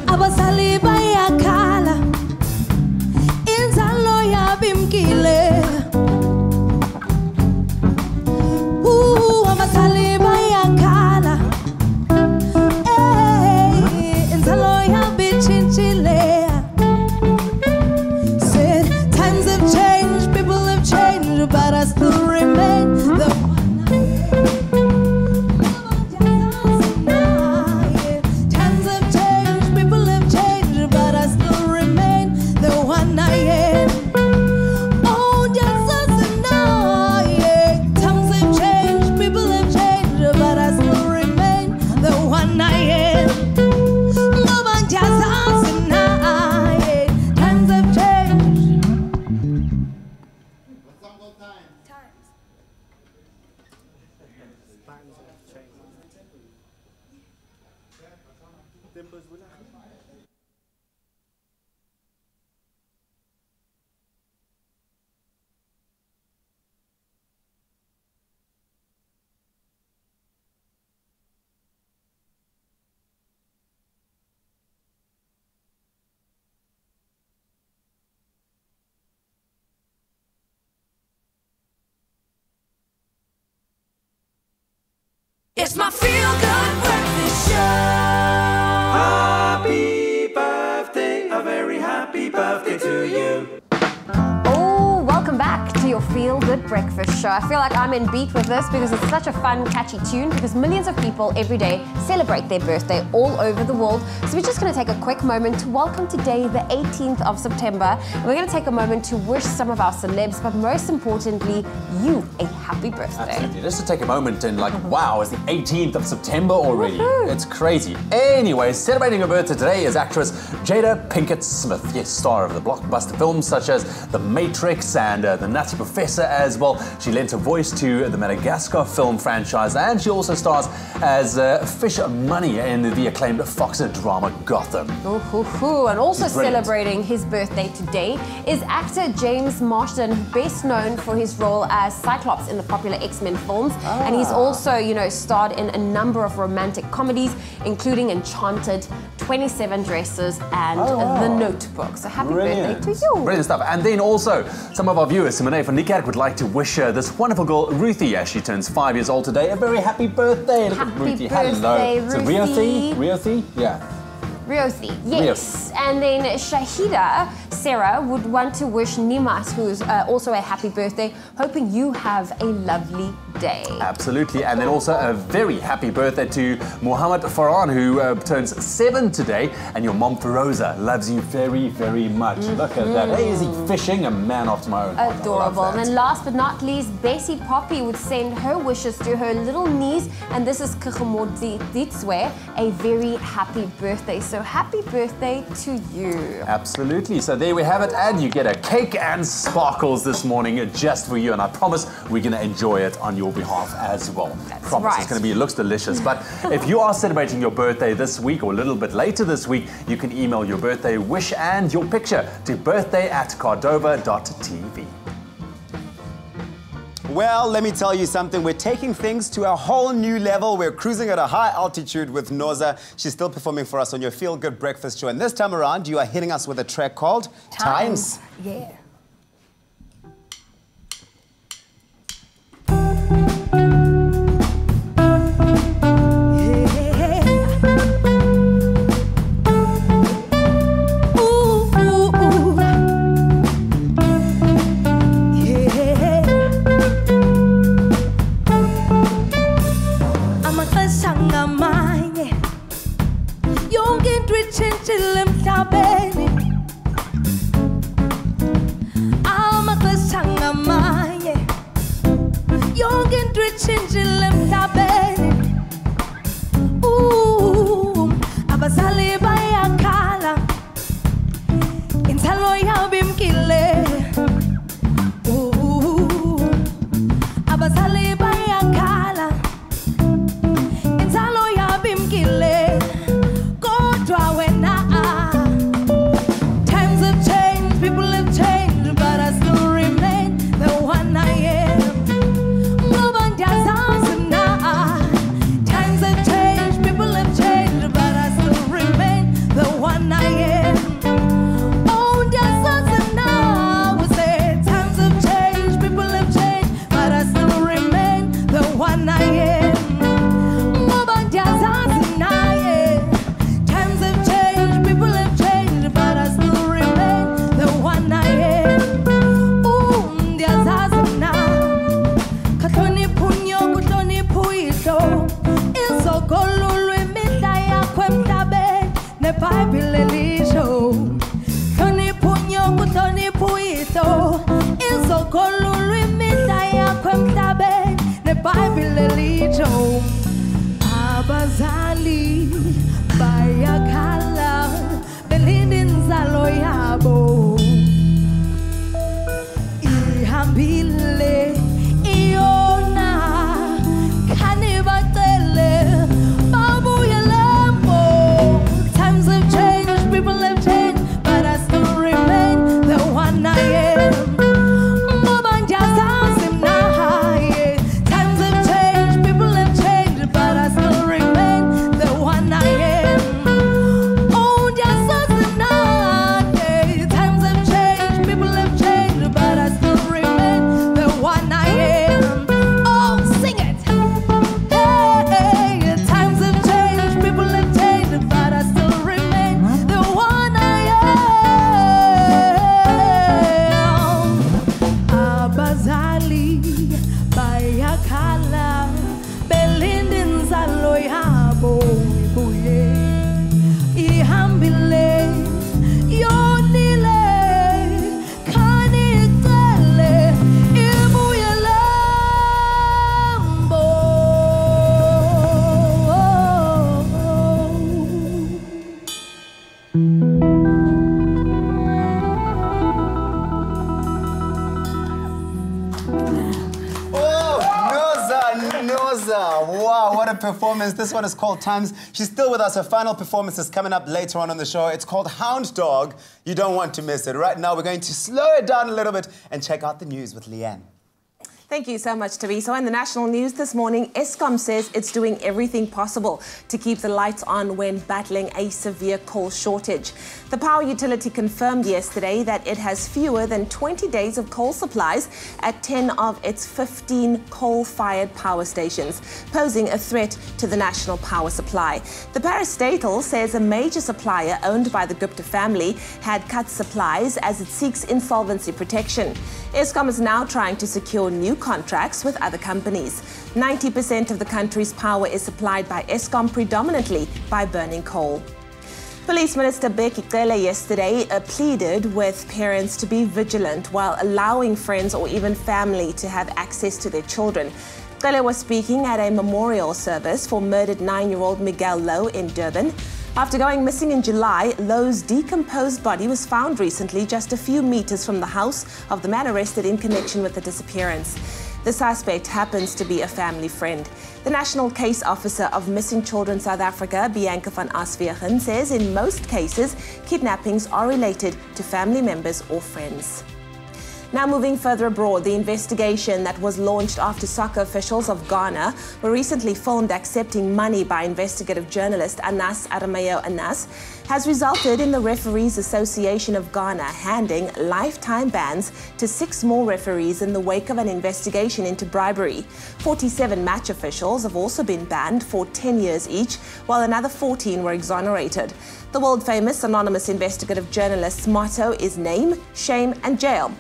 Abasali bayakhala inzalo yabimkile abasali bayakhala inzalo yabichinchile. Said times have changed, people have changed, but I still remain the It's my feel-good breakfast show. Happy birthday, a very happy birthday to you. Oh, welcome back to your Feel Good Breakfast Show. I feel like I'm in beat with this because it's such a fun, catchy tune because millions of people every day celebrate their birthday all over the world. So we're just going to take a quick moment to welcome today, the 18th of September. And we're going to take a moment to wish some of our celebs, but most importantly, you a happy birthday. Absolutely. Just to take a moment and wow, it's the 18th of September already. It's crazy. Anyway, celebrating her birthday today is actress Jada Pinkett Smith. Yes, star of the blockbuster films such as The Matrix and The Nutty Professor as well. She lent her voice to the Madagascar film franchise, and she also stars as Fish Money in the acclaimed Fox drama Gotham. And also celebrating his birthday today is actor James Marsden, best known for his role as Cyclops in the popular X-Men films. And he's also, starred in a number of romantic comedies, including Enchanted, 27 Dresses, and The Notebook. So happy birthday to you. Brilliant stuff. And then also, some of our viewers, Simone van Niekerk, would like to wish this wonderful girl, Ruthie, as she turns 5 years old today, a very happy birthday. Look at Ruthie. Birthday, hello. So Ruthie? Yeah. Riothi, yes. And then Shahida Sarah would want to wish Nimas, who's also a happy birthday, hoping you have a lovely today. Absolutely. And then also a very happy birthday to Muhammad Farhan, who turns 7 today. And your mom, Feroza, loves you very, very much. Look at that. Hey, is he fishing? A man after my own heart. Adorable. And last but not least, Bessie Poppy would send her wishes to her little niece. And this is Kachemodzi Ditswe, a very happy birthday. So happy birthday to you. Absolutely. So there we have it. And you get a cake and sparkles this morning just for you. And I promise we're going to enjoy it on your behalf as well. That's promise right. It's going to be, it looks delicious. But if you are celebrating your birthday this week or a little bit later this week, you can email your birthday wish and your picture to birthday@cardova.tv. Well, let me tell you something. We're taking things to a whole new level. We're cruising at a high altitude with Noza. She's still performing for us on your Feel Good Breakfast show. And this time around, you are hitting us with a track called Times. Yeah. Wow, what a performance. This one is called Times. She's still with us. Her final performance is coming up later on the show. It's called Hound Dog. You don't want to miss it. Right now, we're going to slow it down a little bit and check out the news with Leanne. Thank you so much, Taviso. In the national news this morning, Eskom says it's doing everything possible to keep the lights on when battling a severe coal shortage. The power utility confirmed yesterday that it has fewer than 20 days of coal supplies at 10 of its 15 coal-fired power stations, posing a threat to the national power supply. The parastatal says a major supplier owned by the Gupta family had cut supplies as it seeks insolvency protection. Eskom is now trying to secure new contracts with other companies. 90% of the country's power is supplied by Eskom, predominantly by burning coal. Police Minister Bheki Cele yesterday pleaded with parents to be vigilant while allowing friends or even family to have access to their children. Cele was speaking at a memorial service for murdered 9-year-old Miguel Lowe in Durban. After going missing in July, Lowe's decomposed body was found recently just a few meters from the house of the man arrested in connection with the disappearance. The suspect happens to be a family friend. The National Case Officer of Missing Children South Africa, Bianca van Aswegen, says in most cases, kidnappings are related to family members or friends. Now moving further abroad, the investigation that was launched after soccer officials of Ghana were recently filmed accepting money by investigative journalist Anas Aramayo Anas has resulted in the Referees Association of Ghana handing lifetime bans to 6 more referees in the wake of an investigation into bribery. 47 match officials have also been banned for 10 years each, while another 14 were exonerated. The world-famous anonymous investigative journalist's motto is name, shame and jail.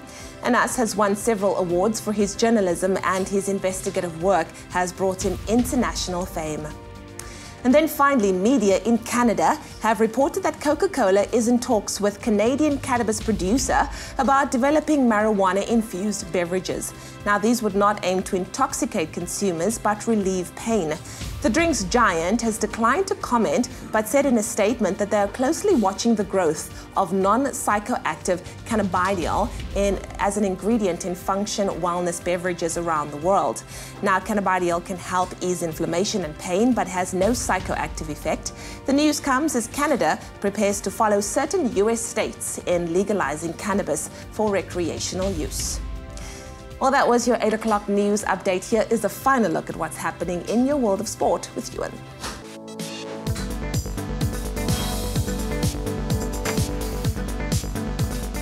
Anas has won several awards for his journalism, and his investigative work has brought him international fame. And then finally, media in Canada have reported that Coca-Cola is in talks with Canadian cannabis producer about developing marijuana-infused beverages. Now, these would not aim to intoxicate consumers, but relieve pain. The drinks giant has declined to comment, but said in a statement that they are closely watching the growth of non-psychoactive cannabidiol as an ingredient in function wellness beverages around the world. Now, cannabidiol can help ease inflammation and pain, but has no psychoactive effect. The news comes as Canada prepares to follow certain US states in legalizing cannabis for recreational use. Well, that was your 8 o'clock news update. Here is a final look at what's happening in your world of sport with Ewan.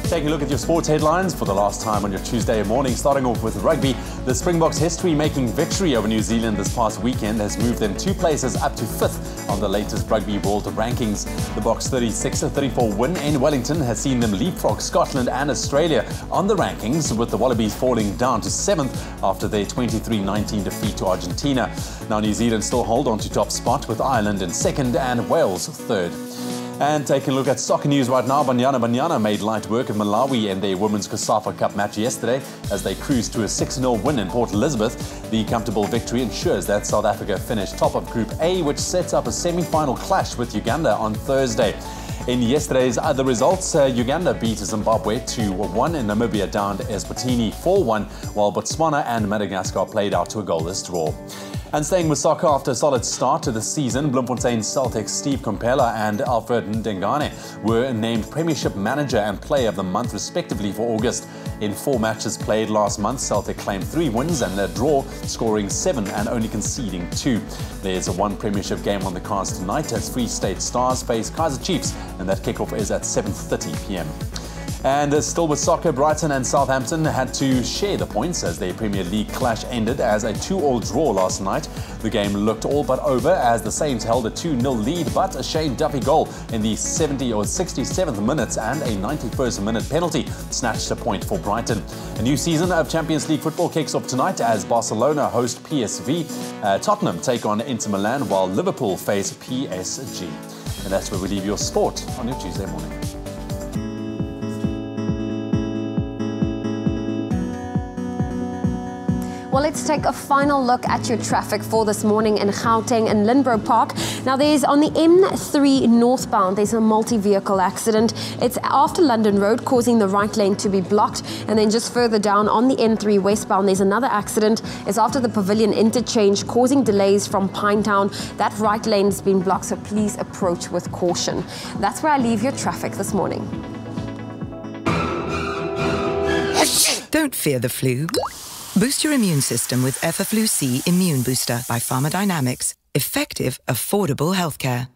Taking a look at your sports headlines for the last time on your Tuesday morning, starting off with rugby. The Springboks' history-making victory over New Zealand this past weekend has moved them 2 places up to 5th on the latest Rugby World Rankings. The Boks' 36-34 win in Wellington has seen them leapfrog Scotland and Australia on the rankings, with the Wallabies falling down to 7th after their 23-19 defeat to Argentina. Now New Zealand still hold on to top spot, with Ireland in 2nd and Wales 3rd. And taking a look at soccer news right now, Banyana made light work of Malawi in their Women's COSAFA Cup match yesterday as they cruised to a 6-0 win in Port Elizabeth. The comfortable victory ensures that South Africa finished top of Group A, which sets up a semi-final clash with Uganda on Thursday. In yesterday's other results, Uganda beat Zimbabwe 2-1 and Namibia downed Eswatini 4-1, while Botswana and Madagascar played out to a goalless draw. And staying with soccer, after a solid start to the season, Bloemfontein Celtic's Steve Kompella and Alfred Ndengane were named Premiership Manager and Player of the Month respectively for August. In 4 matches played last month, Celtic claimed 3 wins and a draw, scoring 7 and only conceding 2. There's a 1 Premiership game on the cards tonight as Free State Stars face Kaizer Chiefs, and that kickoff is at 7:30 p.m. And still with soccer, Brighton and Southampton had to share the points as their Premier League clash ended as a 2-2 draw last night. The game looked all but over as the Saints held a 2-0 lead, but a Shane Duffy goal in the 67th minute and a 91st minute penalty snatched a point for Brighton. A new season of Champions League football kicks off tonight as Barcelona host PSV, Tottenham take on Inter Milan, while Liverpool face PSG. And that's where we leave your sport on your Tuesday morning. Well, let's take a final look at your traffic for this morning in Gauteng and Lindbro Park. Now, there's on the M3 northbound, there's a multi-vehicle accident. It's after London Road, causing the right lane to be blocked. And then just further down on the M3 westbound, there's another accident. It's after the Pavilion interchange, causing delays from Pinetown. That right lane has been blocked, so please approach with caution. That's where I leave your traffic this morning. Don't fear the flu. Boost your immune system with Effaflu-C Immune Booster by Pharmadynamics. Effective, affordable healthcare.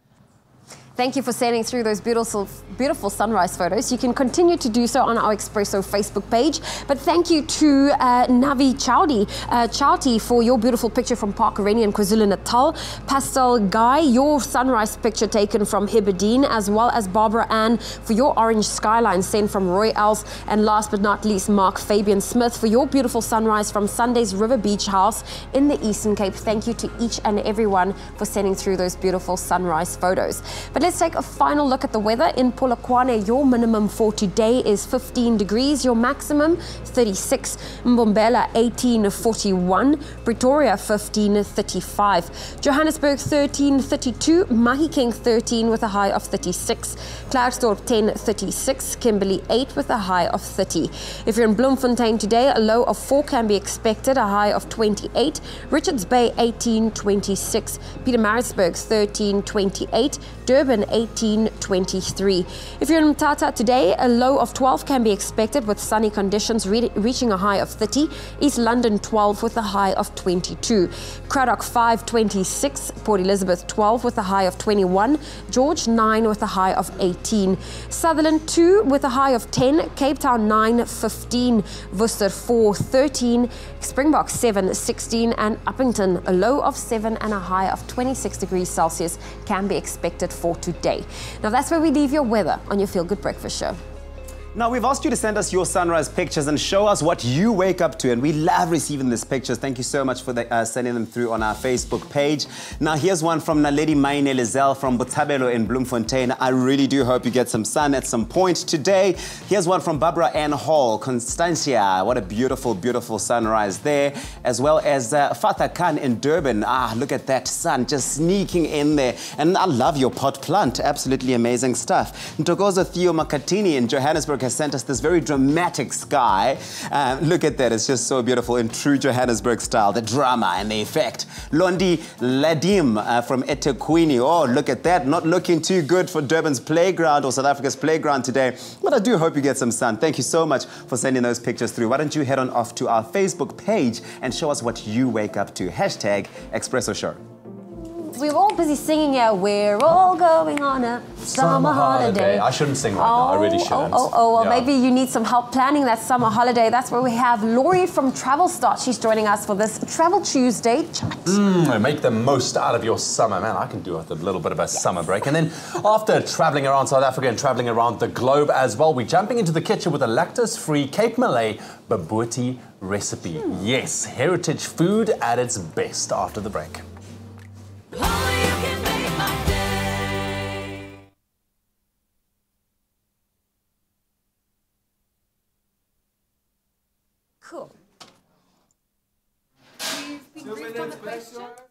Thank you for sending through those beautiful sunrise photos. You can continue to do so on our Expresso Facebook page. But thank you to Navi Chowti for your beautiful picture from Park Areni in KwaZulu-Natal. Pastel Guy, your sunrise picture taken from Heberdean, as well as Barbara Ann for your orange skyline sent from Roy Els. And last but not least, Mark Fabian Smith for your beautiful sunrise from Sunday's River Beach House in the Eastern Cape. Thank you to each and everyone for sending through those beautiful sunrise photos. But let's take a final look at the weather. In Polokwane, your minimum for today is 15 degrees, your maximum 36. Mbombela 18.41, Pretoria 15.35, Johannesburg 13.32, Mahikeng 13 with a high of 36, Klerksdorp 10.36, Kimberley 8 with a high of 30. If you're in Bloemfontein today, a low of 4 can be expected, a high of 28, Richards Bay 18.26, Pietermaritzburg 13.28, Durban 18.23. If you're in Mthatha today, a low of 12 can be expected with sunny conditions reaching a high of 30. East London 12 with a high of 22. Cradock 5.26. Port Elizabeth 12 with a high of 21. George 9 with a high of 18. Sutherland 2 with a high of 10. Cape Town 9.15. Worcester 4.13. Springbok 7.16. And Uppington, a low of 7 and a high of 26 degrees Celsius can be expected for today. Now that's where we leave your weather on your Feel Good Breakfast Show. Now, we've asked you to send us your sunrise pictures and show us what you wake up to, and we love receiving these pictures. Thank you so much for sending them through on our Facebook page. Now, here's one from Naledi Maine Lizelle from Botshabelo in Bloemfontein. I really do hope you get some sun at some point today. Here's one from Barbara Ann Hall, Constantia. What a beautiful, beautiful sunrise there. As well as Fatha Khan in Durban. Ah, look at that sun just sneaking in there. And I love your pot plant. Absolutely amazing stuff. Ntokozo Theo Makatini in Johannesburg has sent us this very dramatic sky. Look at that, it's just so beautiful in true Johannesburg style, the drama and the effect. Londi Ladim from eThekwini. Oh, look at that, not looking too good for Durban's playground or South Africa's playground today, but I do hope you get some sun. Thank you so much for sending those pictures through. Why don't you head on off to our Facebook page and show us what you wake up to. Hashtag Expresso Show. We were all busy singing, yeah, we're all going on a summer holiday. I shouldn't sing right now, I really shouldn't. Well, maybe you need some help planning that summer holiday. That's where we have Laurie from Travel Start. She's joining us for this Travel Tuesday chat. Make the most out of your summer. Man, I can do with a little bit of a summer break. And then after traveling around South Africa and traveling around the globe as well, we're jumping into the kitchen with a lactose-free Cape Malay bobotie recipe. Yes, heritage food at its best after the break. Cool. You've been 2 briefed on the minutes, question? Expresso.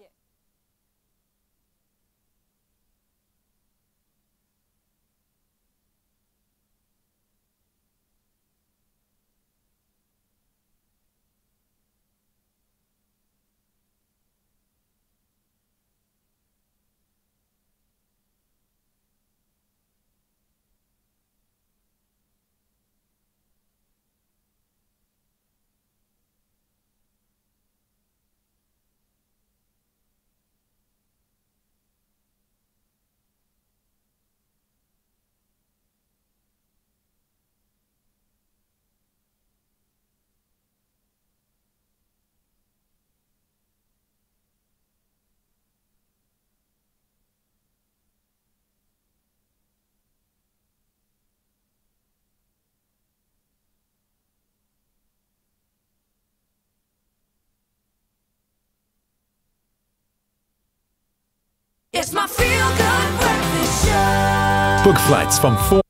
It's my Feel Good Breakfast Show. Book flights from 4.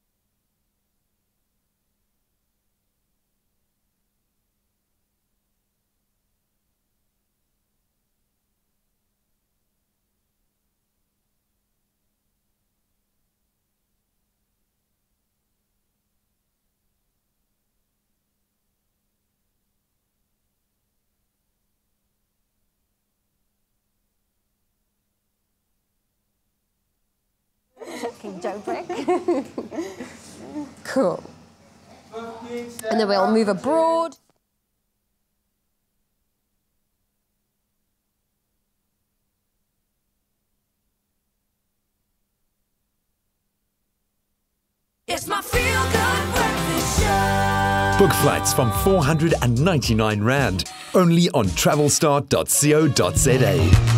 Joke break. Cool. And then we'll move abroad. It's my feel-good breakfast show. Book flights from 499 Rand, only on travelstart.co.za.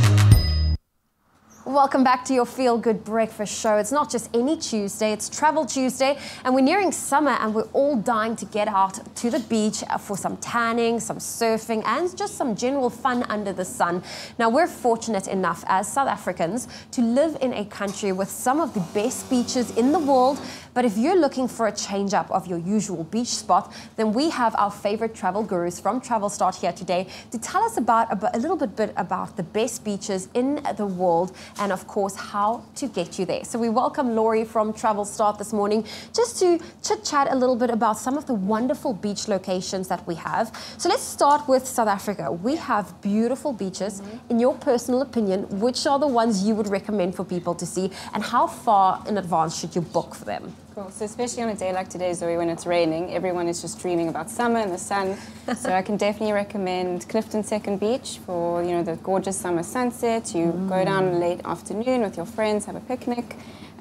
Welcome back to your Feel Good Breakfast Show. It's not just any Tuesday, it's Travel Tuesday, and we're nearing summer and we're all dying to get out to the beach for some tanning, some surfing, and just some general fun under the sun. Now, we're fortunate enough as South Africans to live in a country with some of the best beaches in the world. But if you're looking for a change up of your usual beach spot, then we have our favorite travel gurus from Travel Start here today to tell us about a little bit about the best beaches in the world and, of course, how to get you there. So we welcome Laurie from Travel Start this morning just to chit-chat a little bit about some of the wonderful beach locations that we have. So let's start with South Africa. We have beautiful beaches. In your personal opinion, which are the ones you would recommend for people to see, and how far in advance should you book for them? Cool. So especially on a day like today, Zoe, when it's raining, everyone is just dreaming about summer and the sun. So I can definitely recommend Clifton Second Beach for, you know, the gorgeous summer sunset. You go down late afternoon with your friends, have a picnic.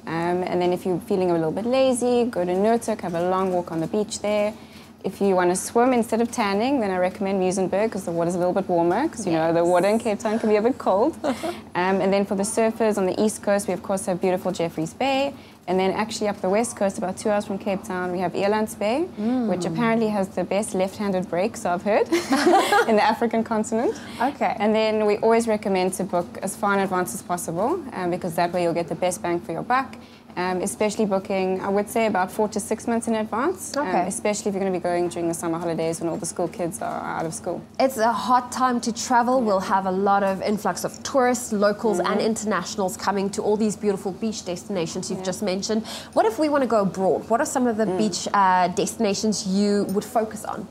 And then if you're feeling a little bit lazy, go to Noordhoek, have a long walk on the beach there. If you want to swim instead of tanning, then I recommend Muizenberg because the water's a little bit warmer because, you know, the water in Cape Town can be a bit cold. And then for the surfers on the east coast, we of course have beautiful Jeffreys Bay. And then actually up the west coast, about 2 hours from Cape Town, we have Elands Bay, which apparently has the best left-handed break, so I've heard, in the African continent. Okay. And then we always recommend to book as far in advance as possible because that way you'll get the best bang for your buck. Especially booking, I would say, about 4 to 6 months in advance, especially if you're going to be going during the summer holidays when all the school kids are out of school. It's a hot time to travel. We'll have a lot of influx of tourists, locals and internationals coming to all these beautiful beach destinations you've just mentioned. What if we want to go abroad? What are some of the beach destinations you would focus on?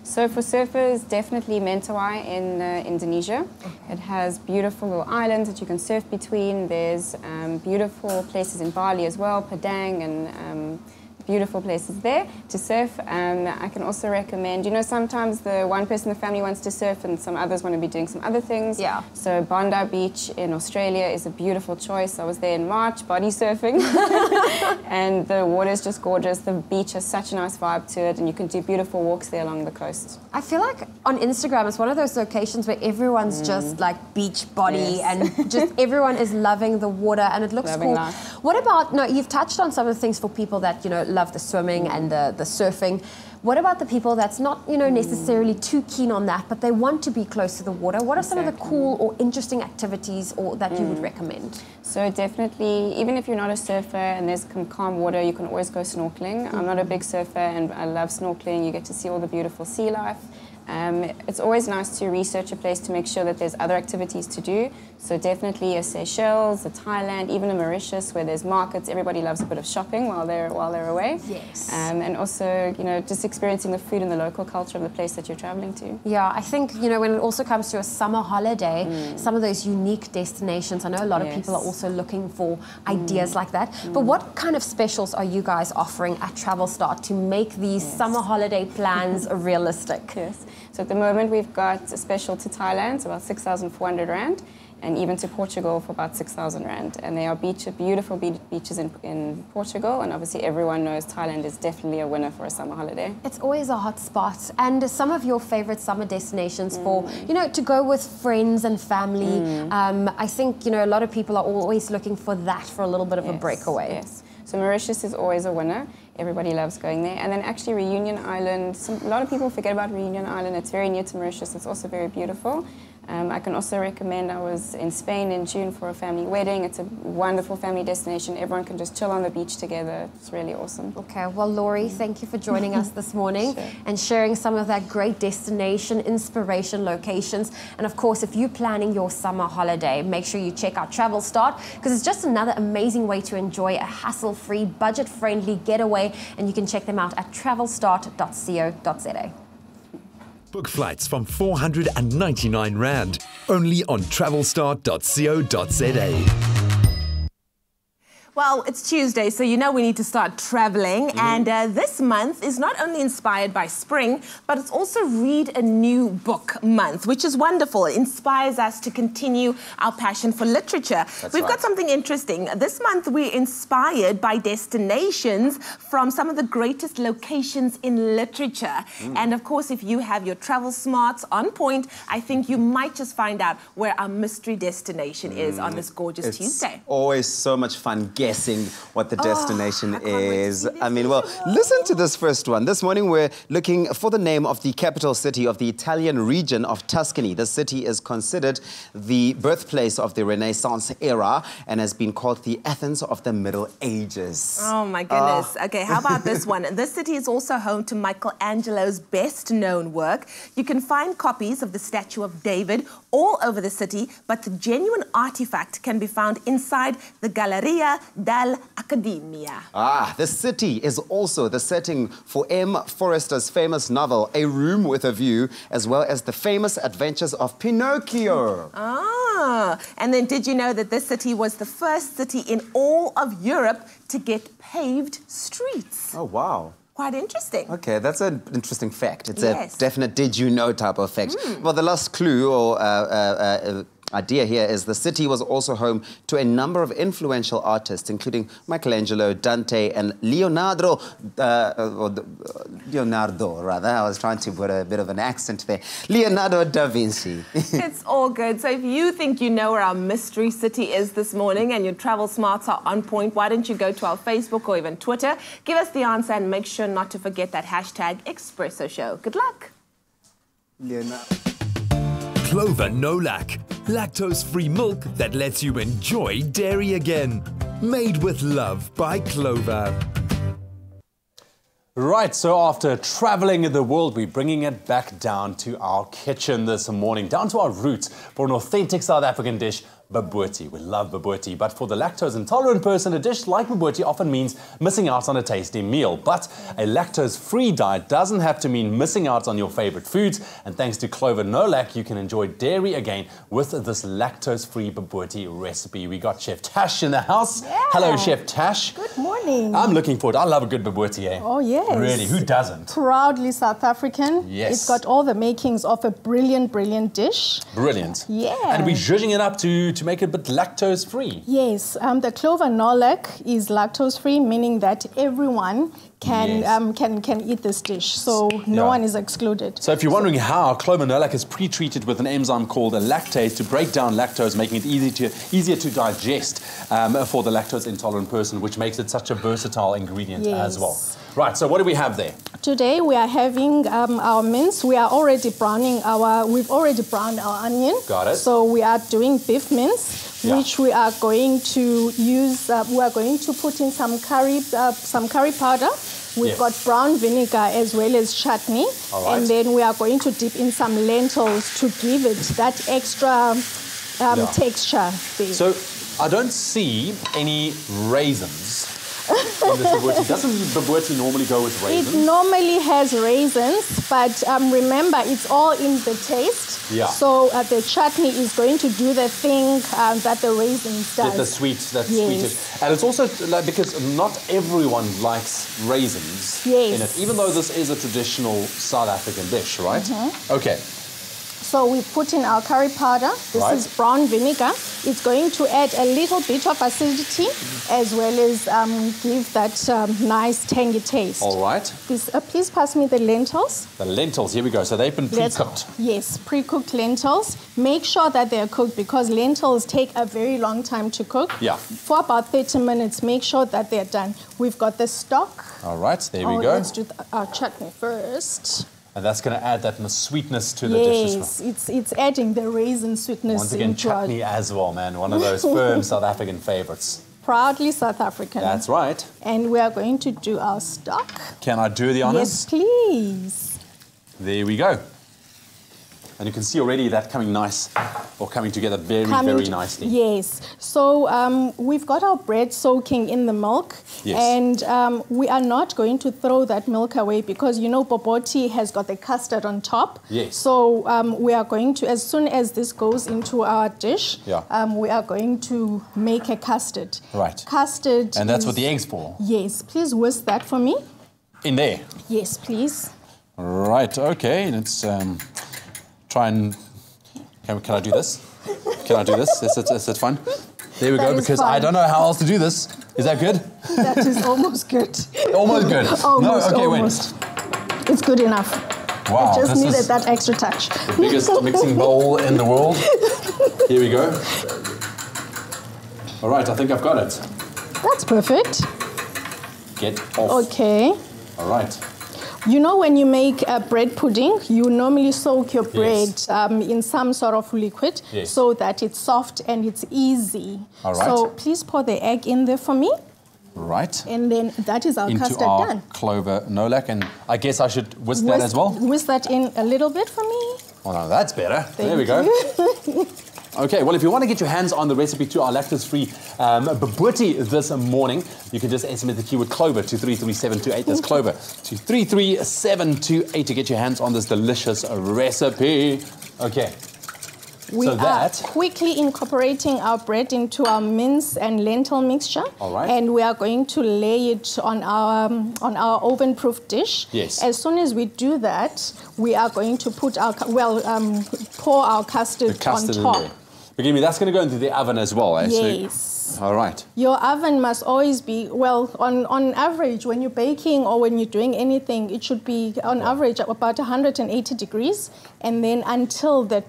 So for surfers, definitely Mentawai in Indonesia. It has beautiful little islands that you can surf between. There's beautiful places in Bali as well, Padang, and beautiful places there to surf. I can also recommend, you know, sometimes the one person in the family wants to surf and some others want to be doing some other things. Yeah. So Bondi Beach in Australia is a beautiful choice. I was there in March, body surfing, and the water is just gorgeous. The beach has such a nice vibe to it, and you can do beautiful walks there along the coast. I feel like on Instagram it's one of those locations where everyone's just like beach body and just everyone is loving the water and it looks cool. What about, no, you've touched on some of the things for people that, you know, love the swimming and the surfing. What about the people that's not, you know, necessarily too keen on that, but they want to be close to the water? What are some of the cool or interesting activities that you would recommend? So definitely, even if you're not a surfer and there's some calm water, you can always go snorkeling. I'm not a big surfer and I love snorkeling. You get to see all the beautiful sea life. It's always nice to research a place to make sure that there's other activities to do. So definitely a Seychelles, a Thailand, even a Mauritius where there's markets. Everybody loves a bit of shopping while they're away. Yes. And also, you know, just experiencing the food and the local culture of the place that you're traveling to. Yeah, I think, you know, when it also comes to a summer holiday, some of those unique destinations, I know a lot of people are also looking for ideas like that. But what kind of specials are you guys offering at Travel Start to make these summer holiday plans realistic? Yes. So at the moment we've got a special to Thailand, so about 6,400 Rand, and even to Portugal for about 6,000 Rand. And they are beautiful beaches in Portugal, and obviously everyone knows Thailand is definitely a winner for a summer holiday. It's always a hot spot. And some of your favorite summer destinations for, you know, to go with friends and family. I think, you know, a lot of people are always looking for that for a little bit of a breakaway. Yes. So Mauritius is always a winner. Everybody loves going there. And then actually Reunion Island, a lot of people forget about Reunion Island. It's very near to Mauritius. It's also very beautiful. I can also recommend, I was in Spain in June for a family wedding. It's a wonderful family destination. Everyone can just chill on the beach together. It's really awesome. Okay, well, Laurie, thank you for joining us this morning and sharing some of that great destination, inspiration locations. And of course, if you're planning your summer holiday, make sure you check out Travel Start because it's just another amazing way to enjoy a hassle-free, budget-friendly getaway. And you can check them out at travelstart.co.za. Book flights from 499 Rand, only on travelstart.co.za. Well, it's Tuesday, so you know we need to start traveling. And this month is not only inspired by spring, but it's also Read a New Book month, which is wonderful. It inspires us to continue our passion for literature. We've got something interesting. This month we're inspired by destinations from some of the greatest locations in literature. And of course, if you have your travel smarts on point, I think you might just find out where our mystery destination is on this gorgeous Tuesday. It's always so much fun guessing what the destination is. I mean, well, listen to this first one. This morning we're looking for the name of the capital city of the Italian region of Tuscany. The city is considered the birthplace of the Renaissance era and has been called the Athens of the Middle Ages. Oh my goodness. Okay, how about this one? This city is also home to Michelangelo's best known work. You can find copies of the statue of David all over the city, but the genuine artifact can be found inside the Galleria dell'Accademia. The city is also the setting for M. Forrester's famous novel, A Room with a View, as well as the famous adventures of Pinocchio. And then did you know that this city was the first city in all of Europe to get paved streets? Oh, wow. Quite interesting. Okay, that's an interesting fact. It's a definite did you know type of fact. Well, the last clue or idea here is the city was also home to a number of influential artists, including Michelangelo, Dante, and Leonardo, rather. I was trying to put a bit of an accent there. Leonardo da Vinci. It's all good. So if you think you know where our mystery city is this morning and your travel smarts are on point, why don't you go to our Facebook or even Twitter? Give us the answer and make sure not to forget that hashtag Expresso Show. Good luck. Leonardo. Clover No Lac. Lactose-free milk that lets you enjoy dairy again. Made with love by Clover. Right, so after traveling the world, we're bringing it back down to our kitchen this morning, down to our roots for an authentic South African dish, bobotie. We love bobotie, but for the lactose intolerant person, a dish like bobotie often means missing out on a tasty meal. But a lactose-free diet doesn't have to mean missing out on your favorite foods. And thanks to Clover No Lac, you can enjoy dairy again with this lactose-free bobotie recipe. We got Chef Tash in the house. Yeah. Hello, Chef Tash. Good morning. I'm looking forward. I love a good bobotie, eh? Oh, yes. Really, who doesn't? Proudly South African. Yes. It's got all the makings of a brilliant, brilliant dish. Brilliant. Yeah. And we're zhuzhing it up to make it a bit lactose-free. Yes. The Clover No Lac is lactose-free, meaning that everyone can eat this dish. So no one is excluded. So if you're wondering how, Clover No Lac is pre-treated with an enzyme called a lactase to break down lactose, making it easier to digest for the lactose intolerant person, which makes it such a versatile ingredient as well. Right, so what do we have there? Today we are having our mince. We are already browning we've already browned our onion. Got it. So we are doing beef mince, which we are going to use, we are going to put in some curry powder. We've got brown vinegar as well as chutney. And then we are going to dip in some lentils to give it that extra texture there. So I don't see any raisins. Doesn't bobotie normally go with raisins? It normally has raisins, but remember, it's all in the taste. Yeah. So the chutney is going to do the thing that the raisins does. The sweet. And it's also like, because not everyone likes raisins in it, even though this is a traditional South African dish, right? Okay. So we put in our curry powder. This is brown vinegar. It's going to add a little bit of acidity as well as give that nice tangy taste. All right. Please pass me the lentils. The lentils, here we go. So they've been pre-cooked. Yes, pre-cooked lentils. Make sure that they're cooked because lentils take a very long time to cook. Yeah. For about 30 minutes, make sure that they're done. We've got the stock. All right, there we go. Let's do our chutney first. And that's going to add that sweetness to the dish as well. Yes, it's adding the raisin sweetness. Once again, chutney as well, man. One of those firm South African favorites. Proudly South African. That's right. And we are going to do our stock. Can I do the honors? Yes, please. There we go. And you can see already that coming nice, or coming together very nicely. Yes. So we've got our bread soaking in the milk. Yes. And we are not going to throw that milk away because, you know, boboti has got the custard on top. Yes. So we are going to, as soon as this goes into our dish, we are going to make a custard. Right. Custard. And that's what the egg's for? Yes. Please whisk that for me. In there? Yes, please. Right, okay. Let's try and... Can I do this? Can I do this? Is it fun? There we go, because I don't know how else to do this. Is that good? That is almost good. Almost good? Almost, no? Okay, almost. It's good enough. Wow. I just needed that extra touch. The biggest mixing bowl in the world. Here we go. All right, I think I've got it. That's perfect. Get off. Okay. All right. You know, when you make a bread pudding, you normally soak your bread in some sort of liquid so that it's soft and it's easy. All right. So please pour the egg in there for me. Right. And then that is our custard done. Clover Nolak, and I guess I should whisk that as well? Whisk that in a little bit for me. Oh, no, that's better. There we go. You. Okay, well, if you want to get your hands on the recipe to our lactose-free bobotie this morning, you can just SMS the keyword Clover to 33728. That's Clover to 33728 to get your hands on this delicious recipe. Okay. We are quickly incorporating our bread into our mince and lentil mixture. All right. And we are going to lay it on our oven-proof dish. Yes. As soon as we do that, we are going to put our pour our custard on top. Forgive me, that's going to go into the oven as well, eh? Yes. So, all right. Your oven must always be, well, on average, when you're baking or when you're doing anything, it should be on average about 180 degrees. And then until the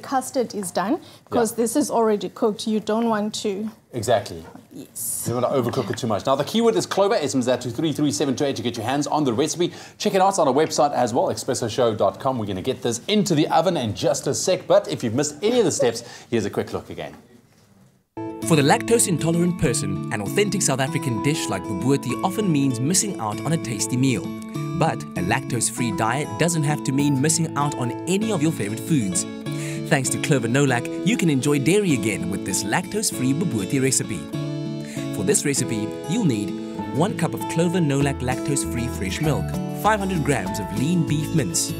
custard is done, because this is already cooked, you don't want to. Exactly. Yes. You don't want to overcook it too much. Now, the keyword is Clover. SMS that to 33728 to get your hands on the recipe. Check it out on our website as well, expressoshow.com. We're going to get this into the oven in just a sec. But if you've missed any of the steps, here's a quick look again. For the lactose-intolerant person, an authentic South African dish like bobotie often means missing out on a tasty meal. But a lactose-free diet doesn't have to mean missing out on any of your favorite foods. Thanks to Clover Nolak, you can enjoy dairy again with this lactose-free bobotie recipe. For this recipe, you'll need 1 cup of Clover Nolak lactose-free fresh milk, 500 grams of lean beef mince,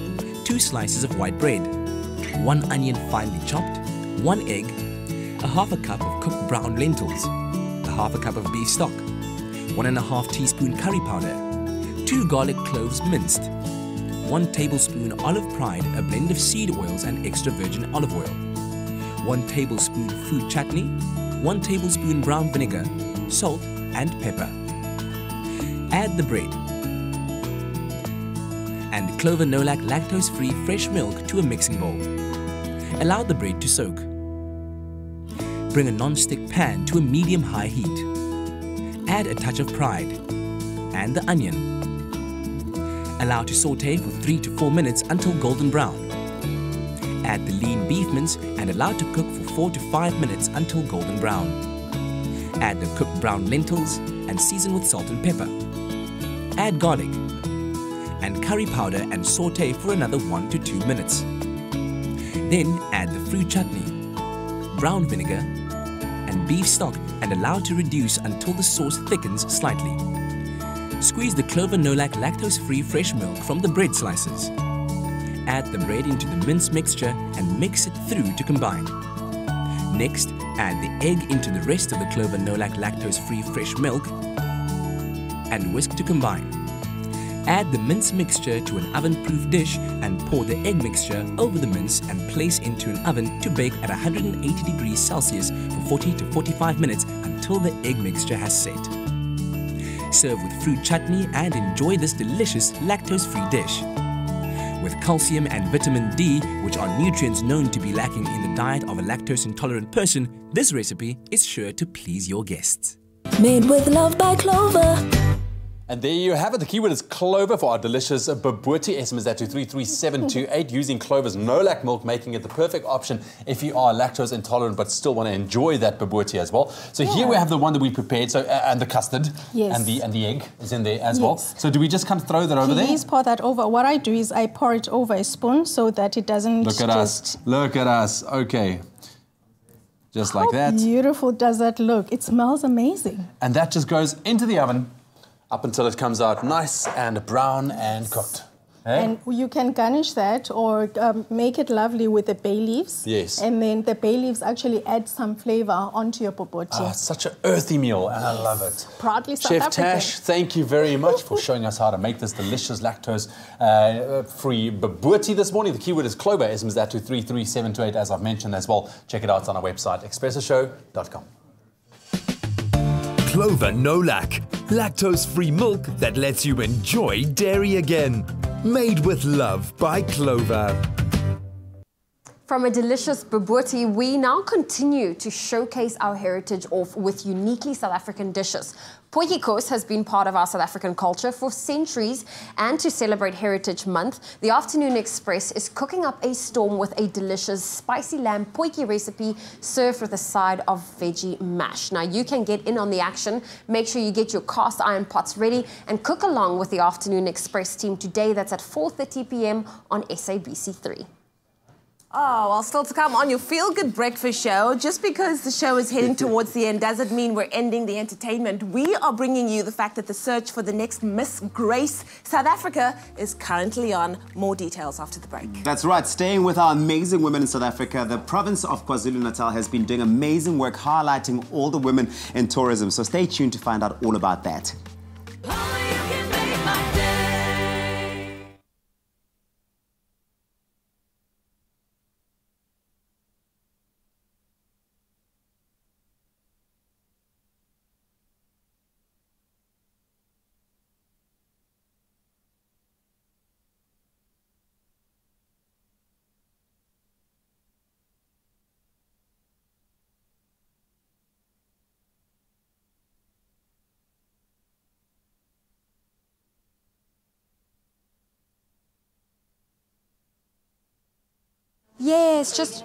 2 slices of white bread, 1 onion finely chopped, 1 egg, a half a cup of cooked brown lentils, a half a cup of beef stock, 1.5 teaspoon curry powder, 2 garlic cloves minced, 1 tablespoon olive pride, a blend of seed oils and extra virgin olive oil, 1 tablespoon fruit chutney, 1 tablespoon brown vinegar, salt and pepper. Add the bread and Clover Nolak lactose-free fresh milk to a mixing bowl. Allow the bread to soak. Bring a non-stick pan to a medium-high heat. Add a touch of pride and the onion. Allow to saute for 3 to 4 minutes until golden brown. Add the lean beef mince and allow to cook for 4 to 5 minutes until golden brown. Add the cooked brown lentils and season with salt and pepper. Add garlic and curry powder and saute for another 1 to 2 minutes. Then add the fruit chutney, brown vinegar and beef stock and allow to reduce until the sauce thickens slightly. Squeeze the Clover Nolak lactose-free fresh milk from the bread slices. Add the bread into the mince mixture and mix it through to combine. Next, add the egg into the rest of the Clover Nolak lactose-free fresh milk and whisk to combine. Add the mince mixture to an oven-proof dish and pour the egg mixture over the mince and place into an oven to bake at 180 degrees Celsius for 40 to 45 minutes until the egg mixture has set. Serve with fruit chutney and enjoy this delicious lactose-free dish. With calcium and vitamin D, which are nutrients known to be lacking in the diet of a lactose-intolerant person, this recipe is sure to please your guests. Made with love by Clover. And there you have it. The keyword is Clover for our delicious bobotie. SMS that to 33728. Using Clover's no-lac milk, making it the perfect option if you are lactose intolerant but still want to enjoy that bobotie as well. So here we have the one that we prepared, so and the custard, and the egg is in there as well. So do we just kind of throw that over there? Please pour that over. What I do is I pour it over a spoon so that it doesn't Look at us. Look at us. Okay. Just like that. How beautiful does that look? It smells amazing. And that just goes into the oven up until it comes out nice and brown and cooked. Hey? And you can garnish that or make it lovely with the bay leaves. Yes. And then the bay leaves actually add some flavor onto your bobotie. Ah, such an earthy meal, and I love it. Proudly South Chef African. Tash, thank you very much for showing us how to make this delicious lactose-free bobotie this morning. The keyword is Clover. SMS that to 33728, as I've mentioned as well. Check it out on our website, expressoshow.com. Clover No-Lac, lactose-free milk that lets you enjoy dairy again. Made with love by Clover. From a delicious bobotie, we now continue to showcase our heritage with uniquely South African dishes. Potjiekos has been part of our South African culture for centuries, and to celebrate Heritage Month, the Afternoon Express is cooking up a storm with a delicious spicy lamb potjie recipe served with a side of veggie mash. Now you can get in on the action. Make sure you get your cast iron pots ready and cook along with the Afternoon Express team today. That's at 4:30 p.m. on SABC3. Oh, well, still to come on your Feel Good Breakfast show. Just because the show is heading towards the end doesn't mean we're ending the entertainment. We are bringing you the fact that the search for the next Miss Grace South Africa is currently on. More details after the break. That's right. Staying with our amazing women in South Africa, the province of KwaZulu-Natal has been doing amazing work highlighting all the women in tourism. So stay tuned to find out all about that. Yes, just...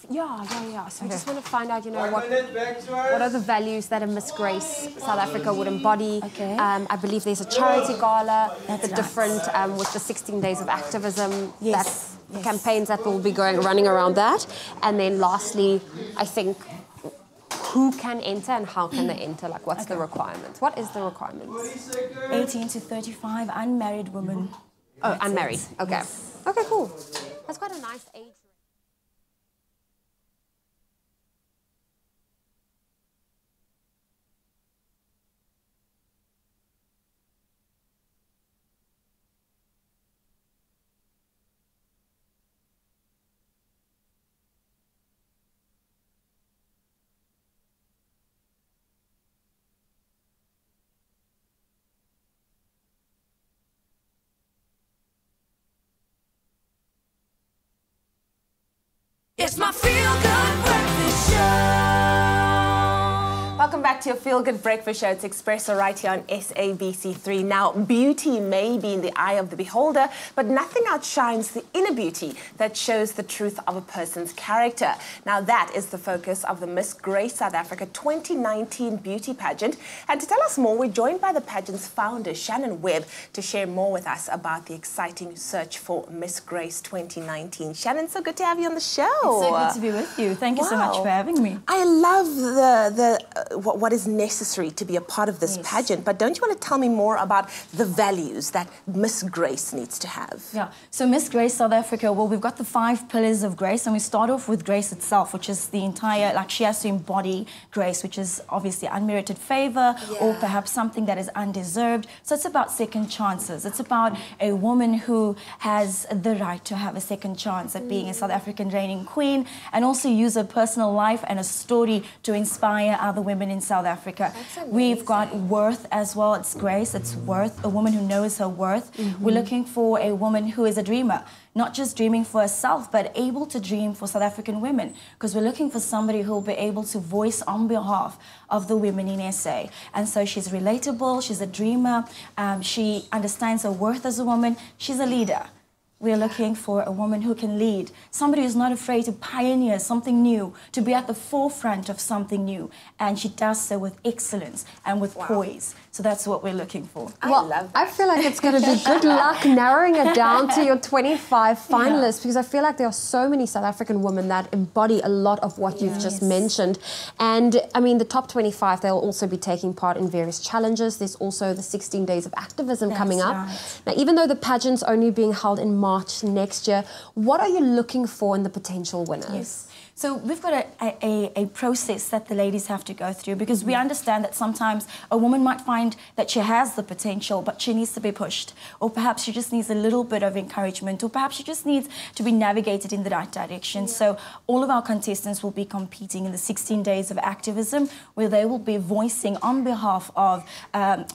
Yeah. So I just want to find out, what are the values that a Miss Grace South Africa would embody. Okay. I believe there's a charity gala, the different, with the 16 days of activism, that's campaigns that will be running around that. And then lastly, I think, who can enter and how can they enter? Like, what's the requirement? What is the requirement? 18 to 35, unmarried women. Oh, unmarried. Okay. Yes. Okay, cool. That's quite a nice age. It's my Feel Good Breakfast Show. Welcome back to your Feel Good Breakfast Show. It's Expresso right here on SABC3. Now, beauty may be in the eye of the beholder, but nothing outshines the inner beauty that shows the truth of a person's character. Now, that is the focus of the Miss Grace South Africa 2019 beauty pageant. And to tell us more, we're joined by the pageant's founder, Shannon Webb, to share more with us about the exciting search for Miss Grace 2019. Shannon, so good to have you on the show. It's so good to be with you. Thank you so much for having me. I love what is necessary to be a part of this pageant, but don't you want to tell me more about the values that Miss Grace needs to have? Yeah, so Miss Grace South Africa, well, we've got the 5 pillars of grace, and we start off with grace itself, which is the entire, like, she has to embody grace, which is obviously unmerited favor or perhaps something that is undeserved. So it's about second chances. It's about a woman who has the right to have a second chance at being a South African reigning queen, and also use her personal life and a story to inspire other women in South Africa. We've got worth as well. It's grace, it's worth, a woman who knows her worth. We're looking for a woman who is a dreamer, not just dreaming for herself, but able to dream for South African women, because we're looking for somebody who will be able to voice on behalf of the women in SA. And so she's relatable, she's a dreamer, she understands her worth as a woman, she's a leader. We're looking for a woman who can lead, somebody who's not afraid to pioneer something new, to be at the forefront of something new. And she does so with excellence and with poise. So that's what we're looking for. I feel like it's going to be good luck narrowing it down to your 25 finalists, because I feel like there are so many South African women that embody a lot of what you've just mentioned. And I mean, the top 25, they'll also be taking part in various challenges. There's also the 16 days of activism coming up. Now, even though the pageant's only being held in March next year, what are you looking for in the potential winners? So we've got a process that the ladies have to go through, because we understand that sometimes a woman might find that she has the potential, but she needs to be pushed, or perhaps she just needs a little bit of encouragement, or perhaps she just needs to be navigated in the right direction. So all of our contestants will be competing in the 16 days of activism, where they will be voicing on behalf of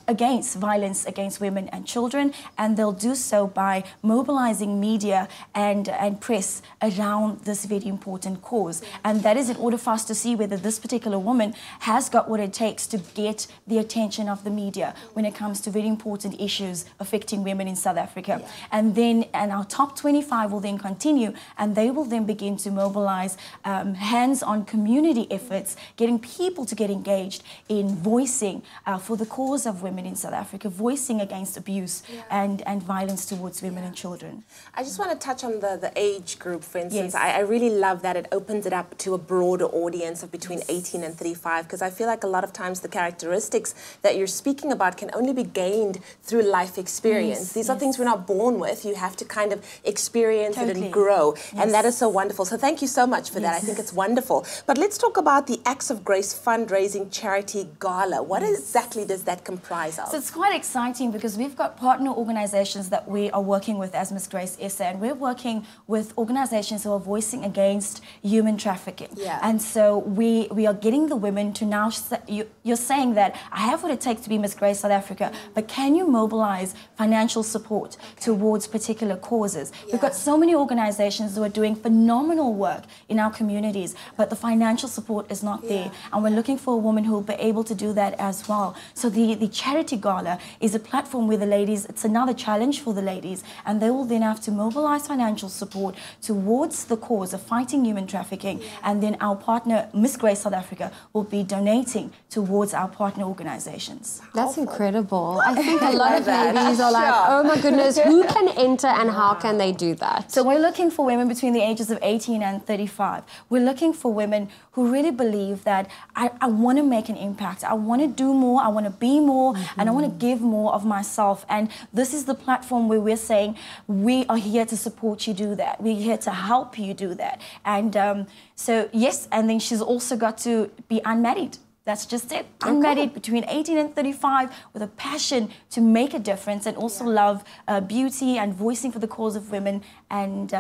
against violence against women and children, and they'll do so by mobilizing media and press around this very important cause. And that is in order for us to see whether this particular woman has got what it takes to get the attention of the media when it comes to very important issues affecting women in South Africa. And then our top 25 will then continue, and they will then begin to mobilize hands-on community efforts, getting people to get engaged in voicing for the cause of women in South Africa, voicing against abuse and violence towards women and children. I just want to touch on the age group, for instance. I really love that it opens it up to a broader audience of between 18 and 35, because I feel like a lot of times the characteristics that you're speaking about can only be gained through life experience. These are things we're not born with. You have to kind of experience it and grow. And that is so wonderful. So thank you so much for that. I think it's wonderful. But let's talk about the Acts of Grace fundraising charity gala. What exactly does that comprise of? So it's quite exciting, because we've got partner organizations that we are working with as Miss Grace SA, and we're working with organizations who are voicing against human trafficking. And so we are getting the women to now, you're saying that I have what it takes to be Miss Grace South Africa, but can you mobilize financial support towards particular causes? We've got so many organizations who are doing phenomenal work in our communities, but the financial support is not there. And we're looking for a woman who will be able to do that as well. So the charity gala is a platform where the ladies, it's another challenge for the ladies, and they will then have to mobilize financial support towards the cause of fighting human trafficking. And then our partner, Miss Grace South Africa, will be donating towards our partner organizations. That's incredible. I think a lot of ladies are like, oh my goodness, who can enter and how can they do that? So we're looking for women between the ages of 18 and 35. We're looking for women who really believe that I want to make an impact. I want to do more, I want to be more, and I want to give more of myself. And this is the platform where we're saying we are here to support you do that. We're here to help you do that. And so, yes, and then she's also got to be unmarried. That's just it. Unmarried between 18 and 35 with a passion to make a difference, and also love beauty and voicing for the cause of women and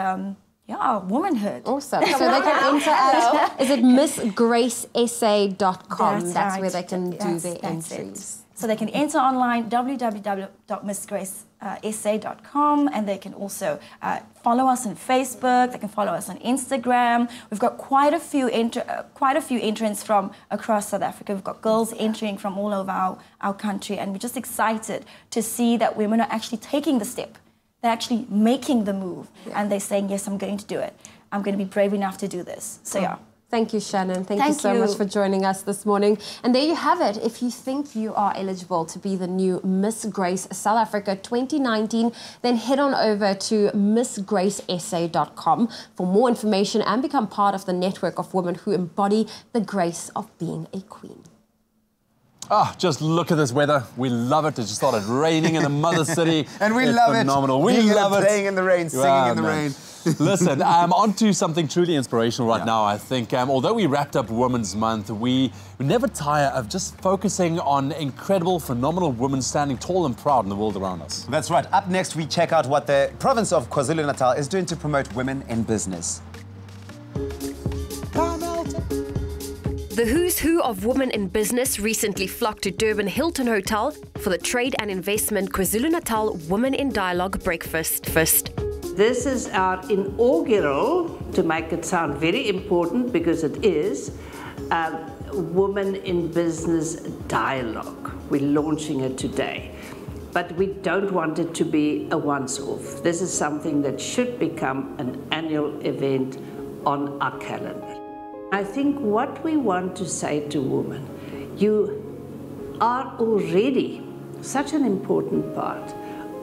womanhood. Awesome. So they can enter at, is it missgracesa.com? That's where they can do their entries. So they can enter online, www.missgracesa.com, and they can also follow us on Facebook. They can follow us on Instagram. We've got quite a few entrants from across South Africa. We've got girls entering from all over our country, and we're just excited to see that women are actually taking the step. They're actually making the move, and they're saying, yes, I'm going to do it. I'm going to be brave enough to do this. So Thank you, Shannon. Thank you so much for joining us this morning. And there you have it. If you think you are eligible to be the new Miss Grace South Africa 2019, then head on over to missgracesa.com for more information and become part of the network of women who embody the grace of being a queen. Oh, just look at this weather. We love it. It just started raining in the mother city. And we love phenomenal. it. We love it. Playing in the rain, singing in the rain. Listen, on to something truly inspirational right now, I think. Although we wrapped up Women's Month, we never tire of just focusing on incredible, phenomenal women standing tall and proud in the world around us. That's right. Up next, we check out what the province of KwaZulu-Natal is doing to promote women in business. The The who's who of women in business recently flocked to Durban Hilton Hotel for the Trade and Investment KwaZulu-Natal Women in Dialogue Breakfast. This is our inaugural, to make it sound very important because it is, Women in Business Dialogue. We're launching it today. But we don't want it to be a once-off. This is something that should become an annual event on our calendar. I think what we want to say to women, you are already such an important part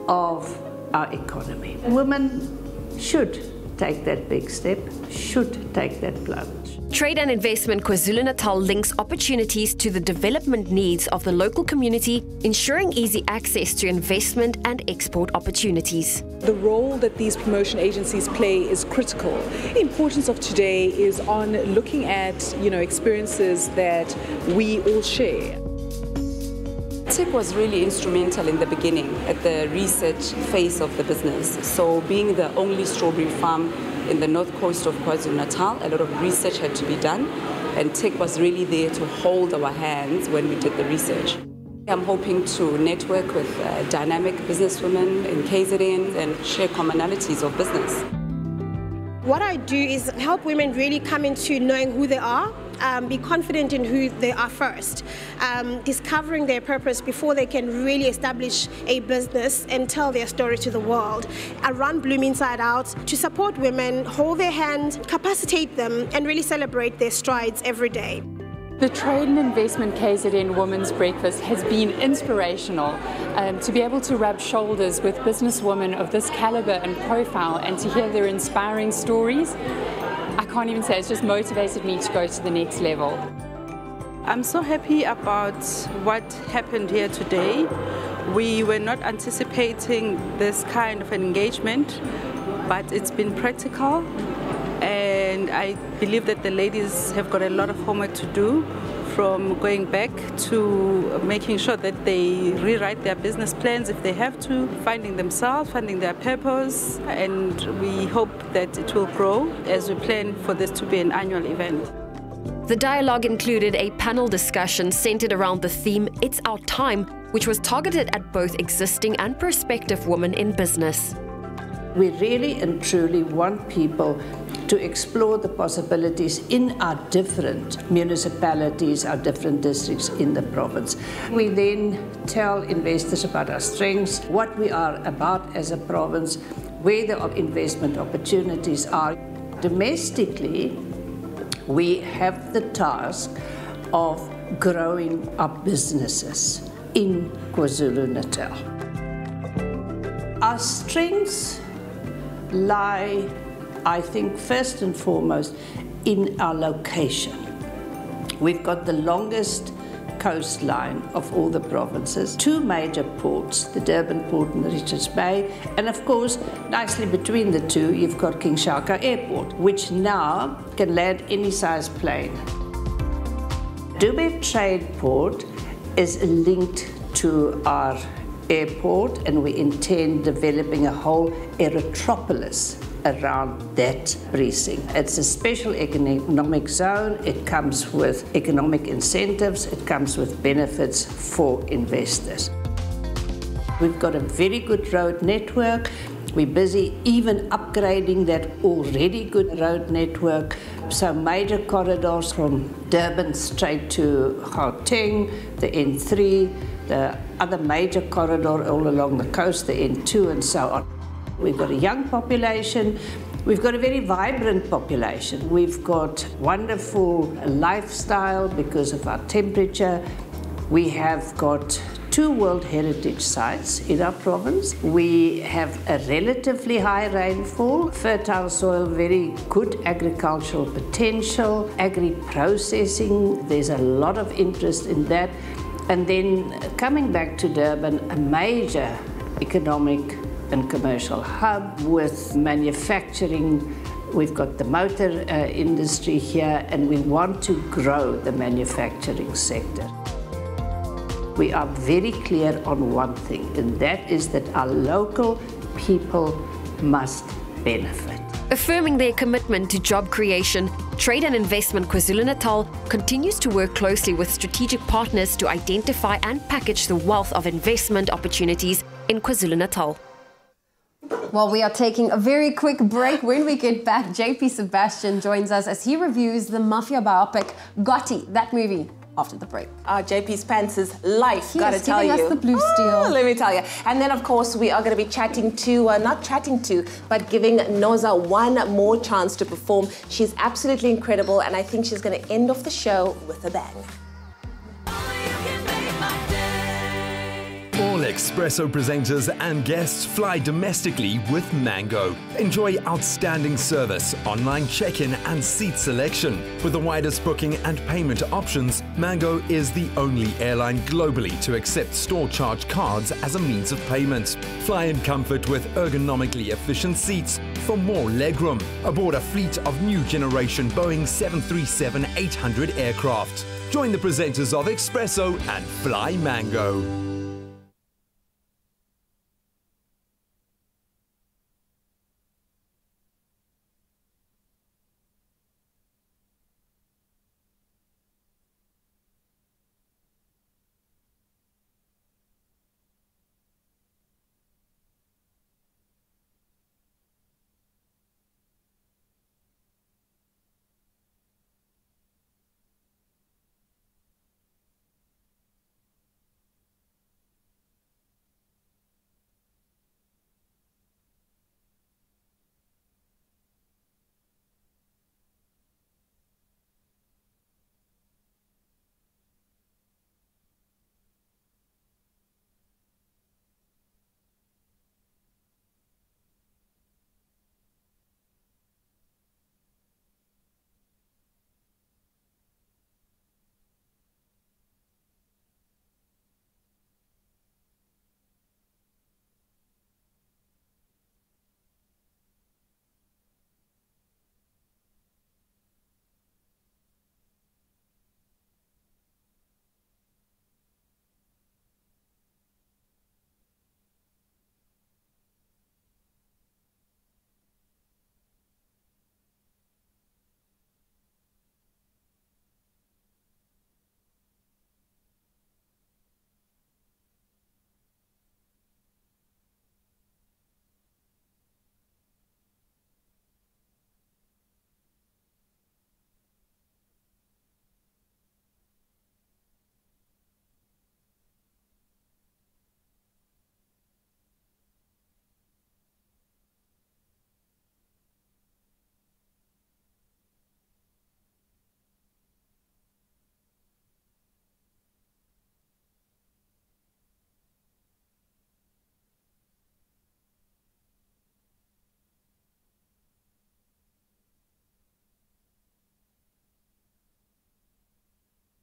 of our economy. Women should take that big step, should take that plunge. Trade and Investment KwaZulu-Natal links opportunities to the development needs of the local community, ensuring easy access to investment and export opportunities. The role that these promotion agencies play is critical. The importance of today is on looking at, experiences that we all share. Tech was really instrumental in the beginning at the research phase of the business. So being the only strawberry farm in the north coast of KwaZulu-Natal, a lot of research had to be done, and Tech was really there to hold our hands when we did the research. I'm hoping to network with dynamic businesswomen in KZN and share commonalities of business. What I do is help women really come into knowing who they are, be confident in who they are first, discovering their purpose before they can really establish a business and tell their story to the world. I run Bloom Inside Out to support women, hold their hand, capacitate them, and really celebrate their strides every day. The Trade and Investment KZN Women's Breakfast has been inspirational. To be able to rub shoulders with businesswomen of this caliber and profile and to hear their inspiring stories, I can't even say, it's just motivated me to go to the next level. I'm so happy about what happened here today. We were not anticipating this kind of an engagement, but it's been practical. And I believe that the ladies have got a lot of homework to do, from going back to making sure that they rewrite their business plans if they have to, finding themselves, finding their purpose, and we hope that it will grow as we plan for this to be an annual event. The dialogue included a panel discussion centered around the theme "It's Our Time," which was targeted at both existing and prospective women in business. We really and truly want people to explore the possibilities in our different municipalities, our different districts in the province. We then tell investors about our strengths, what we are about as a province, where the investment opportunities are. Domestically, we have the task of growing our businesses in KwaZulu-Natal. Our strengths lie, I think, first and foremost in our location. We've got the longest coastline of all the provinces, two major ports, the Durban port and the Richards Bay, and of course, nicely between the two, you've got King Shaka Airport, which now can land any size plane. Durban Trade Port is linked to our airport, and we intend developing a whole aerotropolis around that precinct. It's a special economic zone. It comes with economic incentives. It comes with benefits for investors. We've got a very good road network. We're busy even upgrading that already good road network. So major corridors from Durban straight to Gauteng, the N3, the other major corridor all along the coast, the N2 and so on. We've got a young population. We've got a very vibrant population. We've got wonderful lifestyle because of our temperature. We have got 2 World Heritage Sites in our province. We have a relatively high rainfall, fertile soil, very good agricultural potential, agri-processing. There's a lot of interest in that. And then coming back to Durban, a major economic and commercial hub with manufacturing. We've got the motor industry here, and we want to grow the manufacturing sector. We are very clear on one thing, and that is that our local people must benefit. Affirming their commitment to job creation, Trade and Investment KwaZulu-Natal continues to work closely with strategic partners to identify and package the wealth of investment opportunities in KwaZulu-Natal. Well, we are taking a very quick break. When we get back, JP Sebastian joins us as he reviews the mafia biopic Gotti, that movie, after the break. JP's pants is life, gotta tell you. Giving us the blue steel. Let me tell you. And then, of course, we are going to be chatting to, but giving Noza one more chance to perform. She's absolutely incredible, and I think she's going to end off the show with a bang. All Expresso presenters and guests fly domestically with Mango. Enjoy outstanding service, online check-in and seat selection. With the widest booking and payment options, Mango is the only airline globally to accept store charge cards as a means of payment. Fly in comfort with ergonomically efficient seats for more legroom aboard a fleet of new generation Boeing 737-800 aircraft. Join the presenters of Expresso and fly Mango.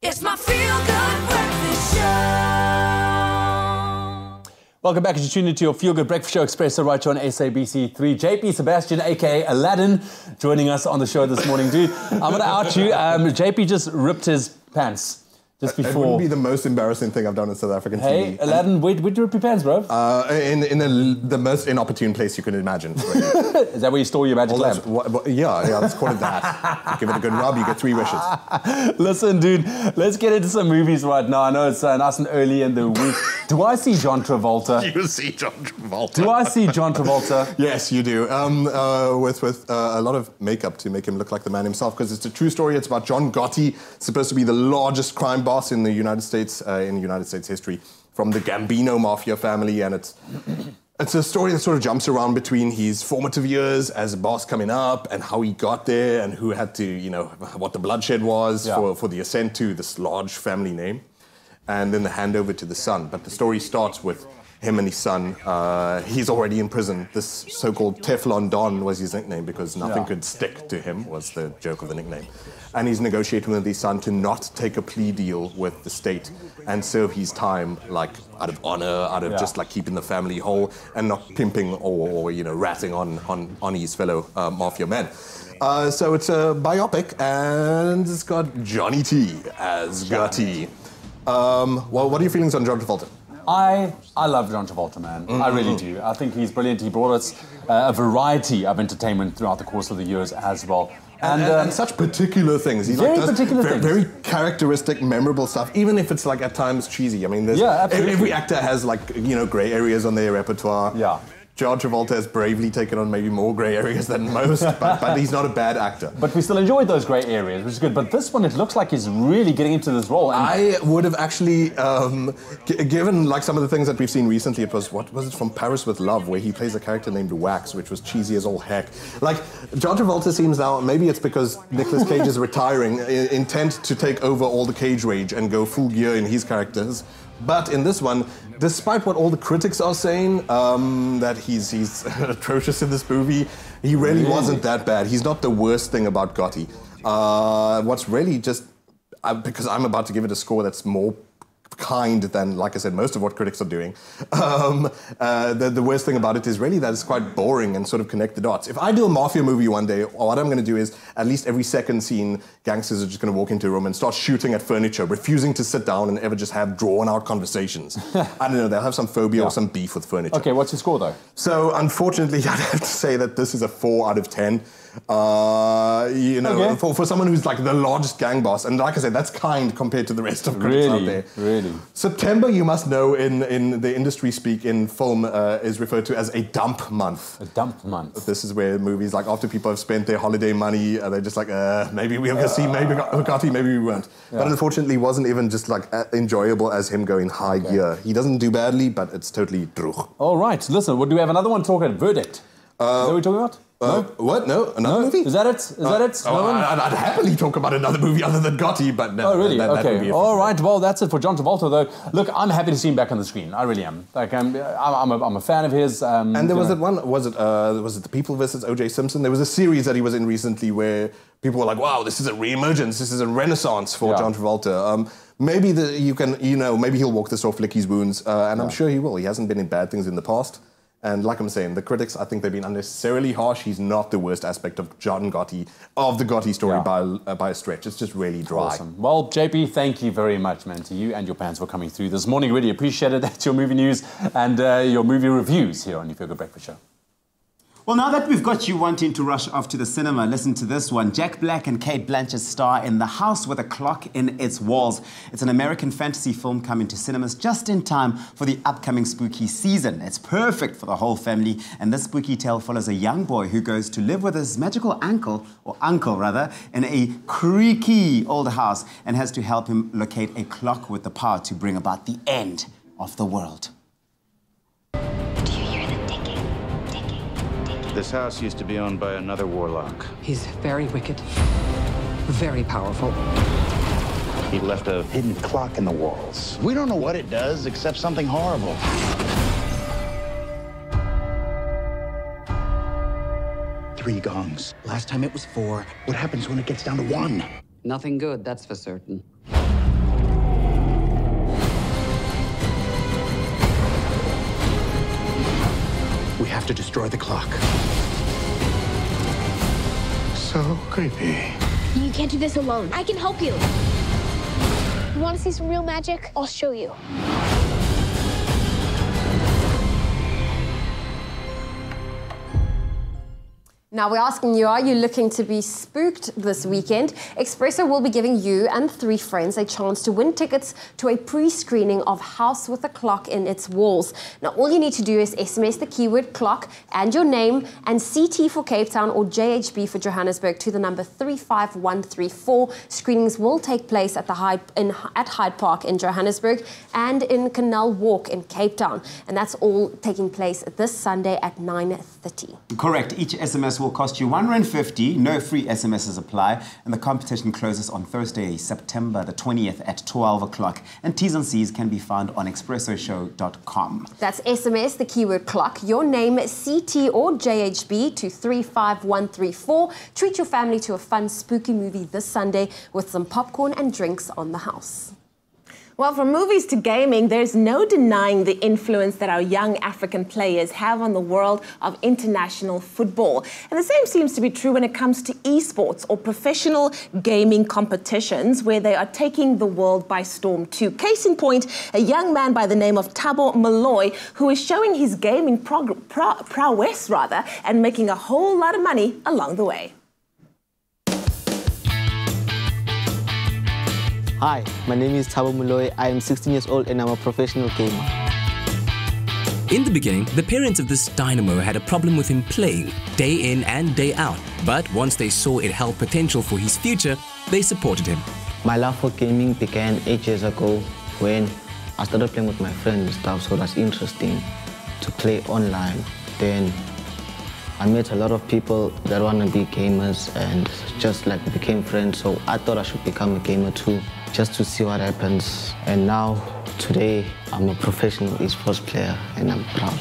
It's my feel-good breakfast show. Welcome back as you tune into your Feel Good Breakfast Show Expresso right here on SABC 3. JP Sebastian, aka Aladdin, joining us on the show this morning. Dude, I'm going to out you. JP just ripped his pants just before. It wouldn't be the most embarrassing thing I've done in South African TV. Hey, Aladdin, where'd you rip your pants, bro? In the most inopportune place you can imagine. Really. Is that where you store your magic lamp? Yeah, let's call it that. Give it a good rub, you get 3 wishes. Listen, dude, let's get into some movies right now. I know it's nice and early in the week. Do I see John Travolta? You see John Travolta. Do I see John Travolta? Yes, you do. With a lot of makeup to make him look like the man himself, because it's a true story. It's about John Gotti, supposed to be the largest crime boss in the United States history, from the Gambino mafia family, and it's a story that sort of jumps around between his formative years as a boss coming up and how he got there and who had to, what the bloodshed was for the ascent to this large family name, and then the handover to the son. But the story starts with him and his son. He's already in prison. This so-called Teflon Don was his nickname because nothing could stick to him, was the joke of the nickname. And he's negotiating with his son to not take a plea deal with the state and serve his time like out of honor, out of just like keeping the family whole and not pimping or ratting on his fellow mafia men. So it's a biopic and it's got Johnny T as Gotti. Well, what are your feelings on John Travolta? I love John Travolta, man. I really do. I think he's brilliant. He brought us a variety of entertainment throughout the course of the years as well. And such particular things. He Very does particular things. Very characteristic, memorable stuff, even if it's like at times cheesy. I mean, every actor has like, you know, grey areas on their repertoire. Yeah. John Travolta has bravely taken on maybe more grey areas than most, but he's not a bad actor. But we still enjoyed those grey areas, which is good. But this one, it looks like he's really getting into this role. And I would have actually, given like some of the things that we've seen recently, it was, what was it, from Paris with Love, where he plays a character named Wax, which was cheesy as all heck. Like, John Travolta seems now, maybe it's because Nicolas Cage is retiring, intent to take over all the Cage rage and go full gear in his characters. But in this one, despite what all the critics are saying, that he's atrocious in this movie, he really wasn't that bad. He's not the worst thing about Gotti. What's really just, because I'm about to give it a score that's more kind than, like I said, most of what critics are doing. The worst thing about it is really that it's quite boring and sort of connect the dots. If I do a mafia movie one day, what I'm going to do is, at least every second scene, gangsters are just going to walk into a room and start shooting at furniture, refusing to sit down and ever just have drawn-out conversations. I don't know, they'll have some phobia or some beef with furniture. Okay, what's your score, though? So, unfortunately, I'd have to say that this is a 4 out of 10. You know, for someone who's like the largest gang boss, and like I said, that's kind compared to the rest of critics out there. Really? September, you must know, in the industry speak in film, is referred to as a dump month. A dump month. This is where movies, like after people have spent their holiday money, they're just like, maybe we're going to see, maybe Gotti, maybe we won't. Yeah. But unfortunately, wasn't even just like enjoyable as him going high gear. He doesn't do badly, but it's totally droog. All right, listen, do we have another one to talk about? Verdict. Is that what we're talking about? No? What? No? Another movie? Is that it? Is that it? Oh, I'd happily talk about another movie other than Gotti, but no. Oh, really? That would be All right. Well, that's it for John Travolta, though. Look, I'm happy to see him back on the screen. I really am. Like, I'm a fan of his. And there was that one. Was it The People versus O.J. Simpson? There was a series that he was in recently where people were like, "Wow, this is a re-emergence. This is a renaissance for John Travolta." Maybe maybe he'll walk this off, lick his wounds, and I'm sure he will. He hasn't been in bad things in the past. And like I'm saying, the critics, I think they've been unnecessarily harsh. He's not the worst aspect of John Gotti, of the Gotti story by a stretch. It's just really dry. Awesome. Well, JP, thank you very much, man, to you and your pants for coming through this morning. Really appreciated that, your movie news and your movie reviews here on Your Feel Good Breakfast Show. Well, now that we've got you wanting to rush off to the cinema, listen to this one. Jack Black and Cate Blanchett star in The House with a Clock in Its Walls. It's an American fantasy film coming to cinemas just in time for the upcoming spooky season. It's perfect for the whole family, and this spooky tale follows a young boy who goes to live with his magical uncle, in a creaky old house and has to help him locate a clock with the power to bring about the end of the world. This house used to be owned by another warlock. He's very wicked, very powerful. He left a hidden clock in the walls. We don't know what it does, except something horrible. Three gongs. Last time it was 4. What happens when it gets down to 1? Nothing good, that's for certain. We have to destroy the clock. So creepy. You can't do this alone. I can help you. You want to see some real magic? I'll show you. Now we're asking you, are you looking to be spooked this weekend? Expresso will be giving you and 3 friends a chance to win tickets to a pre-screening of House with a Clock in Its Walls. Now all you need to do is SMS the keyword clock and your name and CT for Cape Town or JHB for Johannesburg to the number 35134. Screenings will take place at Hyde Park in Johannesburg and in Canal Walk in Cape Town. And that's all taking place this Sunday at 9:30. Correct. Each SMS will cost you R1.50. No free SMSs apply. And the competition closes on Thursday, September the 20th at 12 o'clock. And T's and C's can be found on expressoshow.com. That's SMS, the keyword clock, your name, CT or JHB to 35134. Treat your family to a fun, spooky movie this Sunday with some popcorn and drinks on the house. Well, from movies to gaming, there's no denying the influence that our young African players have on the world of international football. And the same seems to be true when it comes to eSports or professional gaming competitions where they are taking the world by storm too. Case in point, a young man by the name of Thabo Molloy who is showing his gaming prowess and making a whole lot of money along the way. Hi, my name is Thabo Moloi. I am 16 years old and I'm a professional gamer. In the beginning, the parents of this dynamo had a problem with him playing day in and day out. But once they saw it held potential for his future, they supported him. My love for gaming began 8 years ago when I started playing with my friends and stuff, so that's interesting to play online. Then I met a lot of people that want to be gamers and just like became friends, so I thought I should become a gamer too, just to see what happens. And now, today, I'm a professional esports player and I'm proud.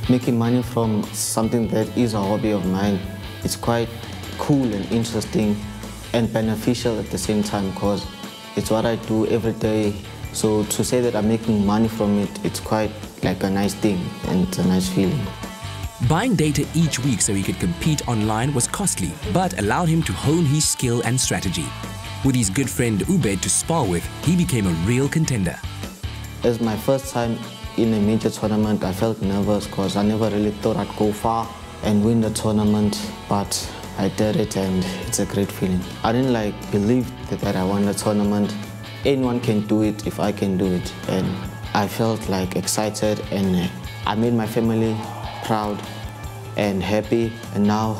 Making money from something that is a hobby of mine, it's quite cool and interesting and beneficial at the same time because it's what I do every day. So to say that I'm making money from it, it's quite like a nice thing and it's a nice feeling. Buying data each week so he could compete online was costly, but allowed him to hone his skill and strategy. With his good friend Ubed to spar with, he became a real contender. It's my first time in a major tournament. I felt nervous because I never really thought I'd go far and win the tournament, but I did it and it's a great feeling. I didn't believe that I won the tournament. Anyone can do it if I can do it. And I felt excited and I made my family proud and happy, and now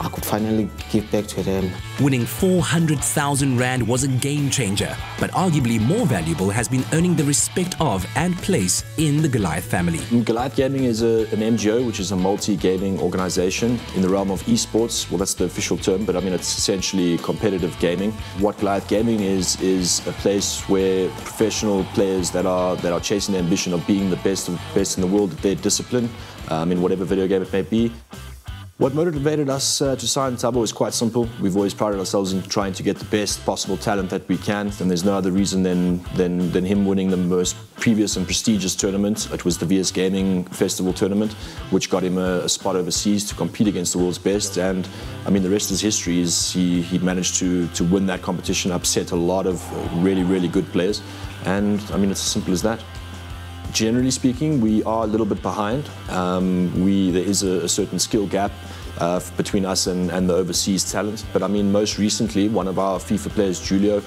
I could finally give back to them. Winning 400,000 Rand was a game changer, but arguably more valuable has been earning the respect of and place in the Goliath family. Goliath Gaming is an MGO, which is a multi-gaming organization in the realm of eSports. Well, that's the official term, but I mean, it's essentially competitive gaming. What Goliath Gaming is a place where professional players that are chasing the ambition of being the best in the world at their discipline, in whatever video game it may be. What motivated us to sign Thabo is quite simple. We've always prided ourselves in trying to get the best possible talent that we can, and there's no other reason than him winning the most previous and prestigious tournament. It was the VS Gaming Festival tournament, which got him a spot overseas to compete against the world's best. And I mean, the rest is history. He managed to win that competition, upset a lot of really, really good players, and I mean, it's as simple as that. Generally speaking, we are a little bit behind. There is a certain skill gap between us and the overseas talent. But I mean, most recently, one of our FIFA players, Julio,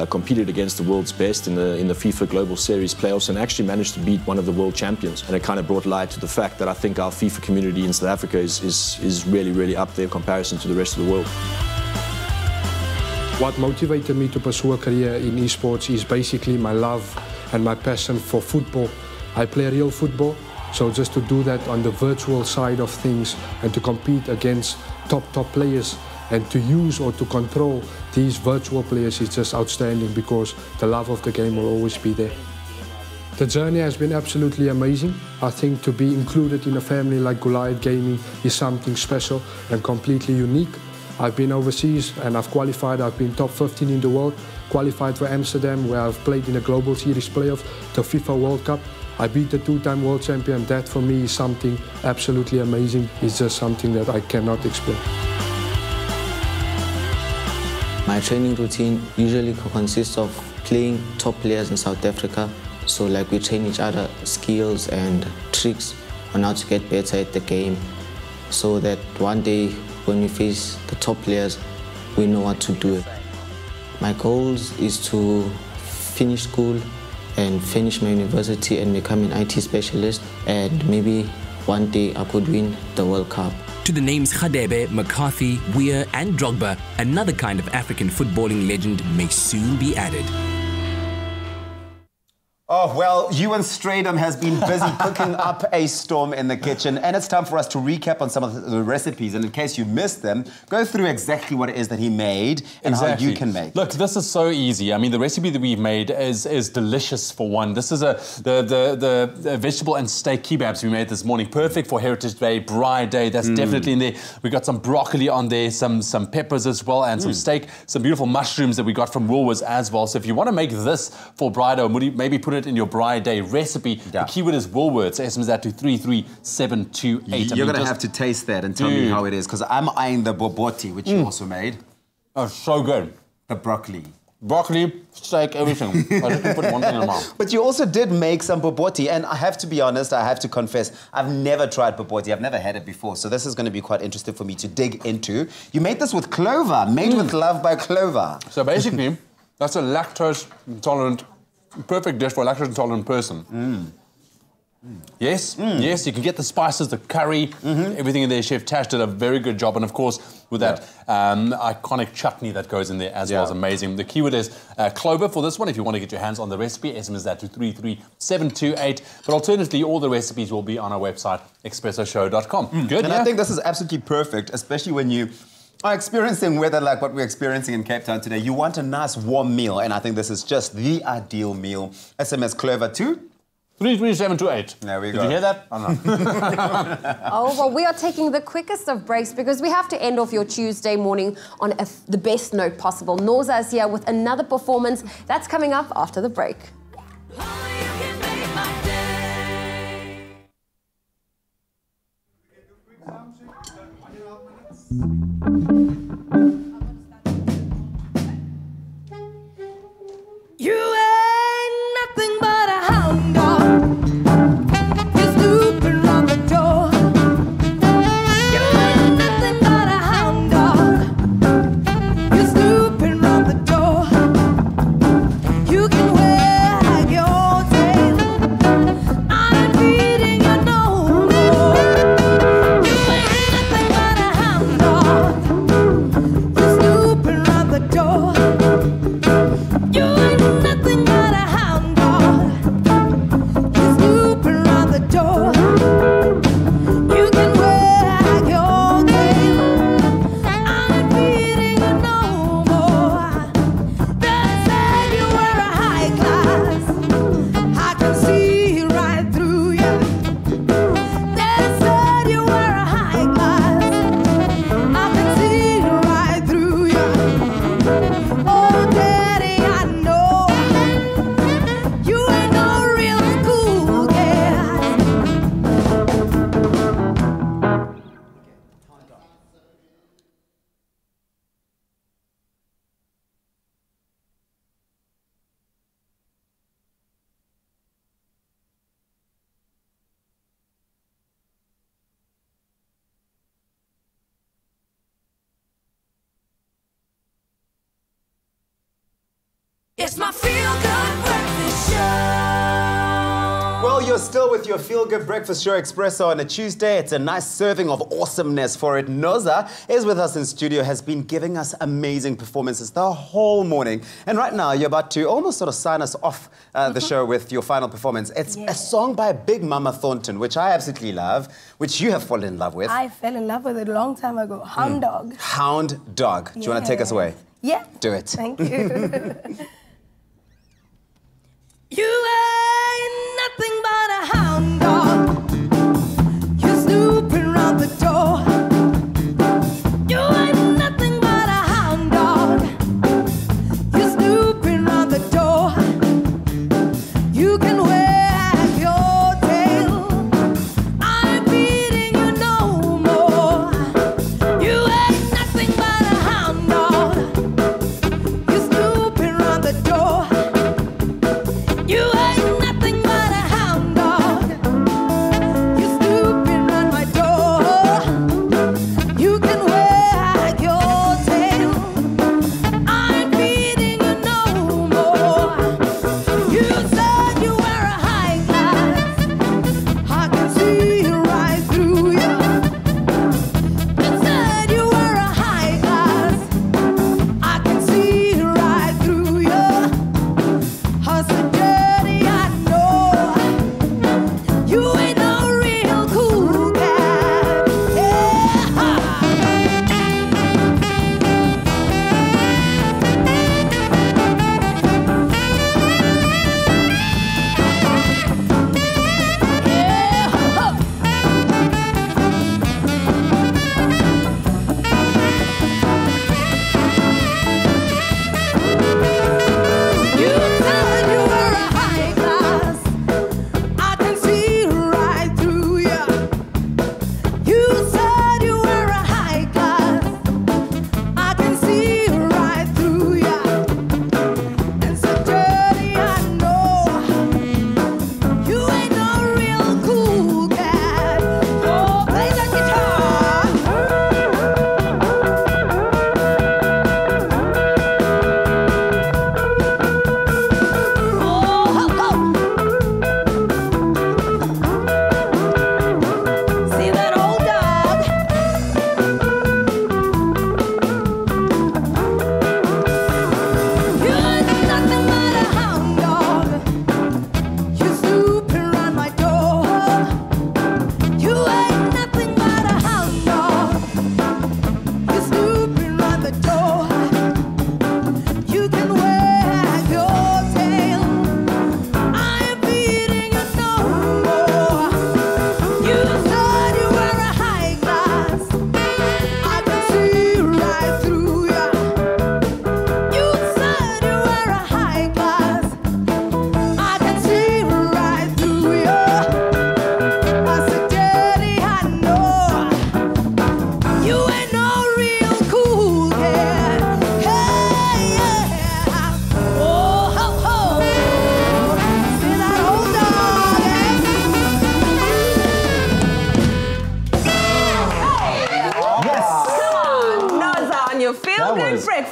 competed against the world's best in the FIFA Global Series playoffs and actually managed to beat one of the world champions. And it kind of brought light to the fact that I think our FIFA community in South Africa is really, really up there in comparison to the rest of the world. What motivated me to pursue a career in esports is basically my love and my passion for football. I play real football, so just to do that on the virtual side of things and to compete against top players and to use or to control these virtual players is just outstanding because the love of the game will always be there. The journey has been absolutely amazing. I think to be included in a family like Goliath Gaming is something special and completely unique. I've been overseas and I've qualified. I've been top 15 in the world, qualified for Amsterdam where I've played in the Global Series playoff, the FIFA World Cup. I beat the two-time world champion. That for me is something absolutely amazing. It's just something that I cannot explain. My training routine usually consists of playing top players in South Africa. So we train each other skills and tricks on how to get better at the game so that one day when we face the top players, we know what to do. My goals is to finish school and finish my university and become an IT specialist, and maybe one day I could win the World Cup. To the names Khadebe, McCarthy, Weir and Drogba, another kind of African footballing legend may soon be added. Oh, well, Ewan Stradom has been busy cooking up a storm in the kitchen, and it's time for us to recap on some of the recipes. And in case you missed them, go through exactly what it is that he made and how you can make. Look, this is so easy. I mean, the recipe that we've made is delicious for one. This is the vegetable and steak kebabs we made this morning. Perfect for Heritage Day, Braai Day. That's definitely in there. We got some broccoli on there, some peppers as well, and some steak, some beautiful mushrooms that we got from Woolworths as well. So if you want to make this for Braai Day, maybe put it in your Braai Day recipe. The keyword is Woolworths. SMS that to 33728. You're going to have to taste that and tell me how it is, because I'm eyeing the boboti, which you also made. Oh, so good. The broccoli. Broccoli, steak, everything. I just put one thing in my mouth. But you also did make some boboti, and I have to be honest, I have to confess, I've never tried boboti. I've never had it before, so this is going to be quite interesting for me to dig into. You made this with clover, made with love by Clover. So basically, That's a lactose intolerant, perfect dish for a lactose intolerant person. Yes, yes, you can get the spices, the curry, everything in there. Chef Tash did a very good job. And of course, with that iconic chutney that goes in there as well is amazing. The keyword is Clover for this one. If you want to get your hands on the recipe, SMS that to 33728. But alternatively, all the recipes will be on our website, expressoshow.com. Good, And I think this is absolutely perfect, especially when you are experiencing weather like what we're experiencing in Cape Town today. You want a nice warm meal, and I think this is just the ideal meal. SMS Clover to 33728. There we go. Did you hear that? Oh, no. Oh, well, we are taking the quickest of breaks because we have to end off your Tuesday morning on the best note possible. Noza is here with another performance. That's coming up after the break. You ain't nothing but a hound dog. You're snooping around the door. You ain't nothing but a hound dog. You're snooping around the door. You can wag your tail. I'm feeding you no more. You ain't nothing but a hound dog. You're snooping around the door. You ain't nothing but a hound dog. You're snooping around the door. You can wag your tail. I'm feeding you no more. They said you were a high class. I can see right through you. They said you were a high class. I can see right through you. Oh, Daddy, I know you ain't no real cool cat. It's my feel-good breakfast show. Well, you're still with your Feel Good Breakfast Show Expresso on a Tuesday. It's a nice serving of awesomeness for it. Noza is with us in studio, has been giving us amazing performances the whole morning. And right now, you're about to almost sort of sign us off the show with your final performance. It's a song by Big Mama Thornton, which I absolutely love, which you have fallen in love with. I fell in love with it a long time ago. Hound Dog. Hound Dog. Do you want to take us away? Yeah. Do it. Thank you. You ain't nothing but a hound dog. You're snooping around the door. You ain't nothing but a hound dog. You're snooping around the door. You can wag your tail. I'm feeding you no more. You ain't nothing but a hound dog. You're snooping around the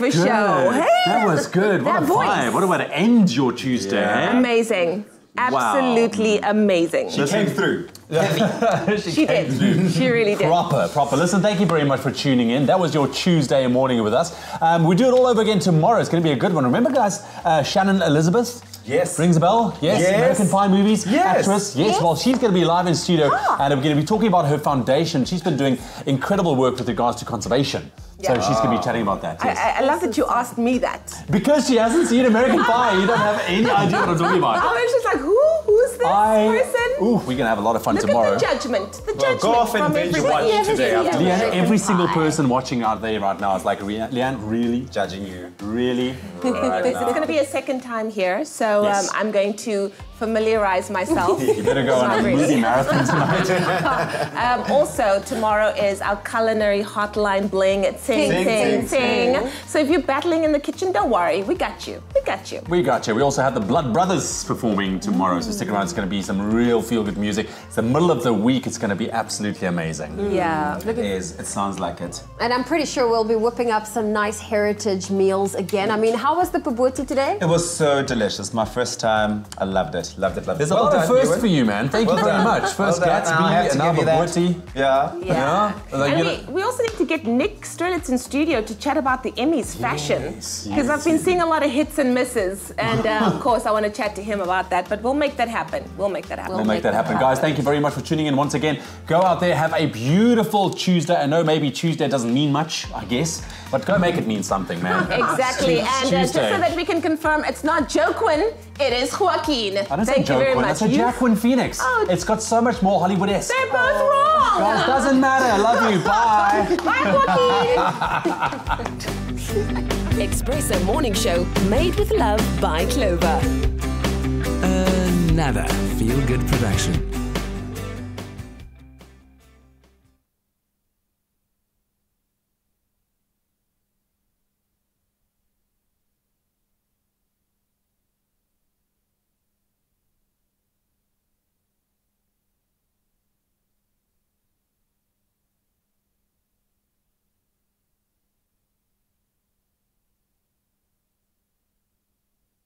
breakfast show. Hey, that was good. What a vibe. What a way to end your Tuesday. Eh? Amazing. Absolutely amazing. She came through. She did. She really did. Proper. Listen, thank you very much for tuning in. That was your Tuesday morning with us. We do it all over again tomorrow. It's going to be a good one. Remember, guys, Shannon Elizabeth? Yes. Rings a bell? Yes. American Pie movies? Yes. Actress? Yes. Well, she's going to be live in studio and we're going to be talking about her foundation. She's been doing incredible work with regards to conservation. So she's going to be chatting about that. Yes. I love that you asked me that. Because she hasn't seen American Pie. You don't have any idea what I'm talking about. I was just like, who's this person? Ooh, we're going to have a lot of fun Look tomorrow. at the judgment. The judgment go off and from binge everybody. watch today after Leanne, every single person watching out there right now is like, Leanne, really? Judging you. Really? There's going to be a second time here, so I'm going to familiarize myself. You better go on a movie marathon tonight. Also, tomorrow is our culinary hotline bling at Sing. So if you're battling in the kitchen, don't worry. We got you. We got you. We got you. We also have the Blood Brothers performing tomorrow, so stick around. It's going to be some real feel-good music. It's the middle of the week. It's going to be absolutely amazing. Yeah. It sounds like it. And I'm pretty sure we'll be whipping up some nice heritage meals again. I mean, how was the Pabuti today? It was so delicious. My first time. I loved it. Loved it. There's a lot of firsts for you, man. Thank you very much. First Gatsby, and now Pabuti. Yeah. And we also need to get Nick Strelitz in studio to chat about the Emmys fashion. Because I've been seeing a lot of hits and misses. And of course, I want to chat to him about that. But we'll make that happen. We'll make that happen. Guys, thank you very much for tuning in once again. Go out there, have a beautiful Tuesday. I know maybe Tuesday doesn't mean much, I guess. But go make it mean something, man. Exactly. And just so that we can confirm, it's not Joaquin, it is Joaquin. I don't say Joaquin, that's a Jacqueline Phoenix. Oh. It's got so much more Hollywood-esque. They're both wrong. Guys, doesn't matter. I love you. Bye. Bye, Joaquin. Expresso Morning Show, made with love by Clover. Another feel-good production.